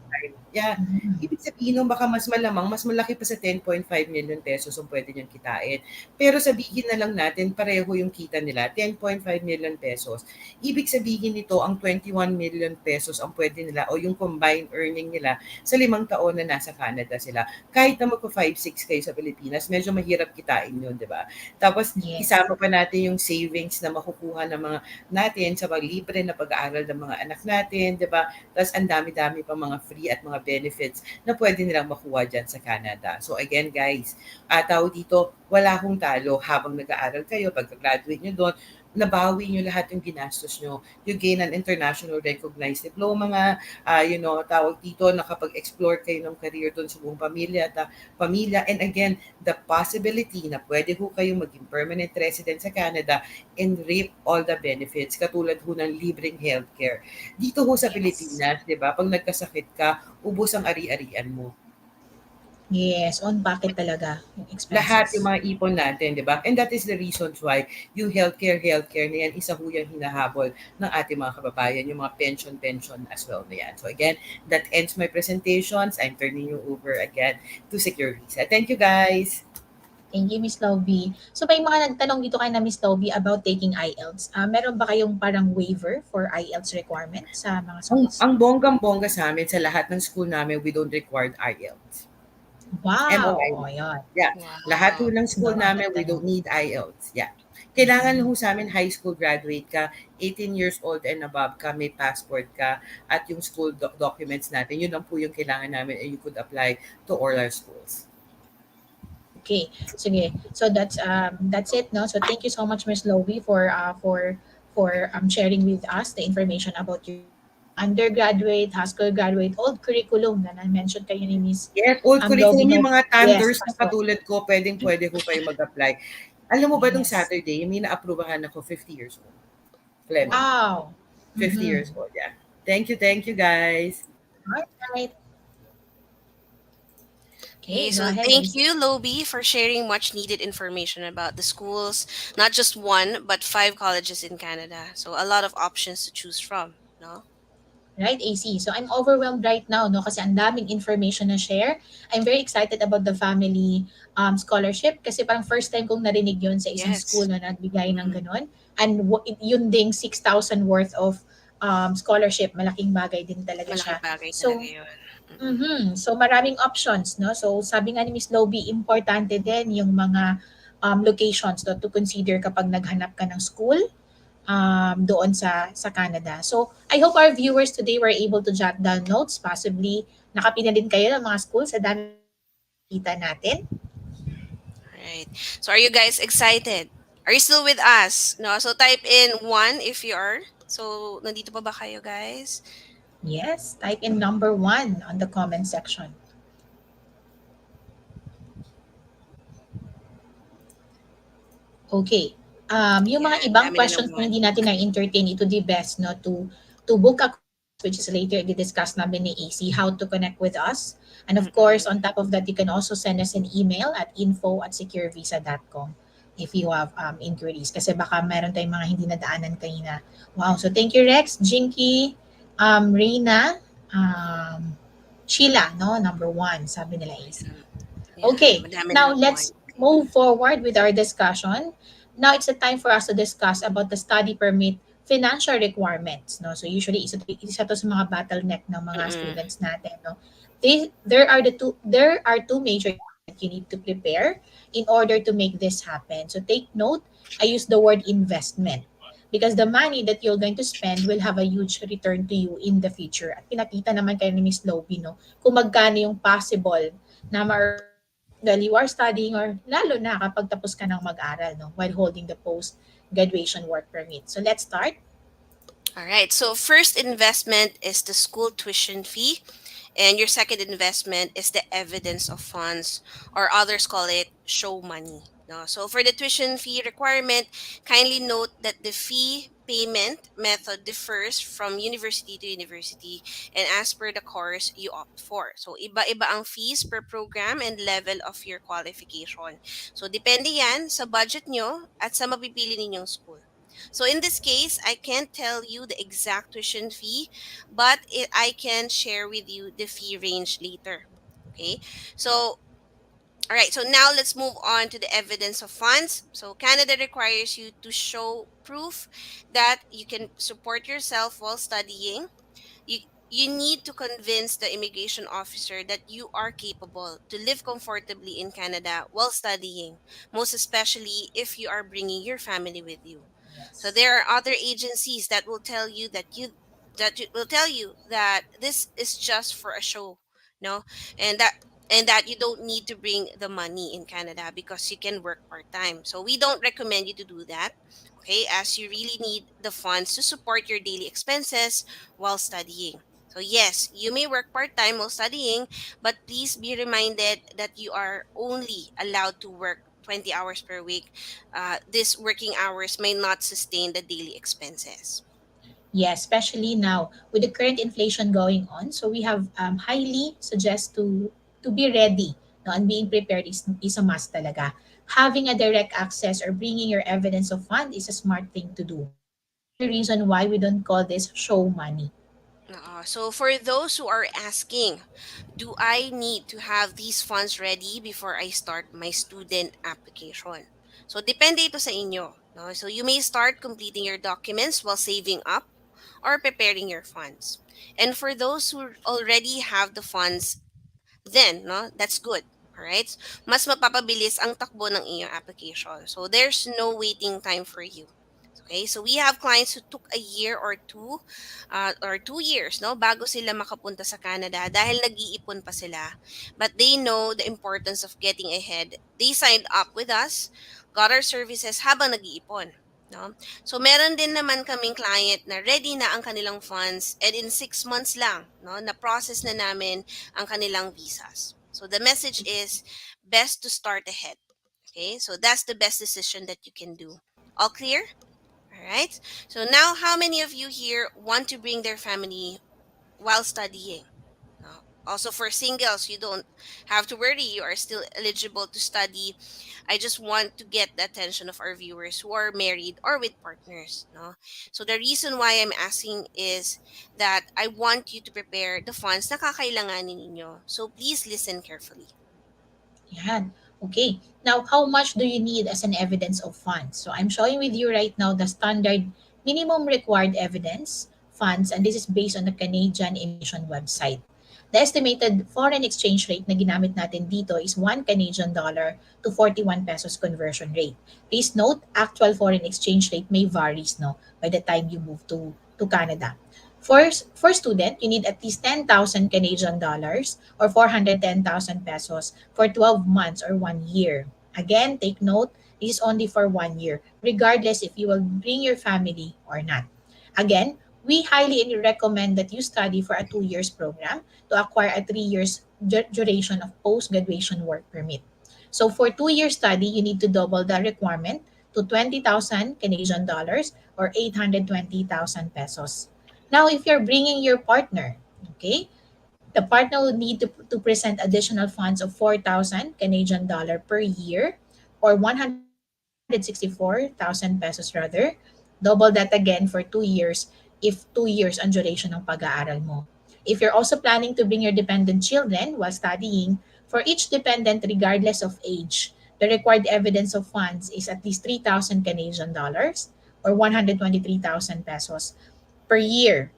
[SPEAKER 3] Yeah. Ibig sabihin, baka mas malamang, mas malaki pa sa 10.5 million pesos ang pwede niyang kitain. Pero sabihin na lang natin, pareho yung kita nila, 10.5 million pesos. Ibig sabihin nito, ang 21 million pesos ang pwede nila o yung combined earning nila sa 5 taon na nasa Canada sila. Kahit na magpa 5-6 kayo sa Pilipinas, medyo mahirap kitain yun, di ba? Tapos, isama pa natin yung savings na makukuha ng mga natin sa libre na pag-aaral ng mga anak natin, di ba? Tapos, ang dami-dami pa mga free at mga benefits na pwede nilang makuha dyan sa Canada. So again guys, tao dito, wala akong talo habang nag-aaral kayo, pagka-graduate nyo doon, nabawi nyo lahat yung ginastos nyo. You gain an international recognized diploma nga, tawag dito, nakapag-explore kayo ng career doon sa buong pamilya. And again, the possibility na pwede ho kayo maging permanent resident sa Canada and reap all the benefits, katulad ho ng libreng healthcare. Dito ho sa
[SPEAKER 2] Yes.
[SPEAKER 3] Pilipinas, di ba, pag nagkasakit ka, ubos ang ari-arian mo.
[SPEAKER 2] Yes, on pocket talaga yung
[SPEAKER 3] Lahat yung
[SPEAKER 2] expenses.
[SPEAKER 3] mga ipon natin, di ba? And that is the reasons why yung healthcare na yan, isa ho yung hinahabol ng ating mga kababayan, yung mga pension as well na yan. So again, that ends my presentations. I'm turning you over again to Secure Visa. Thank you guys!
[SPEAKER 2] Thank you, Miss Lovey. So may mga nagtanong dito kay na Miss Lovey about taking IELTS. Meron ba kayong parang waiver for IELTS requirement sa mga schools?
[SPEAKER 3] Ang bonggang-bongga sa amin, sa lahat ng school namin, we don't require IELTS.
[SPEAKER 2] Wow!
[SPEAKER 3] MOI.
[SPEAKER 2] O, yun.
[SPEAKER 3] Yeah. Lahat ho
[SPEAKER 1] Wow.
[SPEAKER 3] ng school
[SPEAKER 2] Mga
[SPEAKER 3] namin, we
[SPEAKER 2] nagtanong.
[SPEAKER 3] don't need IELTS. Yeah. Kailangan ho sa amin high school graduate ka, 18 years old and above ka, may passport ka, at yung school documents natin, yun lang po yung kailangan namin and you could apply to all our schools.
[SPEAKER 2] Okay. Sige. So that's it, no? So thank you so much, Miss Lovey, for sharing with us the information about your undergraduate, high school graduate, old curriculum na na-mention kayo ni Miss
[SPEAKER 3] Yes, old
[SPEAKER 2] Lovey,
[SPEAKER 3] curriculum,
[SPEAKER 2] no?
[SPEAKER 3] yung mga
[SPEAKER 2] Yes,
[SPEAKER 3] thunders na
[SPEAKER 2] pasok.
[SPEAKER 3] katulad ko, pwede ho kayo mag-apply. Alam mo ba nung
[SPEAKER 2] Yes.
[SPEAKER 3] Saturday, may na-approvahan ako 50 years old. Fleming.
[SPEAKER 2] Wow.
[SPEAKER 3] 50
[SPEAKER 2] Mm-hmm.
[SPEAKER 3] years old, yeah. Thank you guys.
[SPEAKER 2] All right.
[SPEAKER 1] Okay,
[SPEAKER 2] Okay, go
[SPEAKER 1] so
[SPEAKER 2] ahead,
[SPEAKER 1] thank
[SPEAKER 2] AC.
[SPEAKER 1] you, Lobi, for sharing much needed information about the schools, not just one, but five colleges in Canada. So a lot of options to choose from, no?
[SPEAKER 2] Right, AC. So I'm overwhelmed right now, no, kasi ang daming information na share. I'm very excited about the family scholarship kasi parang first time kong narinig yun sa isang school
[SPEAKER 1] Yes.
[SPEAKER 2] na nagbigay ng
[SPEAKER 1] Mm-hmm.
[SPEAKER 2] ganun. And yun ding 6,000 worth of scholarship, malaking bagay din talaga
[SPEAKER 1] Malaking
[SPEAKER 2] siya.
[SPEAKER 1] bagay talaga
[SPEAKER 2] So,
[SPEAKER 1] yun. Mm-mm.
[SPEAKER 2] so maraming options, no? So sabi nga ni Miss Lobby, importante din yung mga locations, no, to consider kapag naghanap ka ng school doon sa Canada. So, I hope our viewers today were able to jot down notes. Possibly, nakapila din kayo ng mga schools sa dami kita natin.
[SPEAKER 1] Right. So are you guys excited? Are you still with us? No? So type in 1 if you are. So nandito pa ba kayo, guys?
[SPEAKER 2] Yes, type in number 1 on the comment section. Okay. Yung mga
[SPEAKER 1] Yan,
[SPEAKER 2] ibang
[SPEAKER 1] dami na
[SPEAKER 2] questions na
[SPEAKER 1] naman.
[SPEAKER 2] hindi natin na-entertain, ito the best, no, to book a course, which is later i-discuss namin ni AC, how to connect with us. And of course,
[SPEAKER 1] Mm-mm.
[SPEAKER 2] on top of that, you can also send us an email at info@securevisa.com if you have inquiries. Kasi baka meron tayong mga hindi nadaanan kanina. Wow. So thank you, Rex, Jinky, Reina, Sheila, no? Number 1, sabi nila AC.
[SPEAKER 1] Yan,
[SPEAKER 2] Okay,
[SPEAKER 1] madami na
[SPEAKER 2] now
[SPEAKER 1] nakuha.
[SPEAKER 2] let's move forward with our discussion. Now it's the time for us to discuss about the study permit financial requirements. No? So usually isa to sa mga bottleneck ng mga
[SPEAKER 1] Mm-mm.
[SPEAKER 2] students natin. No? There are two major that you need to prepare in order to make this happen. So take note, I use the word investment because the money that you're going to spend will have a huge return to you in the future. At pinakita naman kayo ni Miss Loby, no? Kung magkano yung possible na while you are studying or lalo na kapag tapos ka ng mag-aral, no, while holding the post-graduation work permit. So let's start.
[SPEAKER 1] All right. So first investment is the school tuition fee, and your second investment is the evidence of funds, or others call it show money. No? So for the tuition fee requirement, kindly note that the fee payment method differs from university to university and as per the course you opt for. So iba-iba ang fees per program and level of your qualification. So depende yan sa budget nyo at sa mapipili ninyong school. So in this case, I can't tell you the exact tuition fee, but I can share with you the fee range later. Okay. So, all right. So now let's move on to the evidence of funds. So Canada requires you to show proof that you can support yourself while studying. You you need to convince the immigration officer that you are capable to live comfortably in Canada while studying, most especially if you are bringing your family with you. So
[SPEAKER 2] Yes.
[SPEAKER 1] there are other agencies that will tell you that will tell you that this is just for a show. no, and that you don't need to bring the money in Canada because you can work part-time. So we don't recommend you to do that, okay, as you really need the funds to support your daily expenses while studying. So yes, you may work part-time while studying, but please be reminded that you are only allowed to work 20 hours per week. These working hours may not sustain the daily expenses.
[SPEAKER 2] Yeah, especially now with the current inflation going on. So we have highly suggest to be ready, no, and being prepared is a must talaga. Having a direct access or bringing your evidence of fund is a smart thing to do. That's the reason why we don't call this show money.
[SPEAKER 1] So for those who are asking, do I need to have these funds ready before I start my student application? So depende ito sa inyo. No? So you may start completing your documents while saving up or preparing your funds. And for those who already have the funds, then no, that's good. All right? Mas mapapabilis ang takbo ng iyong application. So there's no waiting time for you. Okay, so we have clients who took a year or 2 years, no, bago sila makapunta sa Canada dahil nag-iipon pa sila. But they know the importance of getting ahead. They signed up with us, got our services habang nag-iipon. No? So meron din naman kaming client na ready na ang kanilang funds and in 6 months lang, no, na-process na namin ang kanilang visas. So the message is best to start ahead. Okay, so that's the best decision that you can do. All clear? All right. So now, how many of you here want to bring their family while studying? Also, for singles, you don't have to worry. You are still eligible to study. I just want to get the attention of our viewers who are married or with partners. No? So the reason why I'm asking is that I want you to prepare the funds na kakailanganin ninyo. So please listen carefully.
[SPEAKER 2] Yan. Okay. Now, how much do you need as an evidence of funds? So I'm showing with you right now the standard minimum required evidence funds, and this is based on the Canadian Immigration website. The estimated foreign exchange rate na ginamit natin dito is 1 Canadian dollar to 41 pesos conversion rate. Please note, actual foreign exchange rate may varies, no, by the time you move to Canada. For student, you need at least 10,000 Canadian dollars or 410,000 pesos for 12 months or 1 year. Again, take note, this is only for 1 year, regardless if you will bring your family or not. Again, we highly recommend that you study for a 2 years program to acquire a 3 years duration of post-graduation work permit. So for 2 year study, you need to double the requirement to 20,000 Canadian dollars or 820,000 pesos. Now, if you're bringing your partner, okay, the partner will need to present additional funds of 4,000 Canadian dollar per year or 164,000 pesos rather. Double that again for 2 years if 2 years ang duration ng pag-aaral mo. If you're also planning to bring your dependent children while studying, for each dependent regardless of age, the required evidence of funds is at least 3,000 Canadian dollars or 123,000 pesos per year.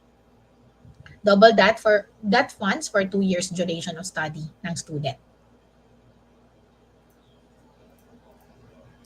[SPEAKER 2] Double that funds for 2 years duration of study ng student.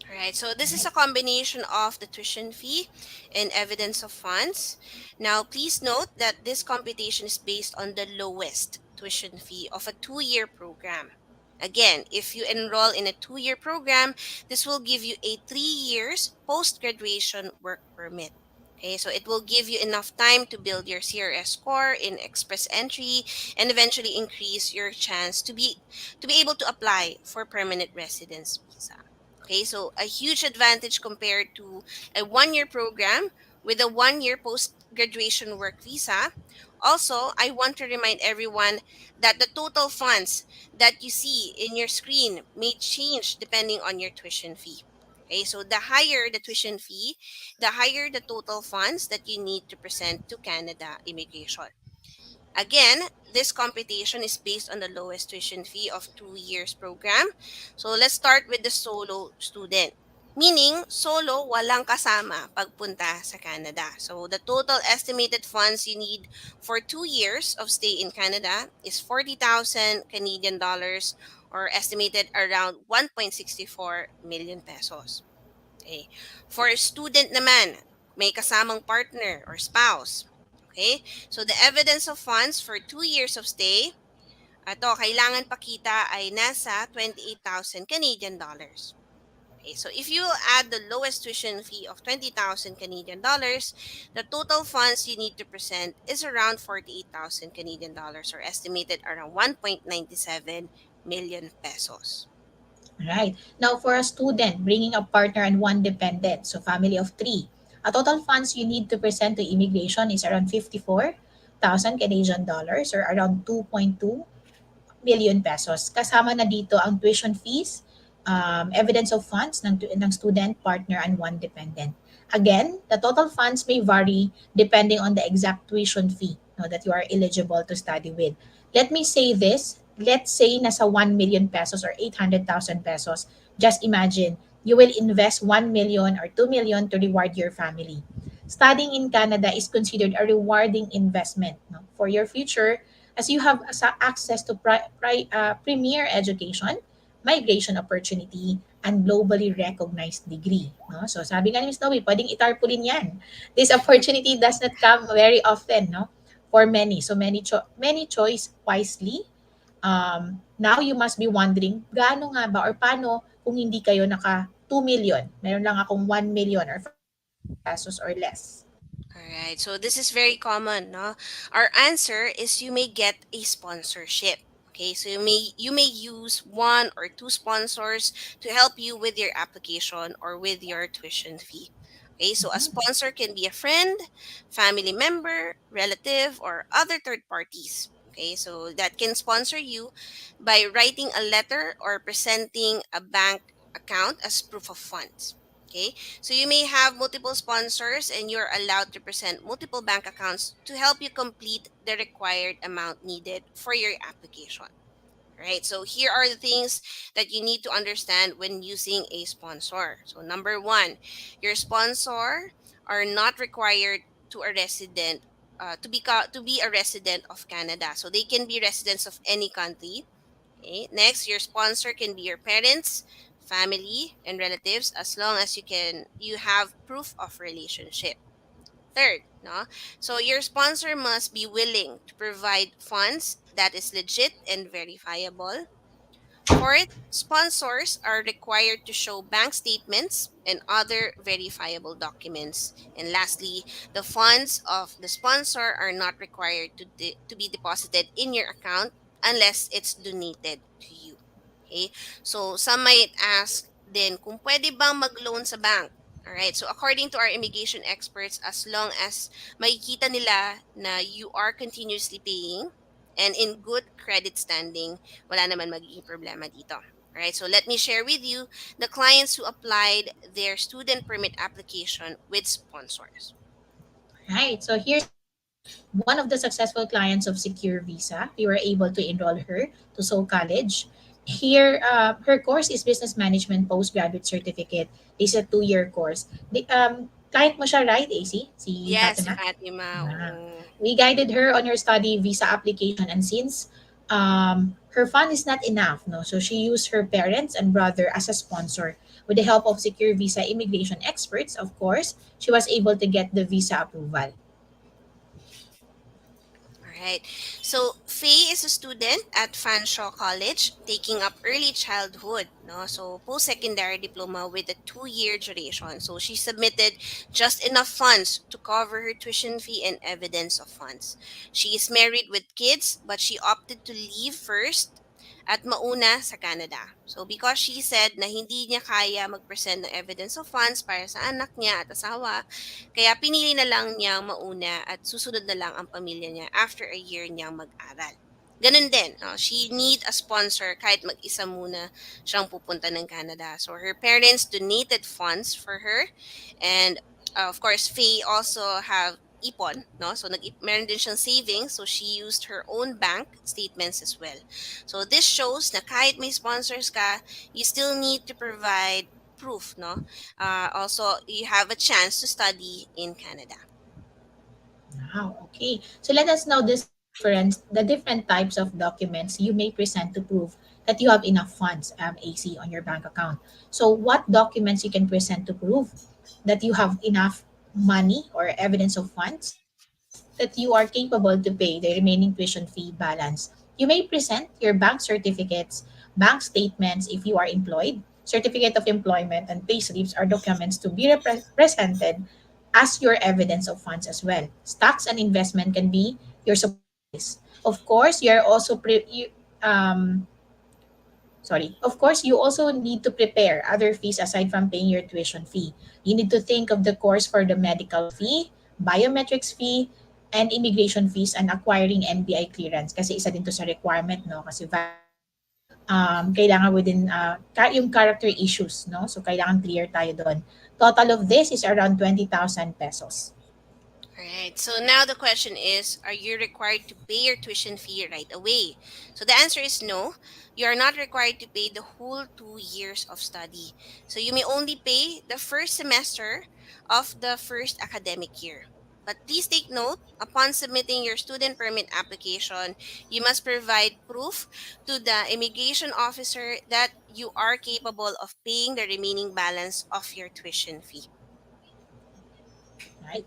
[SPEAKER 1] All right, so this is
[SPEAKER 2] Right?
[SPEAKER 1] a combination of the tuition fee and evidence of funds. Now, please note that this computation is based on the lowest tuition fee of a 2 year program. Again, if you enroll in a 2 year program, this will give you a 3 years post graduation work permit. Okay, so it will give you enough time to build your CRS score in express entry and eventually increase your chance to be able to apply for permanent residence visa. Okay, so a huge advantage compared to a 1 year program with a 1 year post graduation work visa. Also, I want to remind everyone that the total funds that you see in your screen may change depending on your tuition fee. Okay, so the higher the tuition fee, the higher the total funds that you need to present to Canada Immigration. Again, this computation is based on the lowest tuition fee of 2 years program. So let's start with the solo student. Meaning, solo, walang kasama pagpunta sa Canada. So the total estimated funds you need for 2 years of stay in Canada is 40,000 Canadian dollars or estimated around 1.64 million pesos. Okay. For a student naman, may kasamang partner or spouse. Okay. So the evidence of funds for 2 years of stay, Ito, kailangan pakita ay nasa 28,000 Canadian dollars. Okay, so if you add the lowest tuition fee of 20,000 Canadian dollars, the total funds you need to present is around 48,000 Canadian dollars, or estimated around 1.97 million pesos.
[SPEAKER 2] Right. Now, for a student bringing a partner and one dependent, so family of three, a total funds you need to present to immigration is around 54,000 Canadian dollars, or around 2.2 million pesos. Kasama na dito ang tuition fees, evidence of funds ng student, partner, and one dependent. Again, the total funds may vary depending on the exact tuition fee, no, that you are eligible to study with. Let me say this. Let's say nasa 1 million pesos or 800,000 pesos. Just imagine, you will invest 1 million or 2 million to reward your family. Studying in Canada is considered a rewarding investment, no, for your future, as you have access to premier education, migration opportunity, and globally recognized degree. No? So sabi nga ni Ms. Noe, pwedeng itarpulin yan. This opportunity does not come very often, no, for many. So many choice wisely. Now you must be wondering, gaano nga ba or paano kung hindi kayo naka 2 million? Meron lang akong 1 million or 500,000 pesos or less.
[SPEAKER 1] All right, so this is very common, no? Our answer is you may get a sponsorship. Okay, so you may use one or two sponsors to help you with your application or with your tuition fee. Okay, so a
[SPEAKER 2] Mhm.
[SPEAKER 1] sponsor can be a friend, family member, relative, or other third parties. Okay, so that can sponsor you by writing a letter or presenting a bank account as proof of funds. Okay, so you may have multiple sponsors and you're allowed to present multiple bank accounts to help you complete the required amount needed for your application. Right? So here are the things that you need to understand when using a sponsor. So number 1, your sponsor are not required to a resident to be a resident of Canada. So they can be residents of any country. Okay. Next, your sponsor can be your parents, family, and relatives, as long as you have proof of relationship. Third, no? So your sponsor must be willing to provide funds that is legit and verifiable. Fourth, sponsors are required to show bank statements and other verifiable documents. And lastly, the funds of the sponsor are not required to be deposited in your account unless it's donated to you. Okay? So some might ask then kung pwede bang mag-loan sa bank. Alright, so according to our immigration experts, as long as makikita nila na you are continuously paying and in good credit standing, wala naman magiging problema dito. Alright, so let me share with you the clients who applied their student permit application with sponsors.
[SPEAKER 2] Right. So here's one of the successful clients of Secure Visa. We were able to enroll her to Seoul College. Here, her course is Business Management Postgraduate Certificate. This is a 2-year course. Client mo siya, right, AC? Si
[SPEAKER 1] Yes, si
[SPEAKER 2] Fatima?
[SPEAKER 1] Fatima.
[SPEAKER 2] Ah.
[SPEAKER 1] Oo.
[SPEAKER 2] We guided her on her study visa application, and since her fund is not enough, no, so she used her parents and brother as a sponsor. With the help of Secure Visa immigration experts, of course, she was able to get the visa approval.
[SPEAKER 1] Alright. So, Faye is a student at Fanshawe College taking up early childhood, no? So, post-secondary diploma with a 2-year duration. So, she submitted just enough funds to cover her tuition fee and evidence of funds. She is married with kids, but she opted to leave first at mauna sa Canada. So, because she said na hindi niya kaya mag-present ng evidence of funds para sa anak niya at asawa, kaya pinili na lang niyang mauna at susunod na lang ang pamilya niya after a year niyang mag-aral. Ganun din, she need a sponsor kahit mag-isa muna siyang pupunta ng Canada. So her parents donated funds for her, and of course Faye also have ipon, no? So meron din siyang savings, so she used her own bank statements as well. So this shows na kahit may sponsors ka, you still need to provide proof, no? Also, you have a chance to study in Canada.
[SPEAKER 2] Wow, okay. So let us now discuss the different types of documents you may present to prove that you have enough funds, AC, on your bank account. So what documents you can present to prove that you have enough money or evidence of funds that you are capable to pay the remaining tuition fee balance You may present your bank certificates, bank statements if you are employed, certificate of employment, and payslips are documents to be presented as your evidence of funds as well. Stocks and investment can be your support to this. Of course, you are also of course, you also need to prepare other fees aside from paying your tuition fee. You need to think of the course for the medical fee, biometrics fee, and immigration fees and acquiring NBI clearance. Kasi isa din to sa requirement, no? Kasi kailangan within yung character issues, no? So, kailangan clear tayo doon. Total of this is around 20,000 pesos.
[SPEAKER 1] Right. So now the question is, are you required to pay your tuition fee right away? So the answer is no. You are not required to pay the whole 2 years of study. So you may only pay the first semester of the first academic year. But please take note, upon submitting your student permit application, you must provide proof to the immigration officer that you are capable of paying the remaining balance of your tuition fee.
[SPEAKER 2] Right?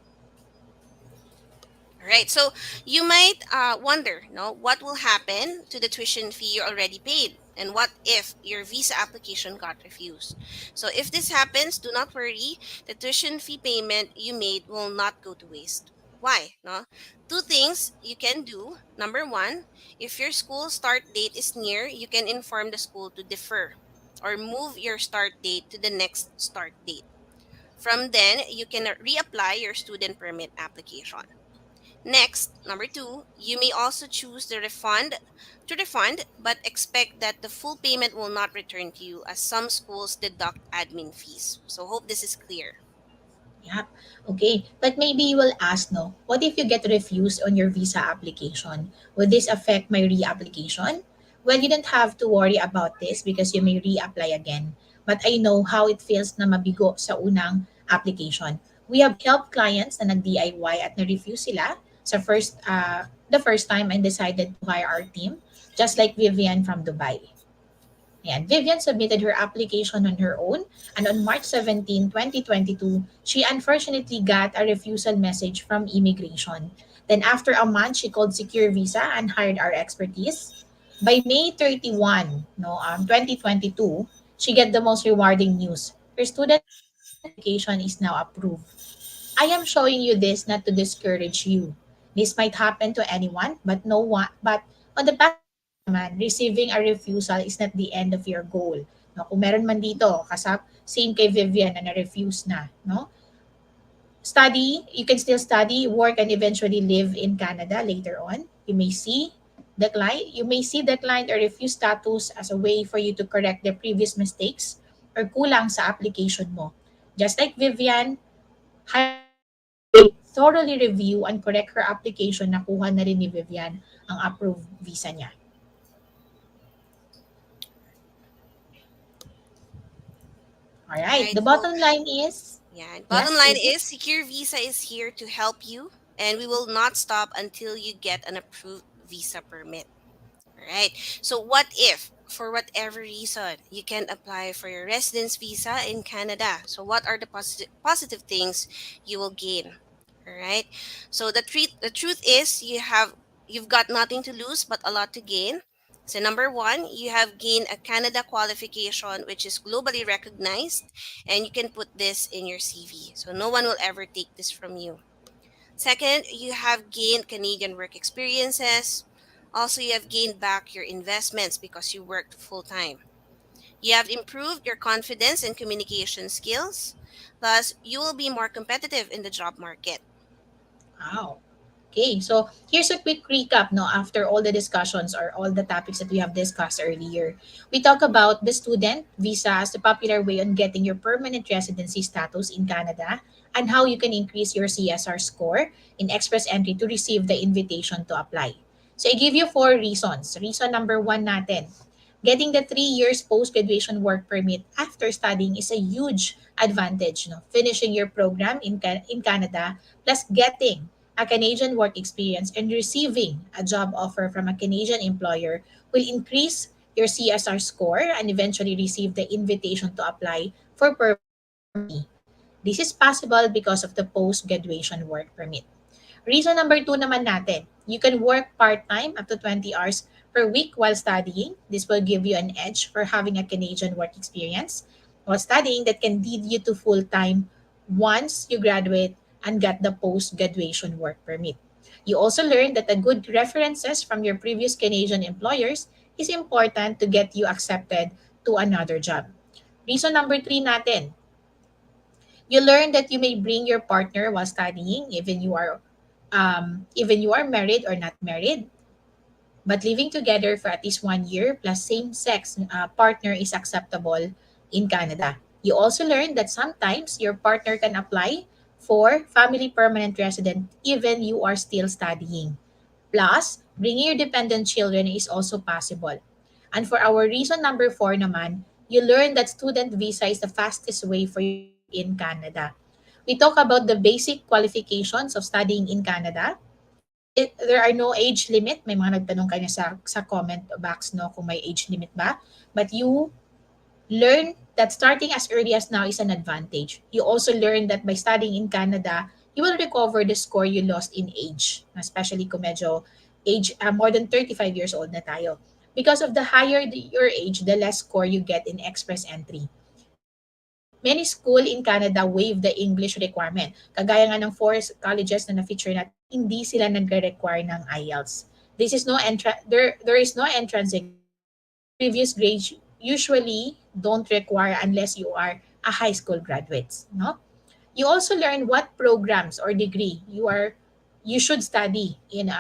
[SPEAKER 1] Right. So you might wonder, no, what will happen to the tuition fee you already paid, and what if your visa application got refused? So if this happens, do not worry. The tuition fee payment you made will not go to waste. Why? No, two things you can do. Number one, if your school start date is near, you can inform the school to defer or move your start date to the next start date. From then, you can reapply your student permit application. Next, number two, you may also choose the refund, but expect that the full payment will not return to you as some schools deduct admin fees. So hope this is clear.
[SPEAKER 2] Yeah. Okay. But maybe you will ask, no, what if you get refused on your visa application? Would this affect my reapplication? Well, you don't have to worry about this because you may reapply again. But I know how it feels na mabigo sa unang application. We have helped clients na nag-DIY at na-refuse sila sa the first time and decided to hire our team, just like Vivian from Dubai. Ayan. Vivian submitted her application on her own, and on March 17, 2022, she unfortunately got a refusal message from immigration. Then after a month, she called Secure Visa and hired our expertise. By May 31, no, 2022, she got the most rewarding news. Her student permit application is now approved. I am showing you this not to discourage you. This might happen to anyone, but no one. But on the positive side naman, receiving a refusal is not the end of your goal. No, kung meron man dito, same kay Vivian na na-refuse na, no? You can still study, work, and eventually live in Canada later on. You may see declined or refused status as a way for you to correct the previous mistakes or kulang sa application mo. Just like Vivian, hiring our team will thoroughly review and correct her application. Nakuha na rin ni Vivian ang approved visa niya. All right.
[SPEAKER 1] Right.
[SPEAKER 2] The
[SPEAKER 1] So
[SPEAKER 2] bottom line is,
[SPEAKER 1] yeah, bottom
[SPEAKER 2] yes,
[SPEAKER 1] line
[SPEAKER 2] Tracy?
[SPEAKER 1] is Secure Visa is here to help you, and we will not stop until you get an approved visa permit. Right. So what if, for whatever reason, you can't apply for your residence visa in Canada? So what are the positive things you will gain? All right. So the truth is you've got nothing to lose but a lot to gain. So number one, you have gained a Canada qualification which is globally recognized, and you can put this in your CV. So no one will ever take this from you. Second, you have gained Canadian work experiences. Also, you have gained back your investments because you worked full time. You have improved your confidence and communication skills. Plus, you will be more competitive in the job market.
[SPEAKER 2] Wow. Okay, so here's a quick recap, no, after all the discussions or all the topics that we have discussed earlier. We talk about the student visa as the popular way on getting your permanent residency status in Canada and how you can increase your CSR score in Express Entry to receive the invitation to apply. So I give you four reasons. Reason number one natin, getting the 3 years post-graduation work permit after studying is a huge advantage. No? Finishing your program in Canada plus getting a Canadian work experience and receiving a job offer from a Canadian employer will increase your CSR score and eventually receive the invitation to apply for permanent residency. This is possible because of the post-graduation work permit. Reason number two naman natin, You can work part-time up to 20 hours per week while studying. This will give you an edge for having a Canadian work experience while studying that can lead you to full-time once you graduate and get the post-graduation work permit. You also learn that the good references from your previous Canadian employers is important to get you accepted to another job. Reason number three natin, you learn that you may bring your partner while studying, even you are married or not married, but living together for at least 1 year plus same-sex partner is acceptable in Canada. You also learn that sometimes your partner can apply for family permanent resident even you are still studying. Plus, bringing your dependent children is also possible. And for our reason number four naman, you learn that student visa is the fastest way for you to stay in Canada. We talk about the basic qualifications of studying in Canada. There are no age limit. May mga nagtanong kanya sa comment box no kung may age limit ba. But you learn that starting as early as now is an advantage. You also learn that by studying in Canada, you will recover the score you lost in age, especially kung medyo age more than 35 years old na tayo. Because of the higher your age, the less score you get in express entry. Many school in Canada waive the English requirement. Kagaya nga ng four colleges na na-feature natin, hindi sila nagre-require ng IELTS. There is no entrance exam. Previous grades usually don't require unless you are a high school graduate. No? You also learn what programs or degree you should study in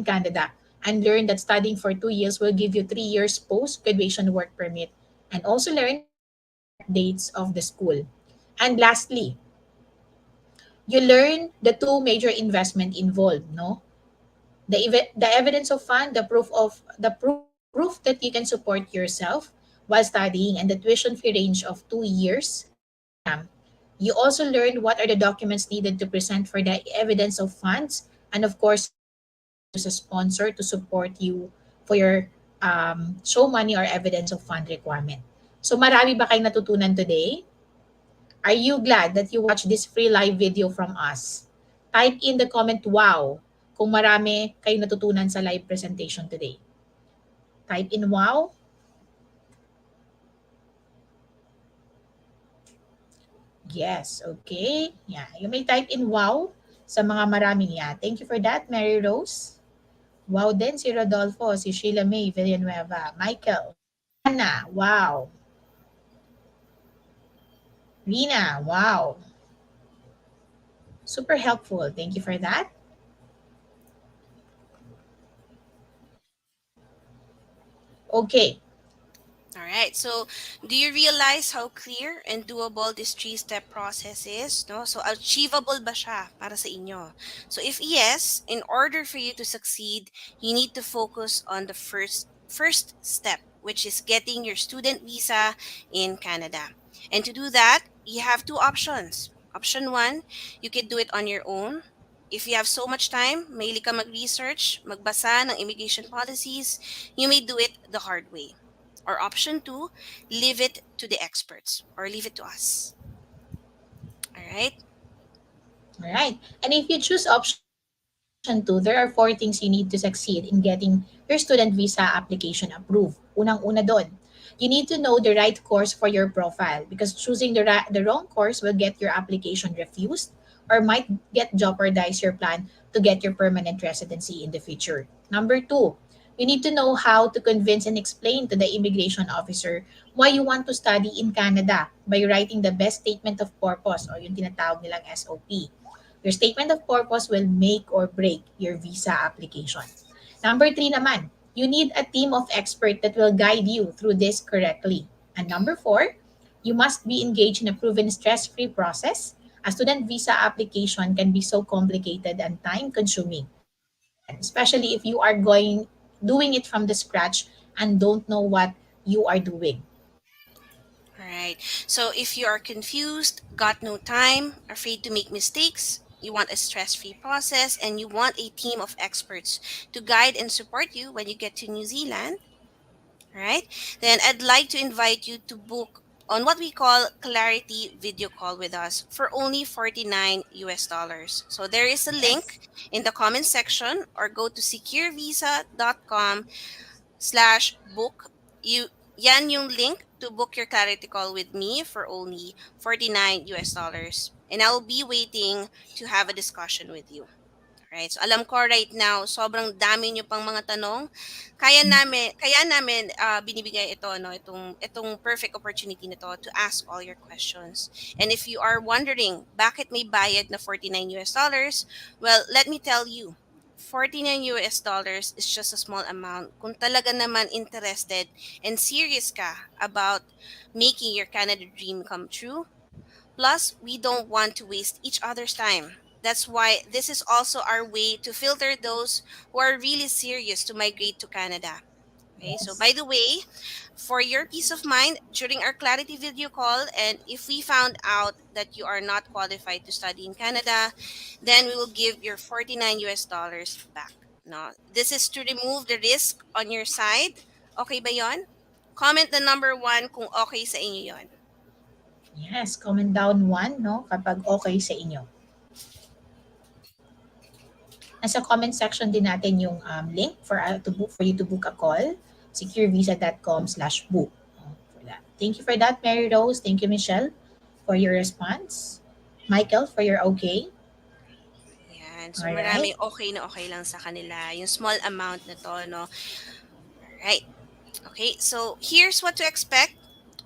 [SPEAKER 2] Canada, and learn that studying for 2 years will give you 3 years post graduation work permit, and also learn the start dates of the school. And lastly, you learn the two major investment involved. No, the evidence of fund, the proof that you can support yourself while studying, and the tuition fee range of 2 years exam. You also learn what are the documents needed to present for the evidence of funds, and of course, you need to choose a sponsor to support you for your show money or evidence of fund requirement. So marami ba kayong natutunan today? Are you glad that you watched this free live video from us? Type in the comment, wow, kung marami kayong natutunan sa live presentation today. Type in wow. Yes, okay. Yeah, you may type in wow sa mga maraming yan. Thank you for that, Mary Rose. Wow din si Rodolfo, si Sheila May Villanueva, Michael, Anna, wow. Rina, wow. Super helpful. Thank you for that. Okay.
[SPEAKER 1] All right. So, do you realize how clear and doable this three-step process is? No? So, achievable ba siya para sa inyo? So, if yes, in order for you to succeed, you need to focus on the first step, which is getting your student visa in Canada. And to do that, you have two options. Option one, you can do it on your own. If you have so much time, mahilig ka mag-research, magbasa ng immigration policies, you may do it the hard way. Or option two, leave it to the experts or leave it to us. All right.
[SPEAKER 2] All right. And if you choose option 2, there are four things you need to succeed in getting your student visa application approved. Unang-una doon, you need to know the right course for your profile, because choosing the wrong course will get your application refused or might get jeopardize your plan to get your permanent residency in the future. Number two, you need to know how to convince and explain to the immigration officer why you want to study in Canada by writing the best statement of purpose, or yung tinatawag nilang SOP. Your statement of purpose will make or break your visa application. Number three naman, you need a team of experts that will guide you through this correctly. And number four, you must be engaged in a proven stress-free process. A student visa application can be so complicated and time-consuming. Again, especially if you are doing it from the scratch and don't know what you are doing.
[SPEAKER 1] All right. So if you are confused, got no time, afraid to make mistakes, you want a stress-free process, and you want a team of experts to guide and support you when you get to New Zealand, right? Then I'd like to invite you to book on what we call Clarity video call with us for only $49. So there is a link
[SPEAKER 2] Yes.
[SPEAKER 1] in the comment section, or go to securevisa.com/book. Yan yung link to book your clarity call with me for only $49. And I'll be waiting to have a discussion with you. Right. So alam ko right now, sobrang dami niyo pang mga tanong. Kaya namin binibigay ito, no, itong perfect opportunity nito to ask all your questions. And if you are wondering bakit may bayad na $49, well, let me tell you. $49 is just a small amount kung talaga naman interested and serious ka about making your Canada dream come true. Plus, we don't want to waste each other's time. That's why this is also our way to filter those who are really serious to migrate to Canada. Okay, so
[SPEAKER 2] Yes.
[SPEAKER 1] by the way, for your peace of mind during our clarity video call, and if we found out that you are not qualified to study in Canada, then we will give your $49 back. No, this is to remove the risk on your side. Okay ba yon? Comment the number one kung okay sa inyo yon.
[SPEAKER 2] Yes, comment down one, no, kapag okay sa inyo. Nasa comment section din natin yung link for you to book a call, securevisa.com/book. For that. Thank you for that, Mary Rose. Thank you, Michelle, for your response. Michael, for your okay.
[SPEAKER 1] Yan. So,
[SPEAKER 2] All right.
[SPEAKER 1] maraming okay na okay lang sa kanila. Yung small amount na to, no? Alright. Okay, so here's what to expect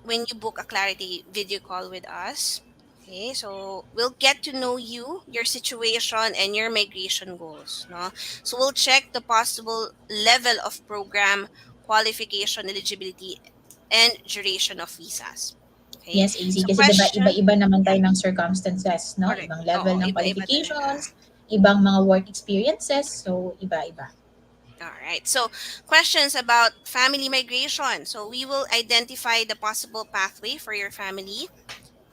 [SPEAKER 1] when you book a clarity video call with us. Okay, so we'll get to know you, your situation, and your migration goals. No? So we'll check the possible level of program, qualification, eligibility, and duration of visas. Okay,
[SPEAKER 2] Yes, AC.
[SPEAKER 1] so
[SPEAKER 2] Kasi diba,
[SPEAKER 1] question,
[SPEAKER 2] iba-iba naman
[SPEAKER 1] yeah,
[SPEAKER 2] tayo ng circumstances, no?
[SPEAKER 1] correct.
[SPEAKER 2] Ibang level
[SPEAKER 1] Oo,
[SPEAKER 2] ng
[SPEAKER 1] iba-iba talaga.
[SPEAKER 2] qualifications, ibang mga work experiences, so iba-iba.
[SPEAKER 1] All right. So, questions about family migration. So, we will identify the possible pathway for your family.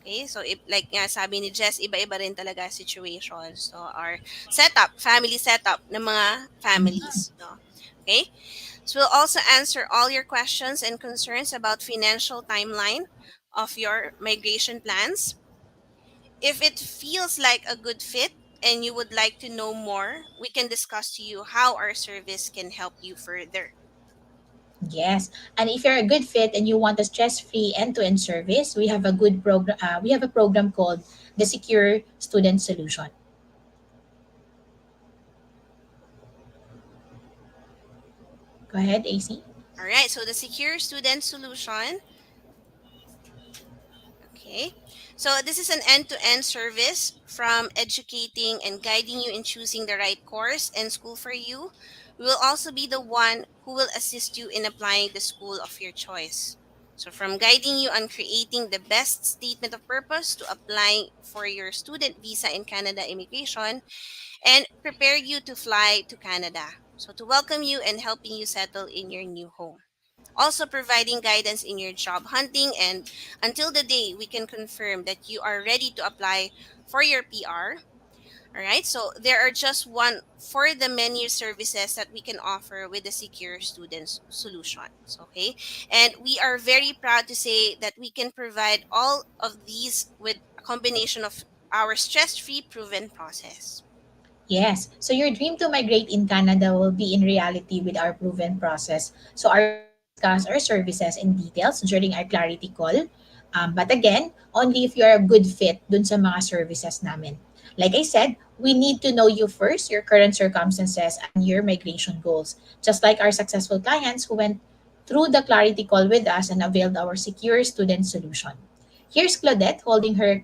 [SPEAKER 1] Okay? So, if, like nga sabi ni Jess, iba-iba rin talaga situations. So, our setup, family setup ng mga
[SPEAKER 2] Mhm.
[SPEAKER 1] families. No? Okay? So, we'll also answer all your questions and concerns about financial timeline of your migration plans. If it feels like a good fit and you would like to know more, we can discuss to you how our service can help you further.
[SPEAKER 2] Yes. And if you're a good fit and you want a stress-free end-to-end service, we have a good program. We have a program called the Secure Student Solution. Go ahead, AC.
[SPEAKER 1] All right, so the secure student solution. Okay, so this is an end-to-end service from educating and guiding you in choosing the right course and school for you. We will also be the one who will assist you in applying the school of your choice. So, from guiding you on creating the best statement of purpose to applying for your student visa in Canada immigration, and prepare you to fly to Canada. So, to welcome you and helping you settle in your new home. Also providing guidance in your job hunting, and until the day we can confirm that you are ready to apply for your PR. All right, so there are just one for the menu services that we can offer with the secure students solutions. Okay, and we are very proud to say that we can provide all of these with a combination of our stress-free proven process.
[SPEAKER 2] Yes. So your dream to migrate in Canada will be in reality with our proven process. So our team will discuss our services in details during our clarity call. But again, only if you are a good fit dun sa mga services namin. Like I said, we need to know you first, your current circumstances, and your migration goals. Just like our successful clients who went through the clarity call with us and availed our secure student solution. Here's Claudette holding her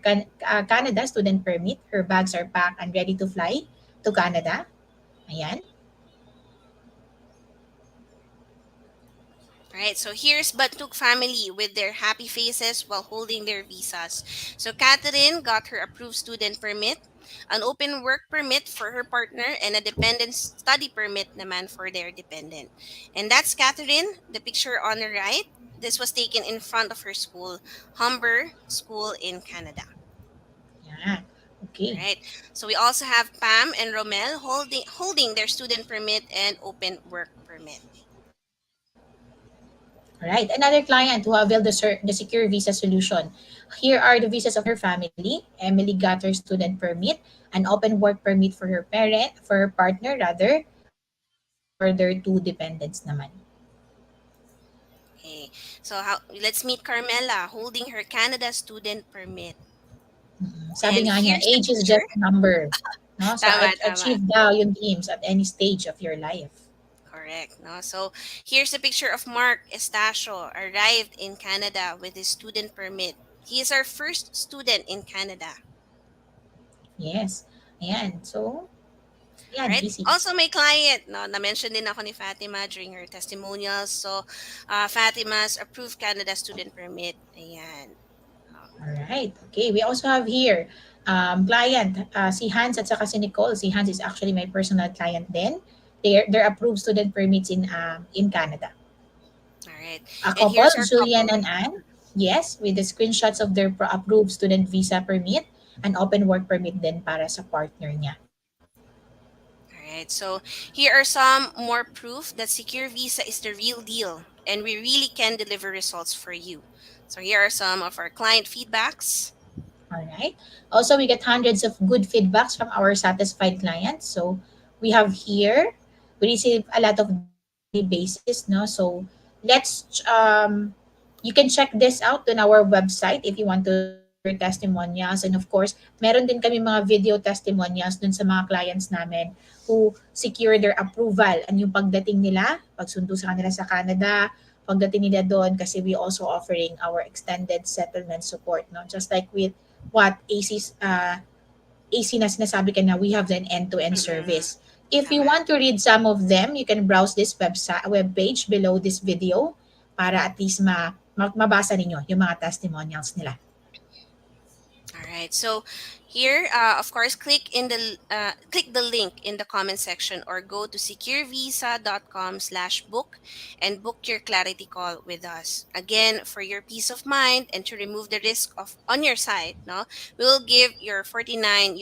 [SPEAKER 2] Canada student permit. Her bags are packed and ready to fly to Canada. Ayan.
[SPEAKER 1] Right, so here's Batuk family with their happy faces while holding their visas. So Catherine got her approved student permit, an open work permit for her partner, and a dependent study permit naman for their dependent. And that's Catherine, the picture on the right. This was taken in front of her school, Humber School in Canada.
[SPEAKER 2] Yan. Okay.
[SPEAKER 1] Right. So we also have Pam and Romel holding their student permit and open work permit.
[SPEAKER 2] All right. Another client who availed the secure visa solution. Here are the visas of her family. Emily got her student permit, an open work permit for her for her partner rather, and for their two dependents naman.
[SPEAKER 1] Okay. So let's meet Carmela holding her Canada student permit.
[SPEAKER 2] Sabi
[SPEAKER 1] And
[SPEAKER 2] nga niya,
[SPEAKER 1] here's the
[SPEAKER 2] age is
[SPEAKER 1] picture.
[SPEAKER 2] just a number. No? So
[SPEAKER 1] Tama, tama.
[SPEAKER 2] achieve daw yung dreams at any stage of your life.
[SPEAKER 1] Correct. No? So here's a picture of Mark Estacio arrived in Canada with his student permit. He is our first student in Canada.
[SPEAKER 2] Yes. Ayan. So,
[SPEAKER 1] All
[SPEAKER 2] ayan,
[SPEAKER 1] right.
[SPEAKER 2] easy.
[SPEAKER 1] Also, may client, no, na-mention din ako ni Fatima during her testimonials. So, Fatima's approved Canada student permit. Ayan.
[SPEAKER 2] All right. Okay. We also have here client, si Hans at saka si Nicole. Si Hans is actually my personal client din. They're approved student permits in Canada.
[SPEAKER 1] All right.
[SPEAKER 2] A
[SPEAKER 1] And
[SPEAKER 2] couple,
[SPEAKER 1] here's our
[SPEAKER 2] Julian
[SPEAKER 1] couple.
[SPEAKER 2] and Anne. Yes, with the screenshots of their approved student visa permit and open work permit din para sa partner niya.
[SPEAKER 1] All right. So, here are some more proof that Secure Visa is the real deal and we really can deliver results for you. So, here are some of our client feedbacks.
[SPEAKER 2] All right. Also, we get hundreds of good feedbacks from our satisfied clients. So we have here, we receive a lot of them on a daily basis. No, so let's you can check this out on our website if you want to see their testimonials. And of course, meron din kami mga video testimonials dun sa mga clients namin who secure their approval and yung pagdating nila, pagsundo sa kanila sa Canada, pagdating nila doon kasi we also offering our extended settlement support, no, just like with what AC na sinasabi ka na, we have an end-to-end
[SPEAKER 1] Mm-mm.
[SPEAKER 2] service. If you
[SPEAKER 1] Tama.
[SPEAKER 2] want to read some of them, you can browse this web page below this video para at least mabasa ninyo yung mga testimonials nila.
[SPEAKER 1] All right. So here, of course, click the link in the comment section or go to securevisa.com/book and book your clarity call with us. Again, for your peace of mind and to remove the risk of on your side, no, we will give your $49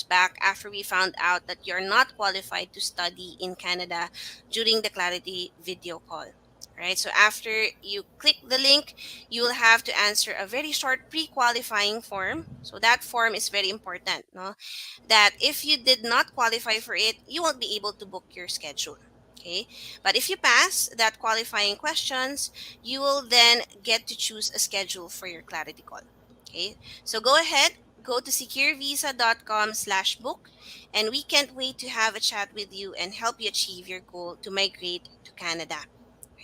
[SPEAKER 1] back after we found out that you're not qualified to study in Canada during the clarity video call. Right. So after you click the link, you will have to answer a very short pre-qualifying form. So that form is very important, no? That if you did not qualify for it, you won't be able to book your schedule. Okay? But if you pass that qualifying questions, you will then get to choose a schedule for your clarity call. Okay? So go ahead, go to securevisa.com/book and we can't wait to have a chat with you and help you achieve your goal to migrate to Canada.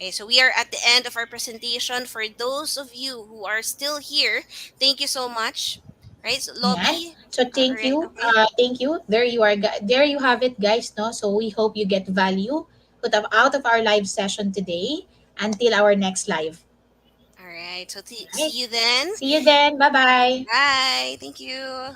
[SPEAKER 1] Okay, so we are at the end of our presentation. For those of you who are still here, thank you so much. Right, so
[SPEAKER 2] Yan.
[SPEAKER 1] lobby.
[SPEAKER 2] So thank
[SPEAKER 1] Right,
[SPEAKER 2] you.
[SPEAKER 1] okay.
[SPEAKER 2] Thank you. There you are. There you have it, guys. No. So we hope you get value out of our live session today. Until our next live.
[SPEAKER 1] All right. So
[SPEAKER 2] All
[SPEAKER 1] see
[SPEAKER 2] right.
[SPEAKER 1] you then.
[SPEAKER 2] See you then. Bye bye.
[SPEAKER 1] Bye. Thank you.